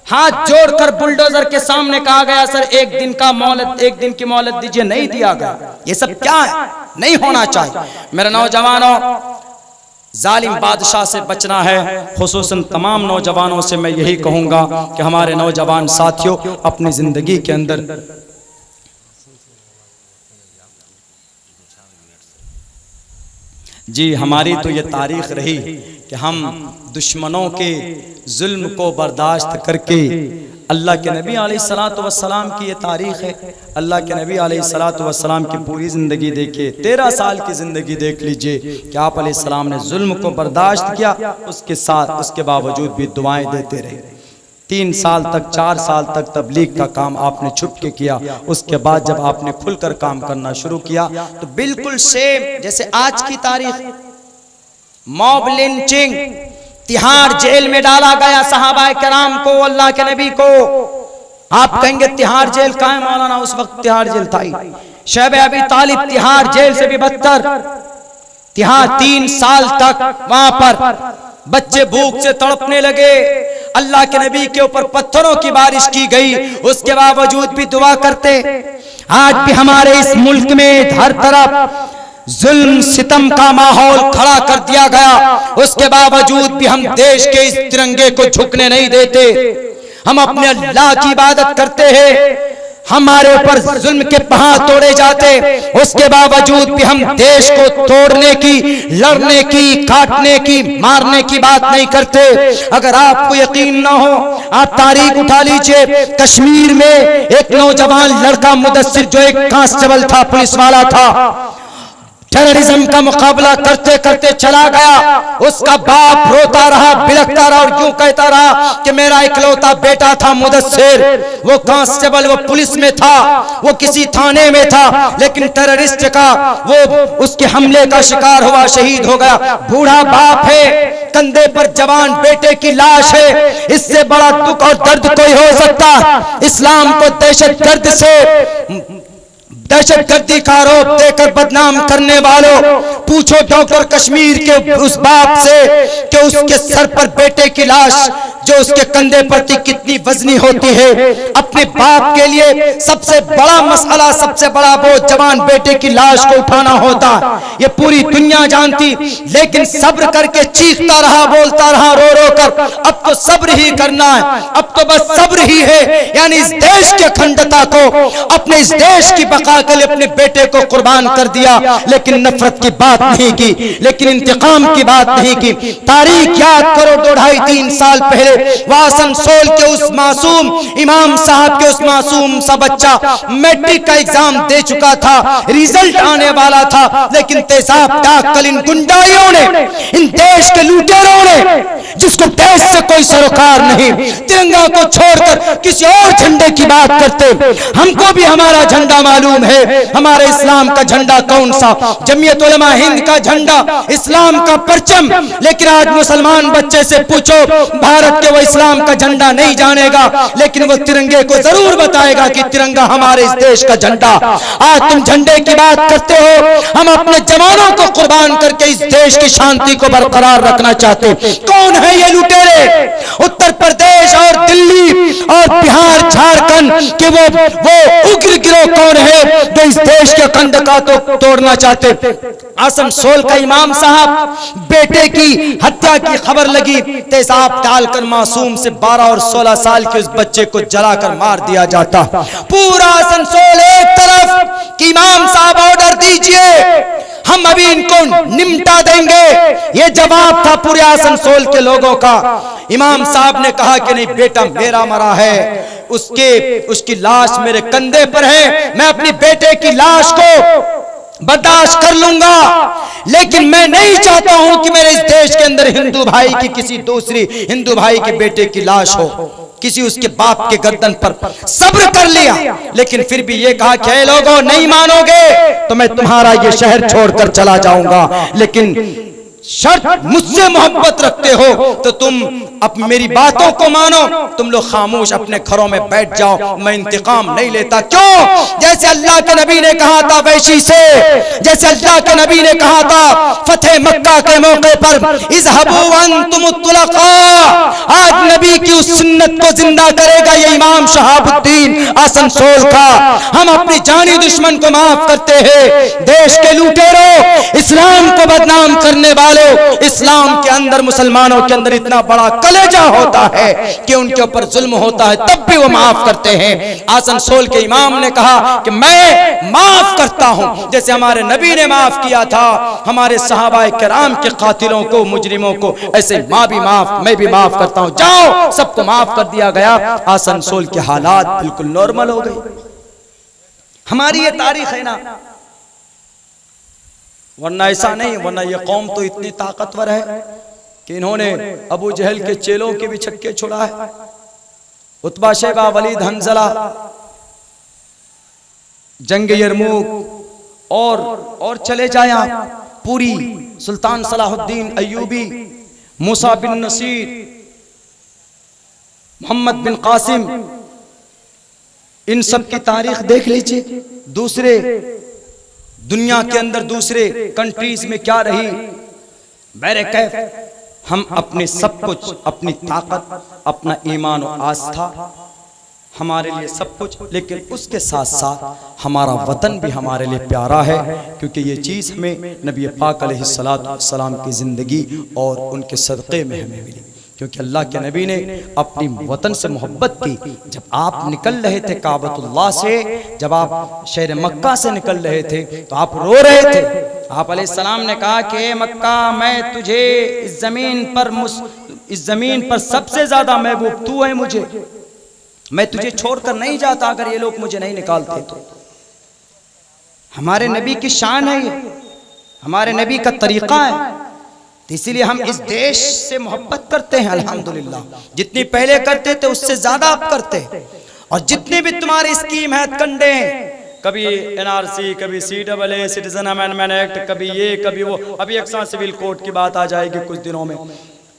हाथ जोड़कर बुलडोजर के सामने कहा गया, सर एक दिन का मोहलत, एक दिन की मोहलत दीजिए, नहीं दिया गया। ये सब क्या है? नहीं होना चाहिए। मेरे नौजवानों, जालिम बादशाह से बचना है। खुसूसन तमाम नौजवानों से मैं यही कहूंगा कि हमारे नौजवान साथियों, अपनी जिंदगी के अंदर जी, हमारी तो ये तारीख रही कि हम दुश्मनों के जुल्म को बर्दाश्त करके, अल्लाह के नबी अलैहिस्सलातु वस्सलाम की ये तारीख है। अल्लाह के नबी अलैहिस्सलातु वस्सलाम की पूरी ज़िंदगी देखिए, 13 साल की ज़िंदगी देख लीजिए कि आप अलैहिस्सलाम ने जुल्म को बर्दाश्त किया, उसके साथ उसके बावजूद भी दुआएं देते रहे। 3 साल तक, 4 साल तक तबलीग का काम आपने छुप के किया। उसके बाद जब आपने खुलकर काम करना शुरू किया तो बिल्कुल सेम जैसे आज की तारीख, मॉब लिंचिंग, तिहाड़ जेल में डाला गया सहाबाए किराम को, अल्लाह के नबी को। आप कहेंगे तिहाड़ जेल कहाँ है मौलाना? उस वक्त तिहाड़ जेल था ही। शैब अबी तालिब तिहाड़ जेल से भी बदतर, तिहाड़ 3 साल तक वहां पर बच्चे भूख से तड़पने लगे। अल्लाह के नबी के ऊपर पत्थरों की बारिश की गई, उसके बावजूद भी दुआ करते। आज भी हमारे इस मुल्क में हर तरफ जुल्म सितम का माहौल खड़ा कर दिया गया, उसके बावजूद भी हम देश के इस तिरंगे को झुकने नहीं देते। हम अपने अल्लाह की इबादत करते हैं, हमारे ऊपर जुल्म के पहाड़ तोड़े जाते, उसके बावजूद भी हम देश को तोड़ने की, लड़ने की, काटने की, मारने की बात नहीं करते। अगर आपको यकीन ना हो, आप तारीख उठा लीजिए। कश्मीर में एक नौजवान लड़का मुदस्सिर, जो एक कांस्टेबल था, पुलिस वाला था, टेररिज्म का मुकाबला करते करते चला गया। उसका बाप रोता रहा, बिलखता रहा और यूं कहता रहा कि मेरा इकलौता बेटा था मुदस्सिर, वो कांस्टेबल, वो पुलिस में था, वो किसी थाने में था, लेकिन टेररिस्ट का वो उसके हमले का शिकार हुआ, शहीद हो गया। बूढ़ा बाप है, कंधे पर जवान बेटे की लाश है। इससे बड़ा दुख और दर्द कोई हो सकता? इस्लाम को दहशतगर्द से, दहशतगर्दी का आरोप देकर बदनाम करने वालों, पूछो डॉक्टर कश्मीर के उस बाप से कि उसके सर पर बेटे की लाश जो उसके कंधे पर थी कितनी वजनी होती है। अपने अपने बाप के लिए सबसे बड़ा मसला, सबसे बड़ा बोझ जवान बेटे की लाश को उठाना होता, ये पूरी दुनिया जानती, लेकिन सब्र करके चीखता रहा, बोलता रहा रो रो कर, अब तो सब्र ही करना है, अब तो बस सब्र ही है। यानी इस देश की अखंडता को, अपने इस देश की बका के लिए अपने बेटे को कुर्बान कर दिया, लेकिन नफरत की बात नहीं की, लेकिन इंतकाम की बात नहीं की। तारीख याद करो, 2-2.5-3 साल पहले आसनसोल के उस मासूम इमाम साहब के उस मासूम सा बच्चा मैट्रिक का एग्जाम दे चुका था, रिजल्ट आने वाला था, लेकिन तेजाब दाखिल इन गुंडाइयों ने, इन देश के लुटेरों ने, जिसको देश से कोई सरोकार नहीं, तिरंगा को छोड़कर किसी और झंडे की बात करते। हमको भी हमारा झंडा मालूम है, हमारे इस्लाम का झंडा कौन सा, जमीयत उलमा हिंद का झंडा, इस्लाम का परचम। लेकिन आज मुसलमान बच्चे से पूछो, भारत के वो इस्लाम का झंडा नहीं जानेगा, लेकिन वो तिरंगे को जरूर बताएगा कि तिरंगा हमारे इस देश का झंडा। आज तुम झंडे की बात करते हो, हम अपने जवानों को कुर्बान करके इस देश की शांति को बरकरार रखना चाहते। कौन है ये लुटेरे? उत्तर प्रदेश और दिल्ली और बिहार झारखंड के वो उग्र गिरोह कौन है जो इस देश के अखंडता को तोड़ना चाहते? आसनसोल का इमाम साहब बेटे की हत्या की खबर लगी, तेजाब डालकर मासूम से 12 और 16 साल के उस बच्चे को जलाकर मार दिया जाता। पूरा आसनसोल एक तरफ कि इमाम साहब ऑर्डर दीजिए, हम अभी इनको निमटा देंगे। ये जवाब था पूरे आसनसोल के लोगों का। इमाम साहब ने कहा कि नहीं बेटा मेरा मरा है, उसकी लाश मेरे कंधे पर है, मैं अपनी बेटे की लाश को बर्दाश्त कर लूंगा, लेकिन मैं नहीं चाहता हूं कि मेरे इस देश के अंदर हिंदू भाई की किसी दूसरी हिंदू भाई के बेटे की लाश हो, किसी उसके बाप के गर्दन पर। सब्र कर लिया, लेकिन फिर भी ये कहा कि लोगों नहीं मानोगे तो मैं तुम्हारा ये शहर छोड़कर चला जाऊंगा, लेकिन शर्त मुझसे मोहब्बत रखते हो तो तुम अब मेरी बातों को मानो, तुम लोग खामोश अपने घरों में बैठ जाओ, मैं इंतकाम नहीं लेता। क्यों? जैसे अल्लाह के नबी ने कहा था वैशी से, जैसे अल्लाह के नबी ने कहा था फतेह मक्का के मौके पर इज़हबू अंतुम तुलका, आज नबी की उस सुन्नत को जिंदा करेगा ये इमाम शहाबुद्दीन आसनसोल का। हम अपनी जानी दुश्मन को माफ करते हैं, देश के लुटेरों, इस्लाम को बदनाम करने वाले, इस्लाम के अंदर मुसलमानों के अंदर इतना बड़ा कलेजा होता है कि उनके ऊपर जुल्म होता है तब भी वो माफ करते हैं। आसनसोल के इमाम ने कहा कि मैं माफ करता हूं, जैसे हमारे नबी ने माफ किया था हमारे सहाबाए किराम के कातिलों को, मुजरिमों को, ऐसे मैं भी माफ करता हूं। जाओ, सबको माफ कर दिया गया। आसनसोल के हालात बिल्कुल नॉर्मल हो गए। हमारी ये तारीख है ना, वरना ऐसा नहीं, वरना ये कौम तो इतनी ताकतवर है कि इन्होंने अबू जहल के चेलों के भी छक्के छुड़ा है। उतबा, शेबा, वलीद, हंजला, जंग यरमूक और चले जाए आप, पूरी सुल्तान सलाहुद्दीन अय्यूबी, मूसा बिन नसीर, मोहम्मद बिन कासिम, इन सब की तारीख देख लीजिए। दूसरे दुनिया के अंदर दूसरे कंट्रीज में क्या रही, बैरे कैफ। हम अपने सब कुछ, अपनी ताकत, अपना ईमान और आस्था, हमारे लिए सब कुछ, लेकिन उसके साथ साथ हमारा वतन भी हमारे लिए प्यारा है, क्योंकि ये चीज़ हमें नबी पाक अलैहिस्सलातु वस्सलाम की ज़िंदगी और उनके सदक़े में हमें मिली। क्योंकि अल्लाह के नबी ने अपनी वतन से मोहब्बत की। जब आप निकल रहे थे काबतुल्लाह से, जब आप शहर मक्का से निकल रहे थे तो आप रो रहे थे। आप अलैहिस्सलाम ने कहा कि मक्का, मैं तुझे इस ज़मीन पर सबसे ज़्यादा महबूब तू है मुझे, मैं तुझे छोड़कर नहीं जाता अगर ये लोग मुझे नहीं निकालते तो। हमारे नबी की शान है ये, हमारे नबी का तरीका है, तो इसीलिए हम इस देश से मोहब्बत करते हैं। अल्हम्दुलिल्लाह, जितनी पहले करते थे उससे ज्यादा आप करते हैं। और जितनी भी तुम्हारी स्कीम है कंडे, कभी एनआरसी, कभी CAA, सिटीजन अमेंडमेंट एक्ट, कभी ये कभी वो, अभी एक साथ सिविल कोड की बात आ जाएगी कुछ दिनों में।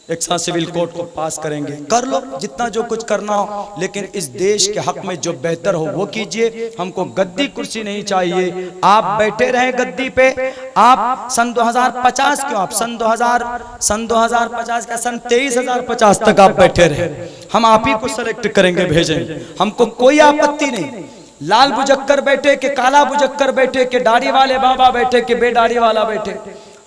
एक साथ सिविल कोड को पास करेंगे, कर लो जितना जो कुछ करना हो, लेकिन इस देश के हक में जो बेहतर हो वो कीजिए। हमको गद्दी कुर्सी नहीं चाहिए। आप बैठे रहे गद्दी पे, आप सन 2050 क्यों, आप सन 2050 का सन 23,050 तक आप बैठे रहे, हम आप ही को सेलेक्ट करेंगे, भेजेंगे, हमको कोई आपत्ति नहीं। लाल बुजक्कर बैठे के काला बुजक्कर बैठे के दाढ़ी वाले बाबा बैठे के बेदाढ़ी वाला बैठे,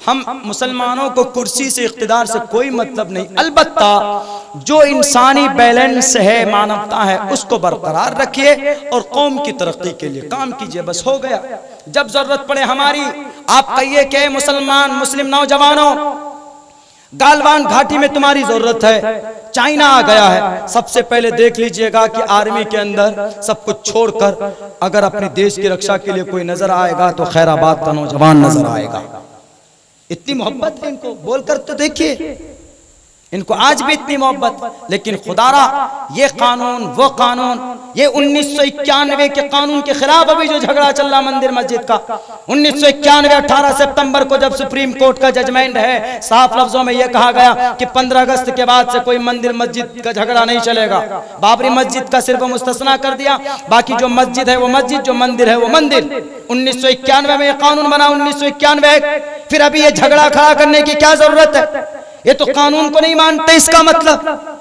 हम मुसलमानों को कुर्सी से इख्तिदार से कोई मतलब नहीं। अलबत्ता जो इंसानी बैलेंस है, मानवता है, उसको बरकरार रखिए और कौम की तरक्की के लिए काम कीजिए, बस हो गया। जब जरूरत पड़े हमारी, आप कहिए कि मुस्लिम नौजवानों, गालवान घाटी में तुम्हारी जरूरत है, चाइना आ गया है, सबसे पहले देख लीजिएगा कि आर्मी के अंदर सब कुछ छोड़कर अगर अपने देश की रक्षा के लिए कोई नजर आएगा तो खैराबाद का नौजवान नजर आएगा। इतनी मोहब्बत है इनको, बोलकर तो देखिए, इनको आज भी इतनी मोहब्बत। लेकिन खुदारा ये कानून वो कानून, ये 1991 के कानून के खिलाफ अभी जो झगड़ा चल रहा मंदिर मस्जिद का, 1991 18 सितंबर को जब सुप्रीम कोर्ट का जजमेंट है, साफ लफ्जों में यह कहा गया कि 15 अगस्त के बाद से कोई मंदिर मस्जिद का झगड़ा नहीं चलेगा। बाबरी मस्जिद का सिर्फ मुस्तस्ना कर दिया, बाकी जो मस्जिद है वो मस्जिद, जो मंदिर है वो मंदिर। 1991 में यह कानून बना, 1991, फिर अभी ये झगड़ा खड़ा करने की क्या जरूरत है? ये तो कानून को नहीं मानते, इसका मतलब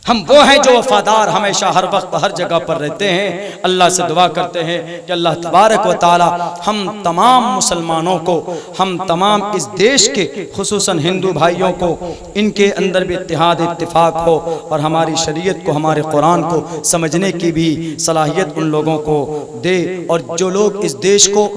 हम वो हैं जो वफादार हमेशा हर वक्त हर जगह पर रहते हैं। अल्लाह से दुआ करते हैं कि अल्लाह तबारक व ताला हम तमाम मुसलमानों को, हम तमाम इस देश के खुसूसन हिंदू भाइयों को, इनके अंदर भी इत्तेहाद इत्तिफाक हो और हमारी शरीयत को, हमारे कुरान को समझने की भी सलाहियत उन लोगों को दे। और जो लोग इस देश को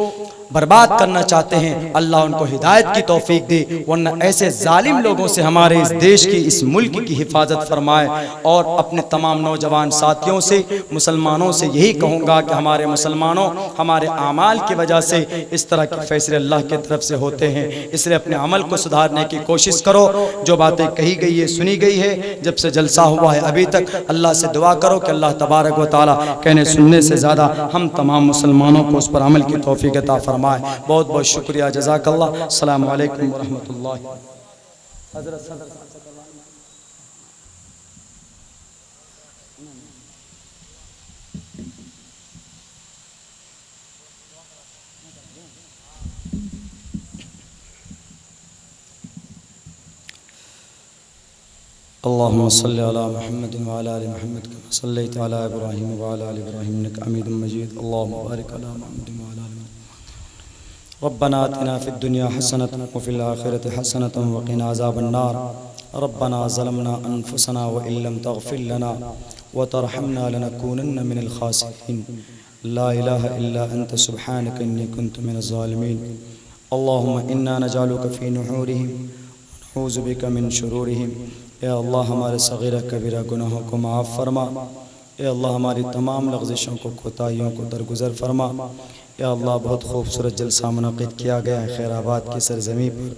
बर्बाद करना चाहते हैं, अल्लाह उनको हिदायत की तौफीक दे, वरना ऐसे जालिम लोगों से हमारे इस देश की, इस मुल्क की हिफाजत फरमाए। और अपने तमाम नौजवान साथियों से, मुसलमानों से यही कहूँगा कि हमारे मुसलमानों, हमारे आमाल की वजह से इस तरह के फैसले अल्लाह की तरफ से होते हैं, इसलिए अपने अमल को सुधारने की कोशिश करो। जो बातें कही गई है, सुनी गई है, जब से जलसा हुआ है अभी तक, अल्लाह से दुआ करो कि अल्लाह तबारक व तआला कहने सुनने से ज़्यादा हम तमाम मुसलमानों को उस पर अमल की तौफीक अता फरमाए। बहुत बहुत शुक्रिया, जज़ाकल्लाह। अस्सलामु अलैकुम व रहमतुल्लाह। अल्लाहुम्मा सल्लि अला मुहम्मद व अला आलि मुहम्मद कमा सल्लैता अला इब्राहीम व अला आलि इब्राहीम इन्नका हमीदुम मजीद। अल्लाहुम्मा बारिक अला मुहम्मद व अला आलि मुहम्मद। रब्बना आतिना फिद दुनिया हसनतन व फिल आखिरति हसनतन व क़िना अज़ाबन नार। रब्बना ज़लमना अनफुसना व इल्लम तग़फिर लना व तरहमना लनकूनन्न मिनल ख़ासिरीन। ला इलाहा इल्ला अंत सुब्हानक इन्नी कुन्तु मिनज़ ज़ालिमीन। अल्लाहुम्मा इन्ना नजअलुका फ़ी नुहूरिहिम व नऊज़ु बिका मिन शुरूरिहिम। या अल्लाह हमारे सग़ीरा कबीरा गुनाहों को माफ़ फरमा। या अल्लाह हमारी तमाम लग़ज़िशों को, कोताहियों को दरगुज़र फरमा। या अल्लाह बहुत खूबसूरत जलसा मुनक़िद किया गया है खैराबाद की सरज़मीं पर।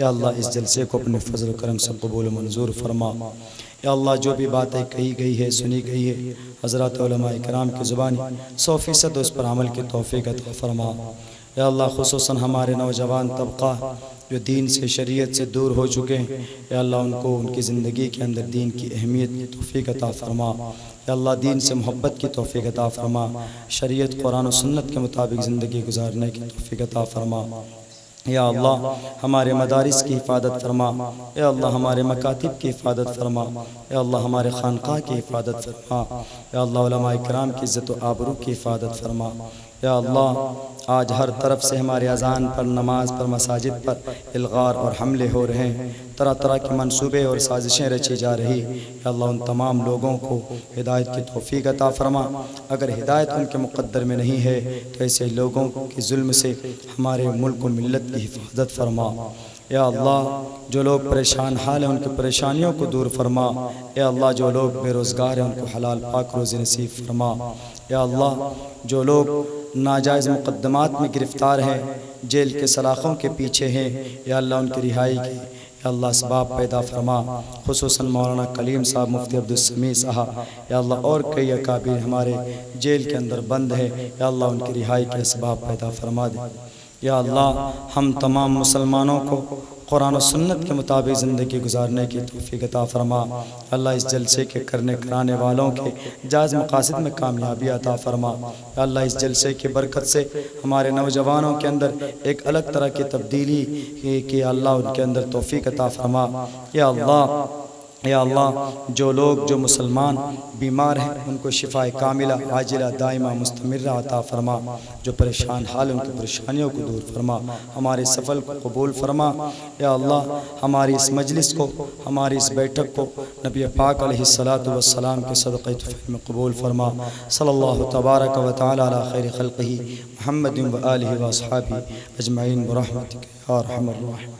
या अल्लाह इस जलसे को अपने फ़ज़ल करम से कबूल मंजूर फरमा। या अल्लाह जो भी बातें कही गई है, सुनी गई है, हज़रात उलमा इकराम की ज़ुबानी 100% उस पर अमल की तौफ़ीक़ अता फरमा। या अल्लाह खुसूसन हमारे नौजवान तबका जो दीन से, शरीयत से दूर हो चुके हैं, या अल्लाह उनको उनकी ज़िंदगी के अंदर दीन की अहमियत की तौफ़ीक़ अता फ़रमा। या अल्लाह दीन से मोहब्बत की तौफ़ीक़ अता फ़रमा। शरीयत, कुरान और सुन्नत के मुताबिक ज़िंदगी गुजारने की तौफ़ीक़ अता फ़रमा। या अल्लाह हमारे मदारिस की हिफाजत फरमा। या अल्लाह हमारे मकातिब की हिफाजत फरमा। या अल्लाह हमारे खानक़ाह की हिफाजत फरमा। या अल्लाह उलमा इकराम की इज़्ज़त व आबरू की हिफाजत फरमा। या अल्लाह आज हर तरफ से हमारे अज़ान पर, नमाज पर, मसाजिद पर इल्गार और हमले हो रहे हैं, तरह तरह के मंसूबे और साजिशें रची जा रही। या अल्लाह उन तमाम लोगों को हिदायत की तौफ़ीक़ अता फ़रमा। अगर हिदायत उनके मुक़द्दर में नहीं है तो ऐसे लोगों के जुल्म से हमारे मुल्क और मिल्लत की हिफाजत फरमा। या अल्लाह जो लोग परेशान हाल हैं उनकी परेशानियों को दूर फरमा। या अल्लाह जो लोग बेरोज़गार हैं उनको हलाल पाक रोज़ी नसीब फरमा। या अल्लाह जो लोग नाजायज़ मुक़द्दमात में गिरफ़्तार हैं, जेल के सलाख़ों के पीछे हैं, या अल्लाह उनकी रिहाई की या अल्लाह असबाब पैदा फरमा। खुसूसन मौलाना कलीम साहब, मुफ्ती अब्दुल समी साहब, या अल्लाह और कई अकाबिर हमारे जेल के अंदर बंद है, या अल्लाह उनकी रिहाई के असबाब पैदा फरमा दे। या अल्लाह हम तमाम मुसलमानों को कुरान और सुन्नत के मुताबिक ज़िंदगी गुजारने की तौफीक अता फरमा। अल्लाह इस जलसे के करने कराने वालों के जायज़ मकासद में कामयाबी अता फरमा। अल्लाह इस जलसे की बरकत से हमारे नौजवानों के अंदर एक अलग तरह की तब्दीली कि अल्लाह उनके अंदर तौफीक अता फरमा। या अल्लाह जो लोग जो मुसलमान बीमार हैं उनको शिफाए कामिला आजिला दाइमा मुस्तमिर्रा अता फरमा। जो परेशान हाल उनकी परेशानियों को दूर फरमा। हमारे सफ़र को कबूल फरमा। या अल्लाह हमारी इस मजलिस को, हमारी इस बैठक को नबी पाक अलैहिस्सलातु वस्सलाम के सदक़े तुफ़ैल में कबूल फरमा। सल्लल्लाहु तबारक व तआला अला खैरि खल्क़िही मुहम्मदिन व आलिहि व अस्हाबिही अजमईन बिरहमतिका या अरहमर राहिमीन।